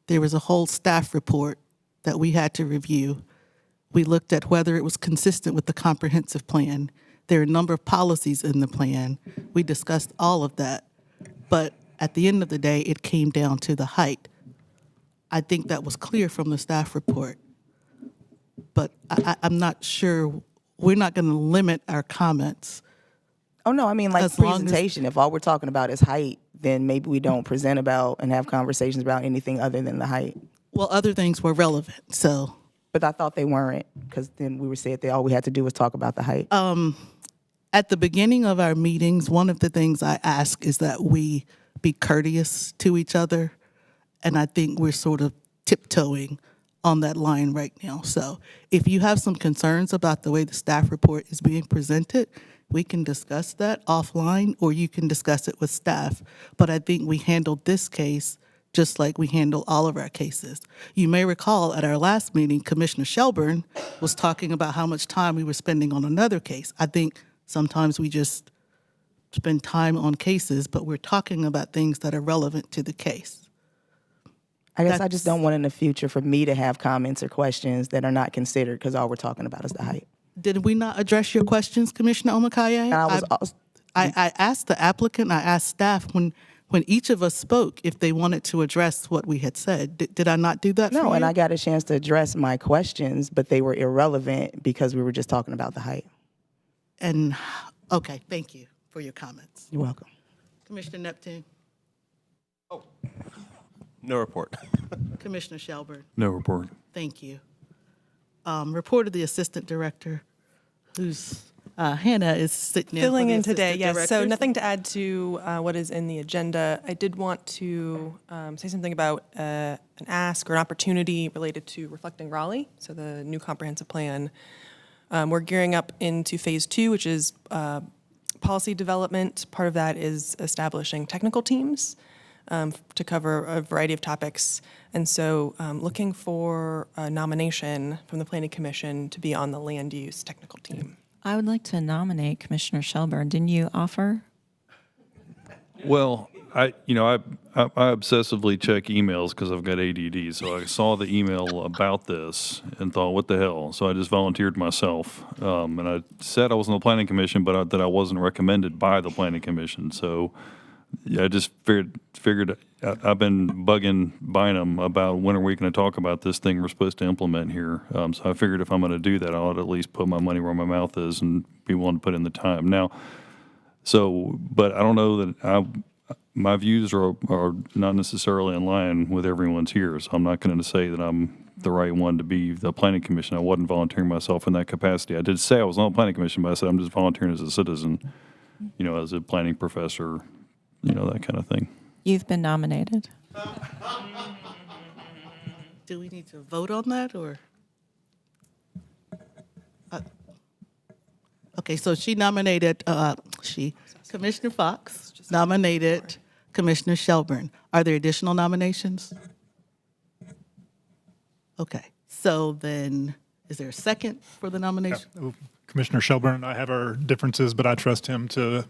There was a whole staff report that we had to review. We looked at whether it was consistent with the comprehensive plan. There are a number of policies in the plan. We discussed all of that. But at the end of the day, it came down to the height. I think that was clear from the staff report. But I'm not sure, we're not going to limit our comments. Oh, no, I mean, like As long as- presentation. If all we're talking about is height, then maybe we don't present about and have conversations about anything other than the height. Well, other things were relevant, so. But I thought they weren't, because then we were said that all we had to do was talk about the height. At the beginning of our meetings, one of the things I ask is that we be courteous to each other. And I think we're sort of tiptoeing on that line right now. So if you have some concerns about the way the staff report is being presented, we can discuss that offline, or you can discuss it with staff. But I think we handled this case just like we handle all of our cases. You may recall at our last meeting, Commissioner Shelburne was talking about how much time we were spending on another case. I think sometimes we just spend time on cases, but we're talking about things that are relevant to the case. I guess I just don't want in the future for me to have comments or questions that are not considered because all we're talking about is the height. Did we not address your questions, Commissioner Omakaye? I asked the applicant, I asked staff when each of us spoke if they wanted to address what we had said. Did I not do that for you? No, and I got a chance to address my questions, but they were irrelevant because we were just talking about the height. And, okay, thank you for your comments. You're welcome. Commissioner Neptune, No report. Commissioner Shelburne, No report. thank you. report of the assistant director, who's Hannah is sitting in. Filling for the in today, assistant yes. So director. nothing to add to what is in the agenda. I did want to say something about an ask or an opportunity related to Reflecting Raleigh, so the new comprehensive plan. We're gearing up into phase 2, which is policy development. Part of that is establishing technical teams to cover a variety of topics. And so looking for a nomination from the Planning Commission to be on the land use technical team. I would like to nominate Commissioner Shelburne. Didn't you offer? Well, I obsessively check emails because I've got ADD. So I saw the email about this and thought, what the hell? So I just volunteered myself. And I said I was on the Planning Commission, but that I wasn't recommended by the Planning Commission. So yeah, I just figured I've been bugging Bynum about when are we going to talk about this thing we're supposed to implement here. So I figured if I'm going to do that, I ought to at least put my money where my mouth is and be willing to put in the time. Now, but I don't know that my views are not necessarily in line with everyone's here. So I'm not going to say that I'm the right one to be the Planning Commission. I wasn't volunteering myself in that capacity. I did say I was on the Planning Commission, but I said I'm just volunteering as a citizen, as a planning professor, that kind of thing. You've been nominated. Do we need to vote on that, or? Okay, so she nominated, Commissioner Fox nominated Commissioner Shelburne. Are there additional nominations? Okay, so then, is there a second for the nomination? Commissioner Shelburne and I have our differences, but I trust him to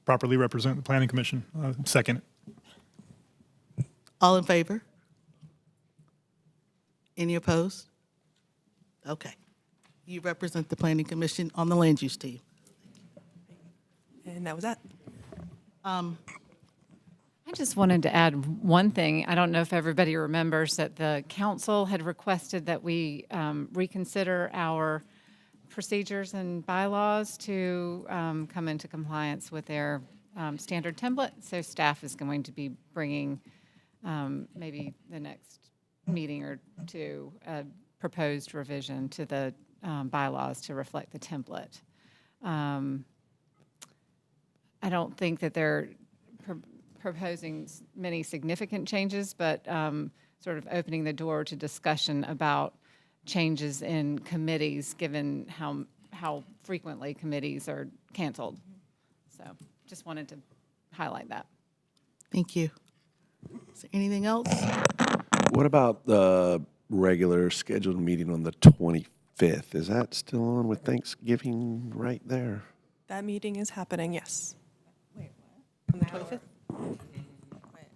properly represent the Planning Commission. Second. All in favor? Any opposed? Okay. You represent the Planning Commission on the land use team. And that was that. I just wanted to add one thing. I don't know if everybody remembers that the council had requested that we reconsider our procedures and bylaws to come into compliance with their standard template. So staff is going to be bringing maybe the next meeting or two a proposed revision to the bylaws to reflect the template. I don't think that they're proposing many significant changes, but sort of opening the door to discussion about changes in committees, given how frequently committees are canceled. So just wanted to highlight that. Thank you. Is there anything else? What about the regular scheduled meeting on the 25th? Is that still on with Thanksgiving right there? That meeting is happening, yes. Wait, what? On the 25th?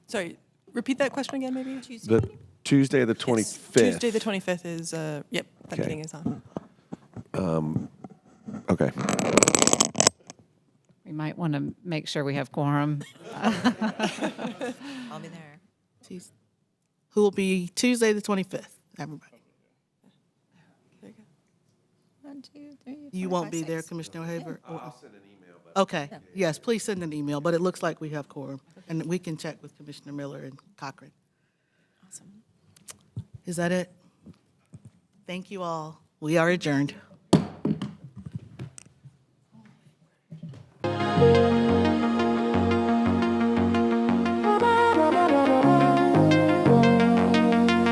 Sorry, repeat that question again, maybe? The Tuesday the 25th. Tuesday the 25th is, yep, that Okay. meeting is on. Okay. We might want to make sure we have quorum. I'll be there. Who will be Tuesday the 25th? Everybody. There you go. 1, 2, 3, You 4, won't 5, be there, 6. Commissioner Haber? I'll send an email. But Okay, yes, please send an email, but it looks like we have quorum, and we can check with Commissioner Miller and Cochran. Awesome. Is that it? Thank you all. We are adjourned.